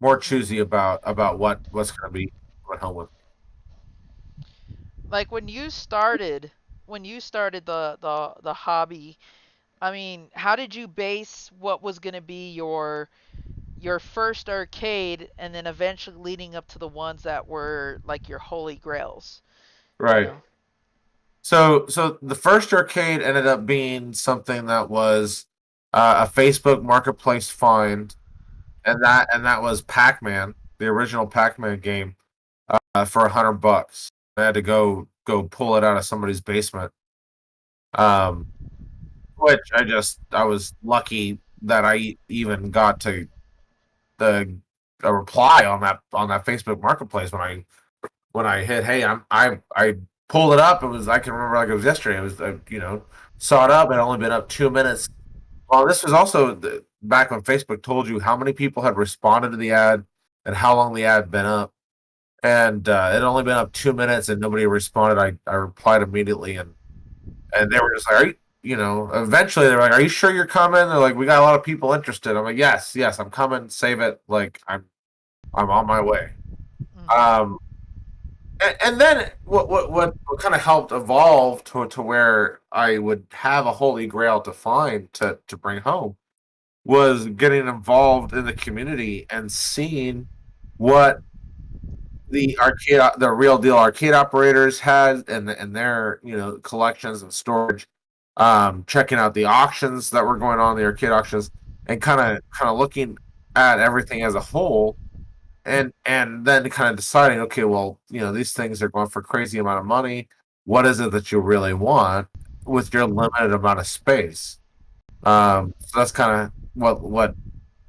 more choosy about what's going to be going home with. Like when you started the hobby, I mean, how did you base what was going to be your first arcade and then eventually leading up to the ones that were like your holy grails, you Right. know? So the first arcade ended up being something that was a Facebook Marketplace find, and that was Pac-Man, the original Pac-Man game, for $100. I had to go pull it out of somebody's basement. Um, which I was lucky that I even got to the a reply on that Facebook Marketplace when I hit, hey, I pulled it up. It was, I can remember like it was yesterday. It was, saw it up. It had only been up 2 minutes. Well, this was also back when Facebook told you how many people had responded to the ad and how long the ad had been up. And it had only been up 2 minutes and nobody responded. I replied immediately, and they were just like, are you, eventually they're like, are you sure you're coming? They're like, we got a lot of people interested. I'm like, yes, I'm coming. Save it. Like I'm on my way. Hmm. Um, and then what kind of helped evolve to where I would have a holy grail to find to bring home was getting involved in the community and seeing what the real deal arcade operators had and their collections and storage. Checking out the auctions that were going on, the arcade auctions, and kind of looking at everything as a whole, and then kind of deciding, okay, well, these things are going for crazy amount of money. What is it that you really want with your limited amount of space? So that's kind of what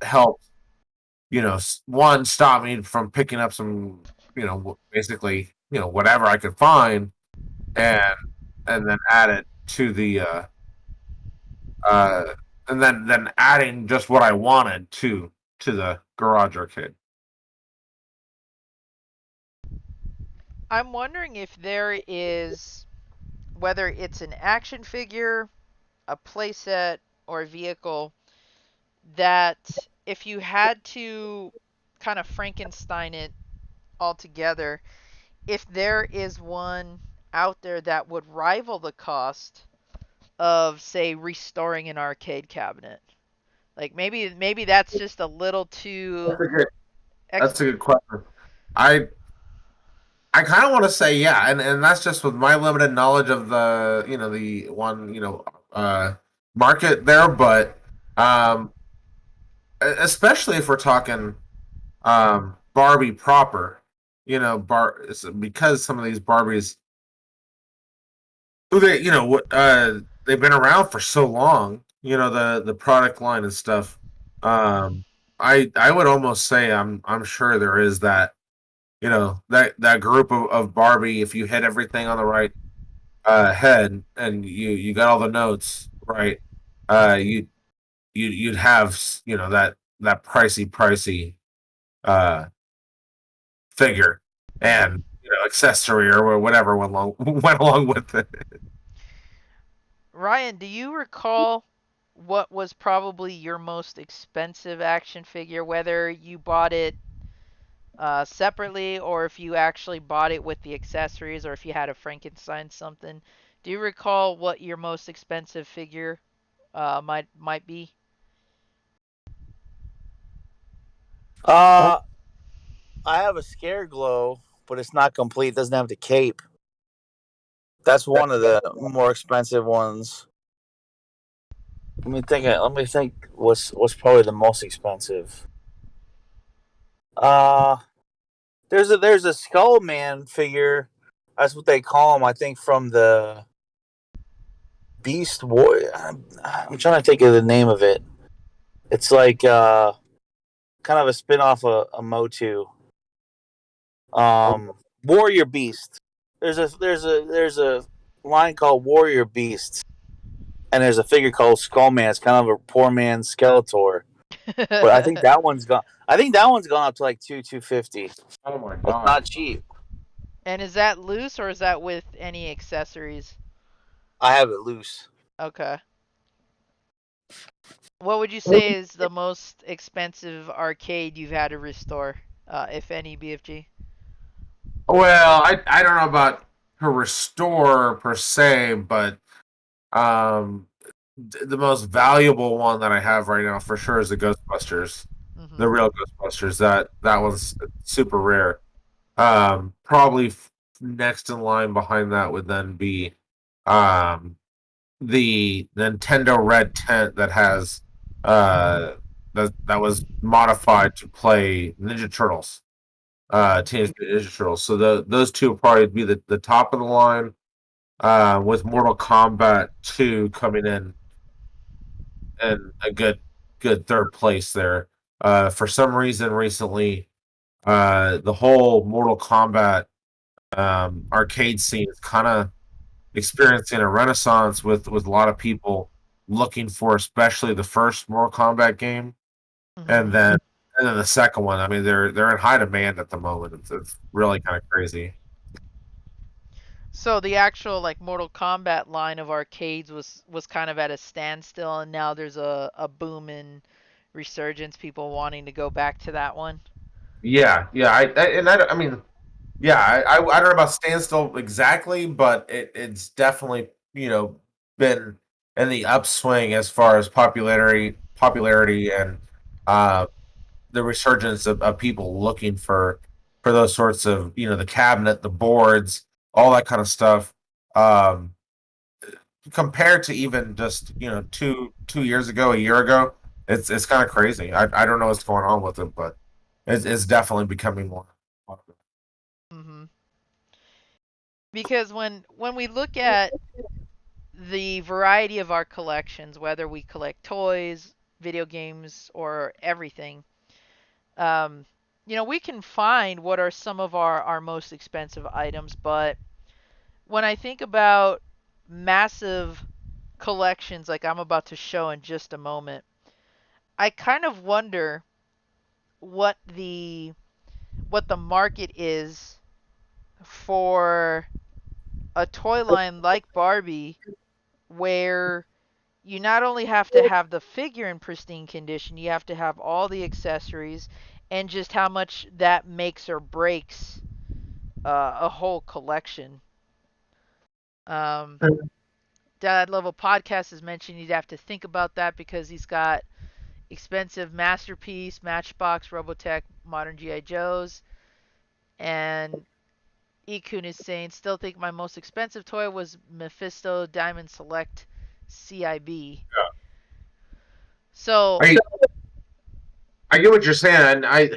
helped, one, stop me from picking up some, basically, whatever I could find, and then add it to the uh and then adding just what I wanted to the garage arcade. I'm wondering if there is, whether it's an action figure, a playset, or a vehicle, that if you had to kind of Frankenstein it all together, if there is one out there that would rival the cost of, say, restoring an arcade cabinet. Like maybe that's just a little too That's a good ex. that's a good question. I I kind of want to say yeah, and that's just with my limited knowledge of the one market there, but um especially if we're talking Barbie proper, because some of these Barbies, who they've been around for so long, the product line and stuff. Um, I would almost say I'm sure there is that, that group of Barbie. If you hit everything on the right head and you got all the notes right, you you'd have that pricey uh figure and accessory or whatever went along with it. Ryan, do you recall what was probably your most expensive action figure, whether you bought it separately or if you actually bought it with the accessories or if you had a Frankenstein something? Do you recall what your most expensive figure might be? Uh, I have a scare glow, but it's not complete. It doesn't have the cape. That's one of the more expensive ones. Let me think. Let me think. What's probably the most expensive? Uh, there's a Skull Man figure. That's what they call him. I think from the Beast War. I'm trying to think of the name of it. It's like kind of a spin off of Motu. Warrior Beast. There's a line called Warrior Beast, and there's a figure called Skullman. It's kind of a poor man's Skeletor. But I think that one's gone. I think that one's gone up to like 250. Oh my It's god. not cheap. And is that loose or is that with any accessories? I have it loose. Okay. What would you say is the most expensive arcade you've had to restore, if any, BFG? Well, I don't know about to restore per se, but um, the most valuable one that I have right now for sure is the Ghostbusters, Mm-hmm. the real Ghostbusters. That one's super rare. Probably next in line behind that would then be um the Nintendo Red Tent that has that was modified to play Ninja Turtles, Teenage Mutant Ninja Turtles. So those two would probably be the top of the line, with Mortal Kombat 2 coming in and a good third place there. For some reason recently, the whole Mortal Kombat arcade scene is kind of experiencing a renaissance with a lot of people looking for, especially the first Mortal Kombat game, Mm-hmm. and then the second one. I mean, they're in high demand at the moment. It's really kind of crazy. So the actual like Mortal Kombat line of arcades was kind of at a standstill, and now there's a boom in resurgence, people wanting to go back to that one. Yeah, yeah. I mean, yeah. I don't know about standstill exactly, but it's definitely been in the upswing as far as popularity and uh the resurgence of people looking for those sorts of the cabinet, the boards, all that kind of stuff. Um, Compared to even just two years ago, a year ago, it's kind of crazy. I don't know what's going on with it, but it's definitely becoming more popular. Mm-hmm. Because when we look at the variety of our collections, whether we collect toys, video games, or everything, um, we can find what are some of our most expensive items. But when I think about massive collections like I'm about to show in just a moment, I kind of wonder what the what the market is for a toy line like Barbie, where you not only have to have the figure in pristine condition, you have to have all the accessories, and just how much that makes or breaks a whole collection. Um, Dad Level Podcast has mentioned you'd have to think about that because he's got expensive Masterpiece, Matchbox, Robotech, Modern G.I. Joes, and Ikun is saying, still think my most expensive toy was Mephisto Diamond Select CIB. So, I I get what you're saying. I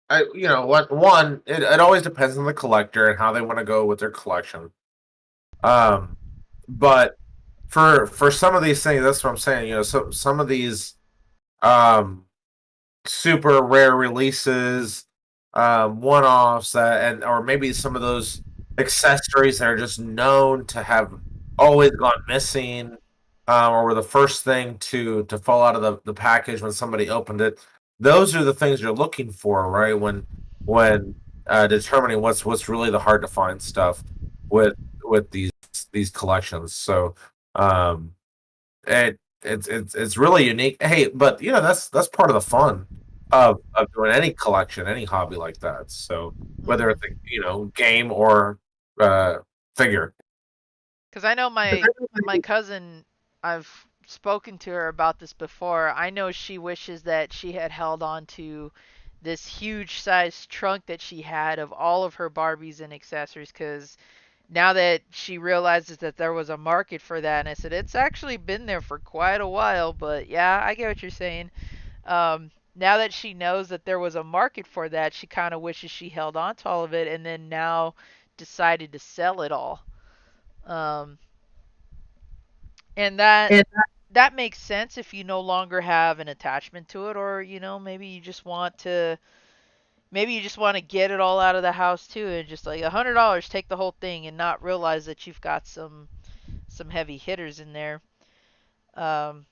what one it always depends on the collector and how they want to go with their collection. Um, but for some of these things, that's what I'm saying. So some of these um super rare releases, one offs that, and or maybe some of those accessories that are just known to have always gone missing, or were the first thing to fall out of the package when somebody opened it. Those are the things you're looking for, right? When determining what's really the hard to find stuff with these collections. So um, it's really unique. Hey, but that's part of the fun of doing any collection, any hobby like that. So whether mhm. it's a game or uh, figure. Because I know my cousin, I've spoken to her about this before. I know she wishes that she had held on to this huge size trunk that she had of all of her Barbies and accessories. Because now that she realizes that there was a market for that, and I said it's actually been there for quite a while. But yeah, I get what you're saying. Now that she knows that there was a market for that, she kind of wishes she held on to all of it, and then now decided to sell it all. Um, and that makes sense if you no longer have an attachment to it, or maybe you just want to get it all out of the house too, and just like $100 take the whole thing and not realize that you've got some heavy hitters in there. Um,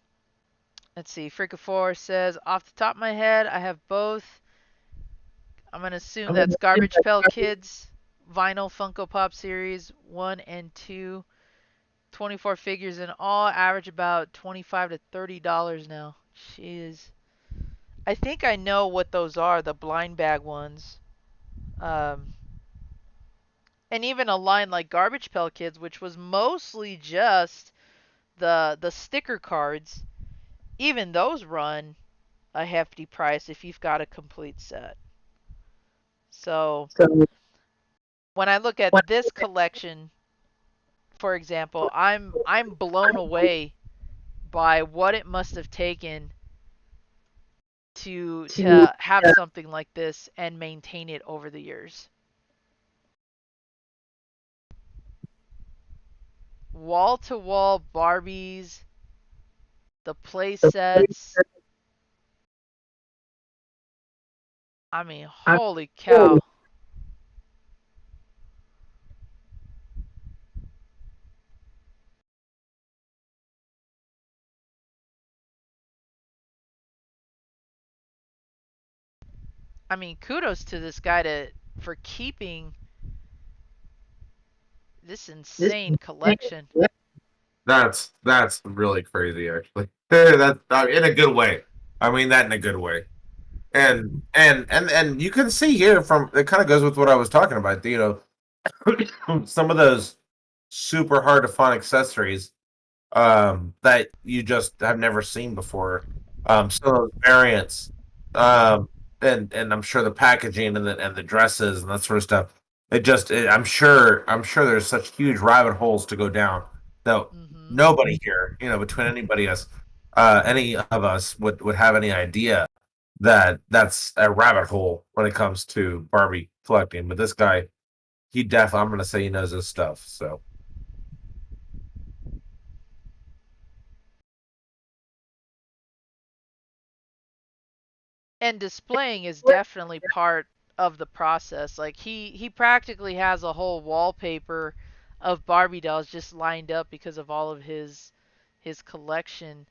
let's see. Fricka4 says, off the top of my head, I have both. I'm gonna assume that's Garbage Pail Kids, vinyl Funko Pop series 1 and 2. 24 figures in all, average about $25 to $30 now. Jeez. I think I know what those are, the blind bag ones. Um, and even a line like Garbage Pail Kids, which was mostly just the sticker cards. Even those run a hefty price if you've got a complete set. So when I look at this collection, for example, I'm blown away by what it must have taken to have something like this and maintain it over the years. Wall to wall Barbies, the play sets. I mean, holy cow. I mean, kudos to this guy for keeping this insane collection. That's really crazy, actually. That in a good way. I mean that in a good way. And you can see here from it kind of goes with what I was talking about. Some of those super hard to find accessories that you just have never seen before. Some of those variants, um, and I'm sure the packaging and the dresses and that sort of stuff. I'm sure there's such huge rabbit holes to go down that nobody here, between any of us would have any idea that that's a rabbit hole when it comes to Barbie collecting. But this guy, I'm going to say he knows his stuff. So. And displaying is definitely part of the process. Like he practically has a whole wallpaper of Barbie dolls just lined up because of all of his collection.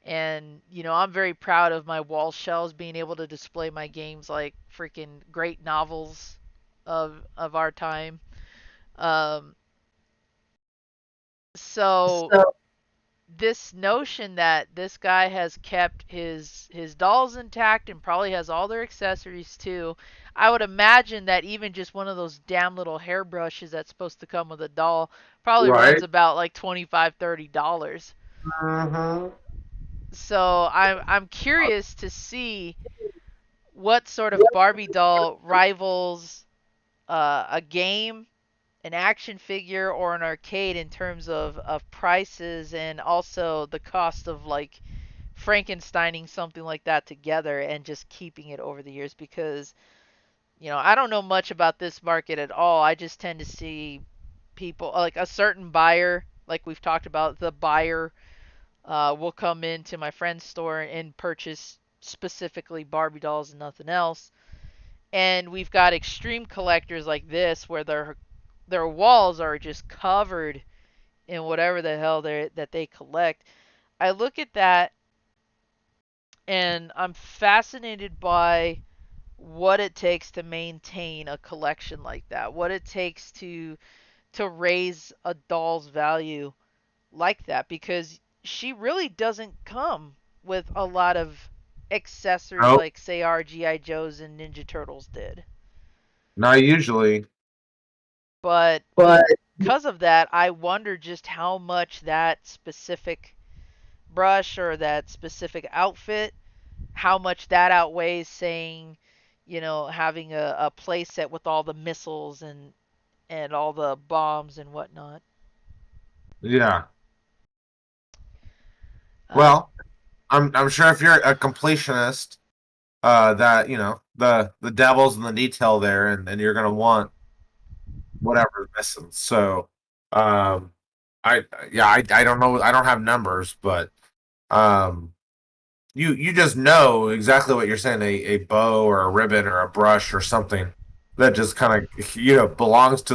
And I'm very proud of my wall shelves being able to display my games like freaking great novels of our time. Um, so this notion that this guy has kept his dolls intact and probably has all their accessories too. I would imagine that even just one of those damn little hairbrushes that's supposed to come with a doll probably runs Right. about like $25-$30. So I'm curious to see what sort of Barbie doll rivals a game, an action figure, or an arcade in terms of prices and also the cost of like Frankensteining something like that together and just keeping it over the years because I don't know much about this market at all. I just tend to see people like a certain buyer, like we've talked about, the buyer will come into my friend's store and purchase specifically Barbie dolls and nothing else. And we've got extreme collectors like this where their walls are just covered in whatever the hell they collect. I look at that and I'm fascinated by what it takes to maintain a collection like that. What it takes to raise a doll's value like that because she really doesn't come with a lot of accessories Nope. like say our GI Joes and Ninja Turtles did. Not usually. But because of that, I wonder just how much that specific brush or that specific outfit, how much that outweighs saying, having a play set with all the missiles and all the bombs and whatnot. Yeah. Um, Well, I'm sure if you're a completionist, that the devil's in the detail there, and you're gonna want whatever's missing. So, um, I don't know. I don't have numbers, but um, you just know exactly what you're saying. A bow or a ribbon or a brush or something that just kind of belongs to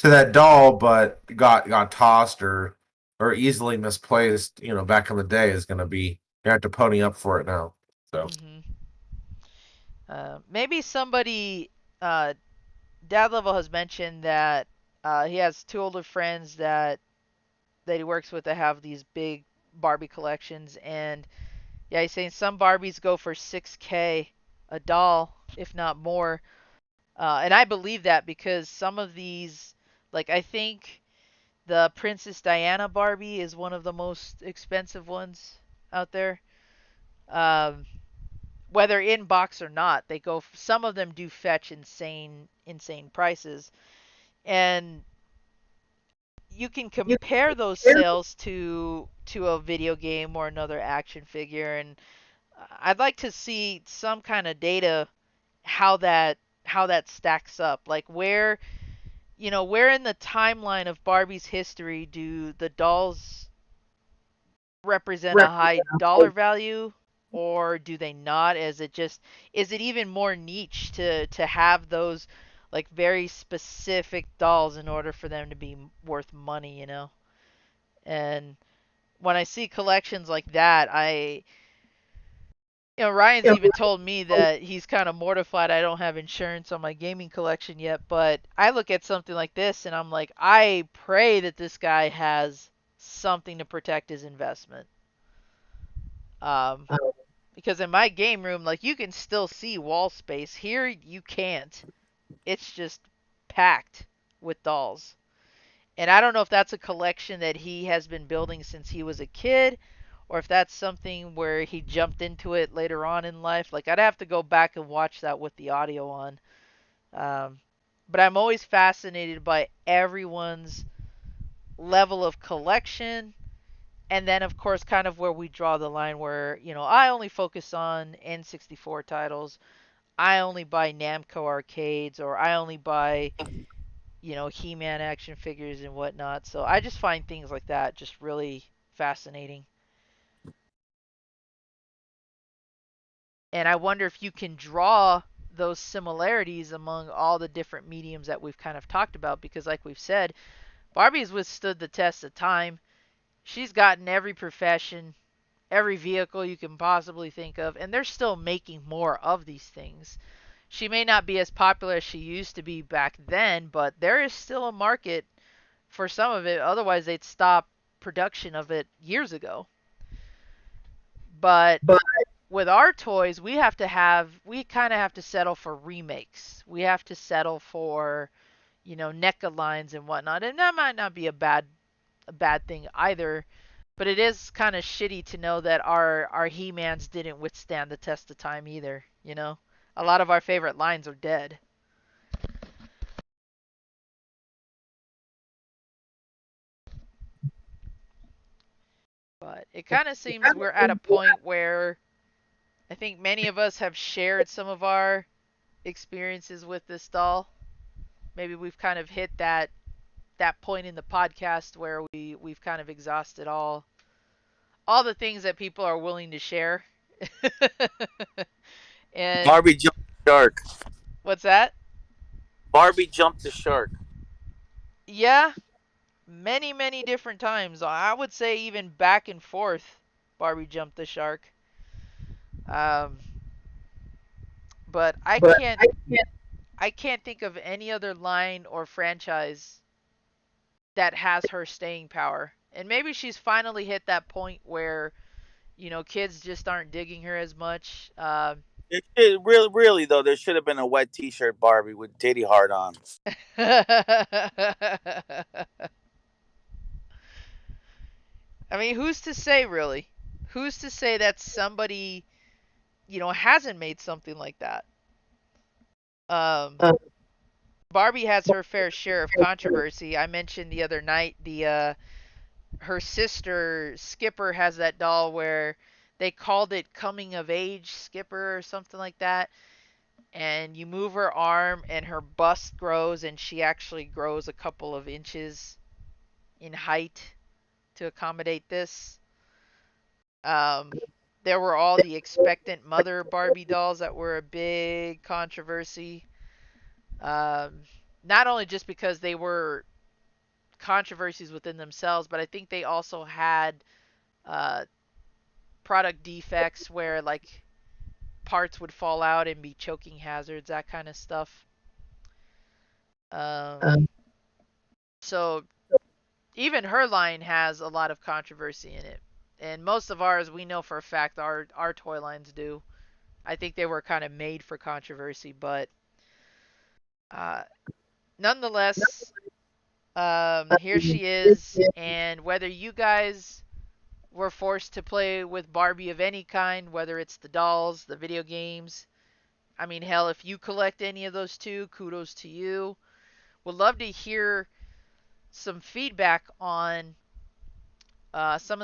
that doll, but got tossed or easily misplaced. Back in the day is going to be you have to pony up for it now. So maybe somebody uh, Dad Level has mentioned that he has two older friends that he works with that have these big Barbie collections, and yeah, he's saying some Barbies go for 6K a doll, if not more. And I believe that because some of these, like I think the Princess Diana Barbie is one of the most expensive ones out there. Um, whether in box or not, they go. Some of them do fetch insane prices, and you can compare those sales to a video game or another action figure. And I'd like to see some kind of data how that stacks up. Like where in the timeline of Barbie's history do the dolls represent a high dollar value, or do they not? Is it even more niche to have those like very specific dolls in order for them to be worth money? And when I see collections like that, Ryan's even told me that he's kind of mortified I don't have insurance on my gaming collection yet, but I look at something like this and I'm like, I pray that this guy has something to protect his investment. Um, because in my game room, like you can still see wall space. Here you can't. It's just packed with dolls. And I don't know if that's a collection that he has been building since he was a kid, or if that's something where he jumped into it later on in life. Like I'd have to go back and watch that with the audio on. Um, but I'm always fascinated by everyone's level of collection, and then of course kind of where we draw the line where I only focus on N64 titles. I only buy Namco arcades, or I only buy He-Man action figures and whatnot. So I just find things like that just really fascinating. And I wonder if you can draw those similarities among all the different mediums that we've kind of talked about, because like we've said, Barbie's withstood the test of time. She's gotten every profession, every vehicle you can possibly think of, and they're still making more of these things. She may not be as popular as she used to be back then, but there is still a market for some of it. Otherwise, they'd stop production of it years ago. But with our toys, we kind of have to settle for remakes. We have to settle for Neca lines and whatnot, and that might not be a bad thing either. But it is kind of shitty to know that our He-Mans didn't withstand the test of time either. A lot of our favorite lines are dead. But it kind of seems we're at a point where I think many of us have shared some of our experiences with this doll. Maybe we've kind of hit that point in the podcast where we've kind of exhausted all the things that people are willing to share. And Barbie jumped the shark. what's that? Barbie jumped the shark. Yeah, many different times. I would say even back and forth, Barbie jumped the shark. Um, but I can't think of any other line or franchise that has her staying power. And maybe she's finally hit that point where kids just aren't digging her as much. Really though, there should have been a wet T-shirt Barbie with Diddy Hard on. I mean, who's to say, really? Who's to say that somebody, hasn't made something like that? Um, Barbie has her fair share of controversy. I mentioned the other night her sister Skipper has that doll where they called it coming of age Skipper or something like that. And you move her arm and her bust grows, and she actually grows a couple of inches in height to accommodate this. Um, there were all the expectant mother Barbie dolls that were a big controversy. Um, Not only just because they were controversies within themselves, but I think they also had uh, product defects where like parts would fall out and be choking hazards, that kind of stuff. Um, so even her line has a lot of controversy in it, and most of ours we know for a fact our toy lines do. I think they were kind of made for controversy, but uh, nonetheless, here she is, and whether you guys were forced to play with Barbie of any kind, whether it's the dolls, the video games, I mean, hell, if you collect any of those too, kudos to you. Would love to hear some feedback on some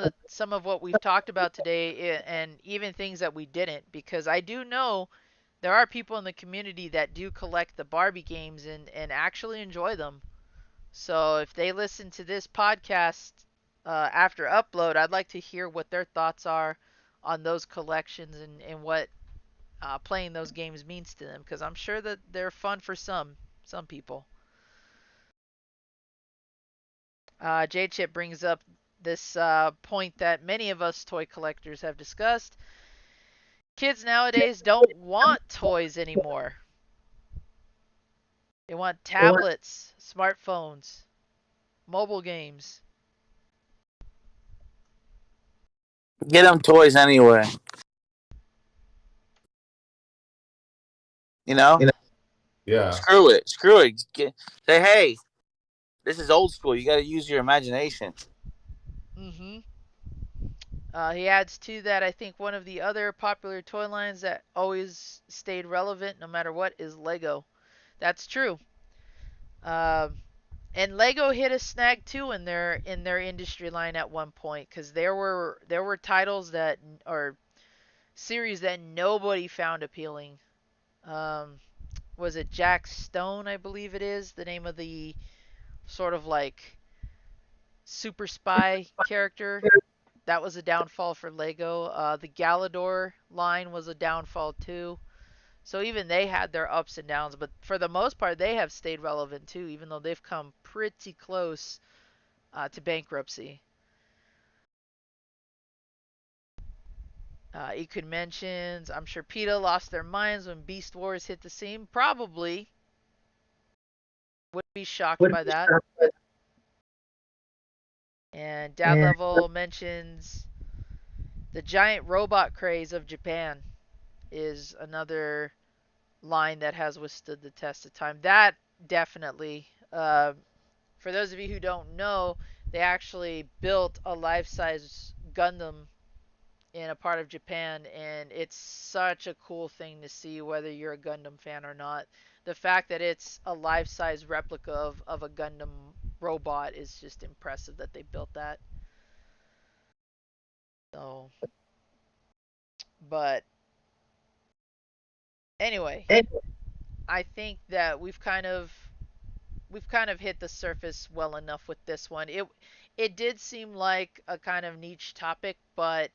of what we've talked about today, and even things that we didn't, because I do know there are people in the community that do collect the Barbie games and actually enjoy them. So if they listen to this podcast after upload, I'd like to hear what their thoughts are on those collections and what playing those games means to them, because I'm sure that they're fun for some people. J Chip brings up this point that many of us toy collectors have discussed. Kids nowadays don't want toys anymore. They want tablets, smartphones, mobile games. Get them toys anyway. You know, Yeah. screw it, screw it. Say, hey, this is old school. You got to use your imagination. Mm-hmm. He adds to that, I think one of the other popular toy lines that always stayed relevant no matter what is Lego. That's true. Um, and Lego hit a snag too in their industry line at one point, because there were titles that or series that nobody found appealing. Um, was it Jack Stone? I believe it is the name of the sort of like super spy character. That was a downfall for Lego. The Galador line was a downfall too. So even they had their ups and downs, but for the most part, they have stayed relevant too, even though they've come pretty close to bankruptcy. Ekun mentions, I'm sure PETA lost their minds when Beast Wars hit the scene. Probably. Would be shocked by that. And Dad Level mentions the giant robot craze of Japan is another line that has withstood the test of time. That definitely. For those of you who don't know, they actually built a life-size Gundam in a part of Japan, and it's such a cool thing to see, whether you're a Gundam fan or not. The fact that it's a life-size replica of a Gundam robot is just impressive that they built that. So, but anyway, I think that we've kind of hit the surface well enough with this one. It did seem like a kind of niche topic, but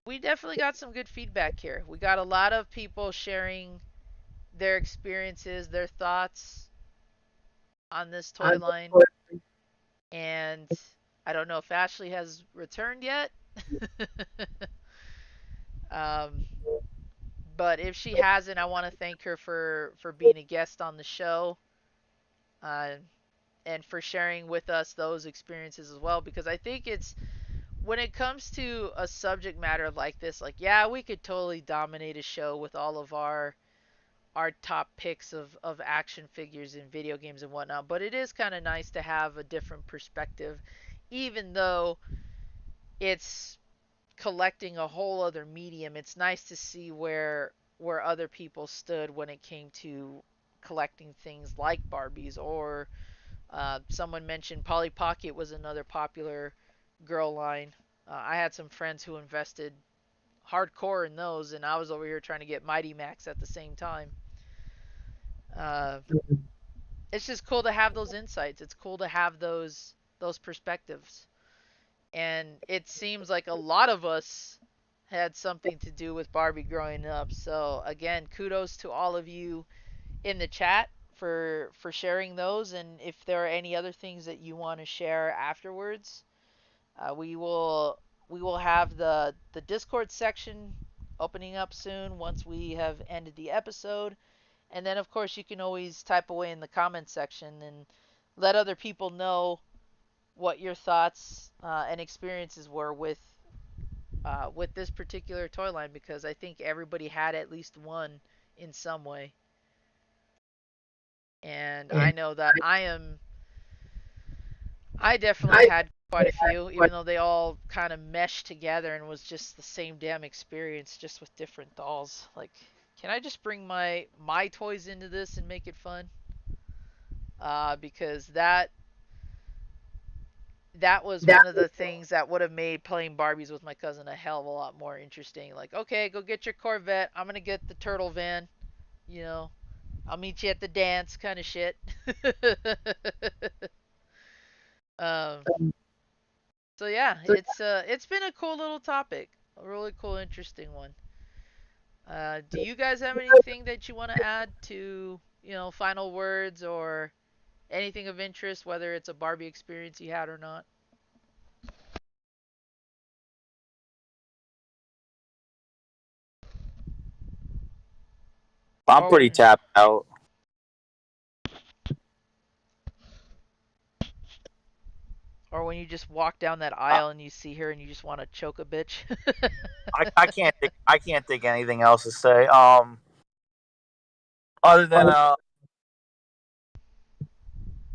we definitely got some good feedback here. We got a lot of people sharing their experiences, their thoughts on this toy line. And I don't know if Ashley has returned yet. um, but if she hasn't, I want to thank her for being a guest on the show, uh, and for sharing with us those experiences as well. Because I think it's when it comes to a subject matter like this, like, yeah, we could totally dominate a show with all of our top picks of action figures in video games and whatnot, but it is kind of nice to have a different perspective, even though it's collecting a whole other medium. It's nice to see where other people stood when it came to collecting things like Barbies, or someone mentioned Polly Pocket was another popular girl line. I had some friends who invested hardcore in those, and I was over here trying to get Mighty Max at the same time. Uh, it's just cool to have those insights. It's cool to have those perspectives. And it seems like a lot of us had something to do with Barbie growing up. So again, kudos to all of you in the chat for sharing those. And if there are any other things that you want to share afterwards, we will have the Discord section opening up soon once we have ended the episode. And then, of course, you can always type away in the comment section and let other people know what your thoughts and experiences were with this particular toy line, because I think everybody had at least one in some way. And I know that I definitely had quite a few, even though they all kind of meshed together and was just the same damn experience, just with different dolls. Like, can I just bring my toys into this and make it fun? Because that was one of the things that would have made playing Barbies with my cousin a hell of a lot more interesting. Like, okay, go get your Corvette. I'm gonna get the turtle van. You know, I'll meet you at the dance, kind of shit. um, so yeah, it's been a cool little topic, a really cool, interesting one. Do you guys have anything that you want to add to, final words or anything of interest, whether it's a Barbie experience you had or not? I'm Or pretty tapped out. or when you just walk down that I, aisle and you see her and you just want to choke a bitch. I can't think anything else to say. Other than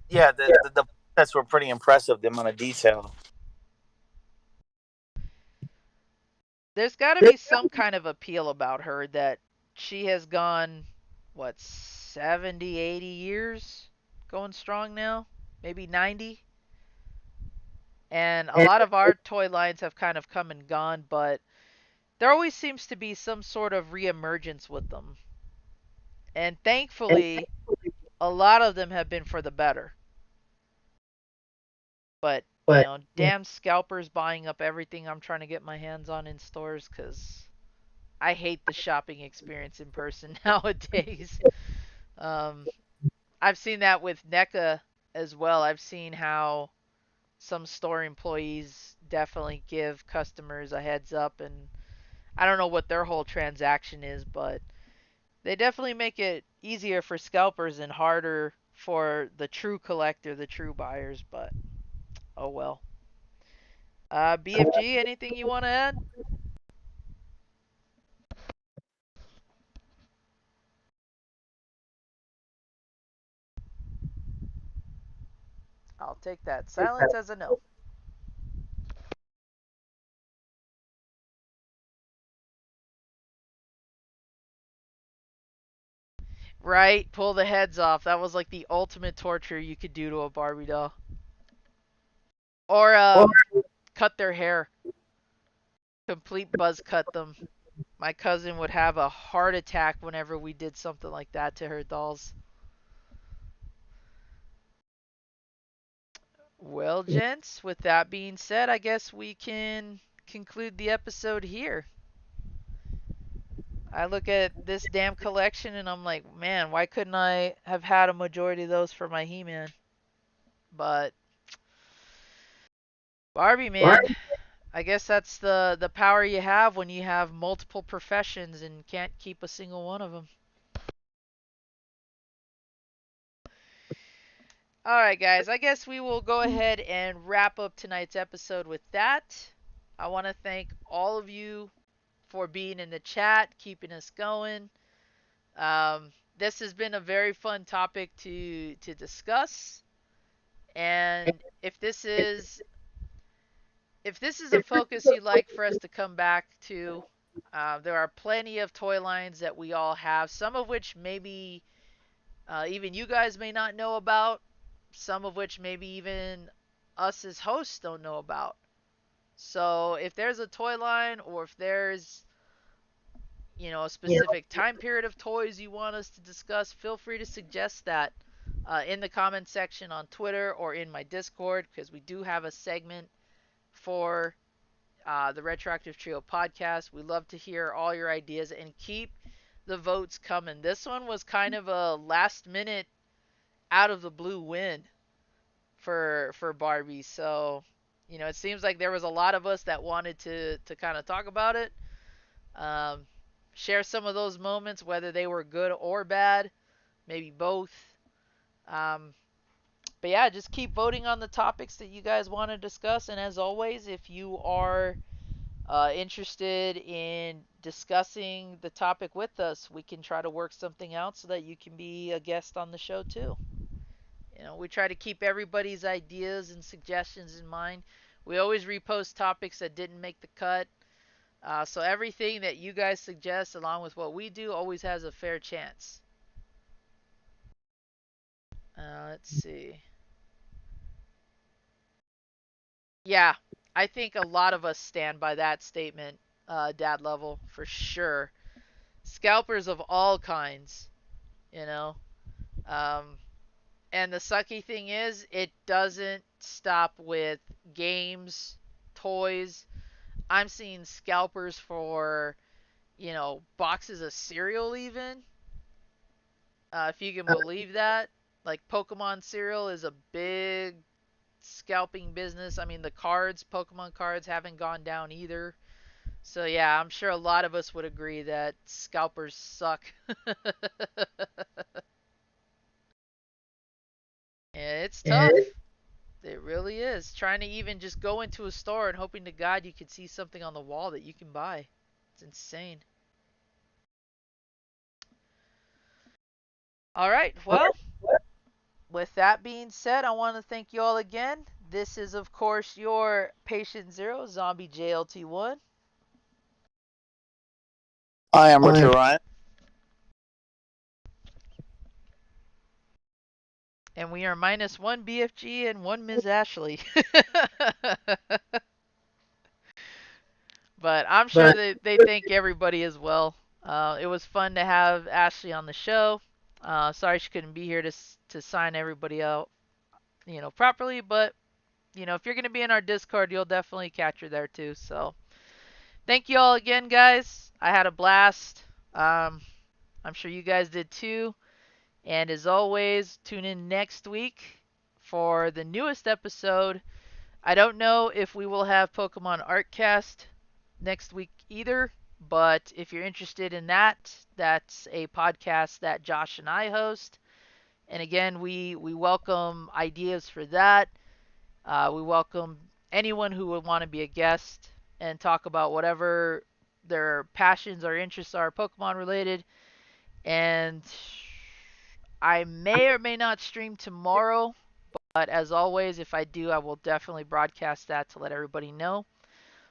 yeah, the sets were pretty impressive. The amount of detail. There's got to be some kind of appeal about her that she has gone, what, 70, 80 years going strong now? Maybe 90? And a lot of our toy lines have kind of come and gone, but there always seems to be some sort of reemergence with them. And thankfully, a lot of them have been for the better. But, damn scalpers buying up everything I'm trying to get my hands on in stores, because I hate the shopping experience in person nowadays. Um, I've seen that with Neca as well. I've seen how some store employees definitely give customers a heads up, and I don't know what their whole transaction is, but they definitely make it easier for scalpers and harder for the true collector, the true buyers, but oh well. BFG, anything you want to add? I'll take that silence as a no. Right, pull the heads off. That was like the ultimate torture you could do to a Barbie doll. Or cut their hair. Complete buzz cut them. My cousin would have a heart attack whenever we did something like that to her dolls. Well, gents, with that being said, I guess we can conclude the episode here. I look at this damn collection and I'm like, man, why couldn't I have had a majority of those for my He-Man? But Barbie, man, I guess that's the power you have when you have multiple professions and can't keep a single one of them. All right, guys, I guess we will go ahead and wrap up tonight's episode with that. I want to thank all of you for being in the chat, keeping us going. This has been a very fun topic to discuss, and if this is a focus you'd like for us to come back to, there are plenty of toy lines that we all have, some of which maybe even you guys may not know about, some of which maybe even us as hosts don't know about. So if there's a toy line, or if there's a specific time period of toys you want us to discuss, feel free to suggest that in the comment section on Twitter or in my Discord, because we do have a segment for the Retroactive Trio podcast. We love to hear all your ideas and keep the votes coming. This one was kind of a last minute, out of the blue win for Barbie. So, it seems like there was a lot of us that wanted to kind of talk about it, um, share some of those moments, whether they were good or bad. maybe both. Um, but yeah, just keep voting on the topics that you guys want to discuss. And as always, if you are interested in discussing the topic with us, we can try to work something out so that you can be a guest on the show too. We try to keep everybody's ideas and suggestions in mind. We always repost topics that didn't make the cut. So everything that you guys suggest, along with what we do, always has a fair chance. Let's see. Yeah, I think a lot of us stand by that statement, Dad Level, for sure. Scalpers of all kinds, you know. Um, and the sucky thing is, it doesn't stop with games, toys. I'm seeing scalpers for, boxes of cereal even. If you can believe that. Like Pokemon cereal is a big scalping business. I mean, the cards, Pokemon cards, haven't gone down either. So yeah, I'm sure a lot of us would agree that scalpers suck. It's tough. It really is. Trying to even just go into a store and hoping to God you could see something on the wall that you can buy. It's insane. All right. Well, with that being said, I want to thank you all again. This is, of course, your Patient Zero, Zombie JLT1. I am Richard Ryan. And we are -1 BFG and 1 MzzAshley. But I'm sure that they thank everybody as well. It was fun to have Ashley on the show. Sorry she couldn't be here to sign everybody out, properly. But if you're gonna be in our Discord, you'll definitely catch her there too. So thank you all again, guys. I had a blast. I'm sure you guys did too. And as always, tune in next week for the newest episode. I don't know if we will have Pokemon Artcast next week either, but if you're interested in that, that's a podcast that Josh and I host. And again, we welcome ideas for that. We welcome anyone who would want to be a guest and talk about whatever their passions or interests are Pokemon related. And I may or may not stream tomorrow, but as always, if I do, I will definitely broadcast that to let everybody know.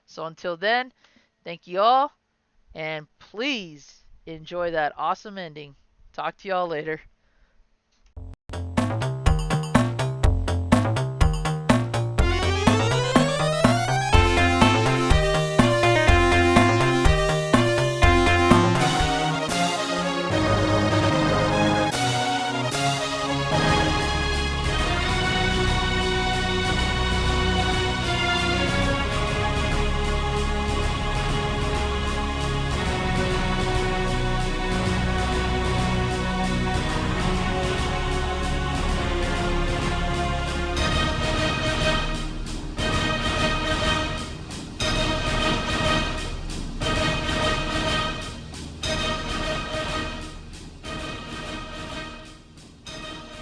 So until then, thank you all, and please enjoy that awesome ending. Talk to y'all later.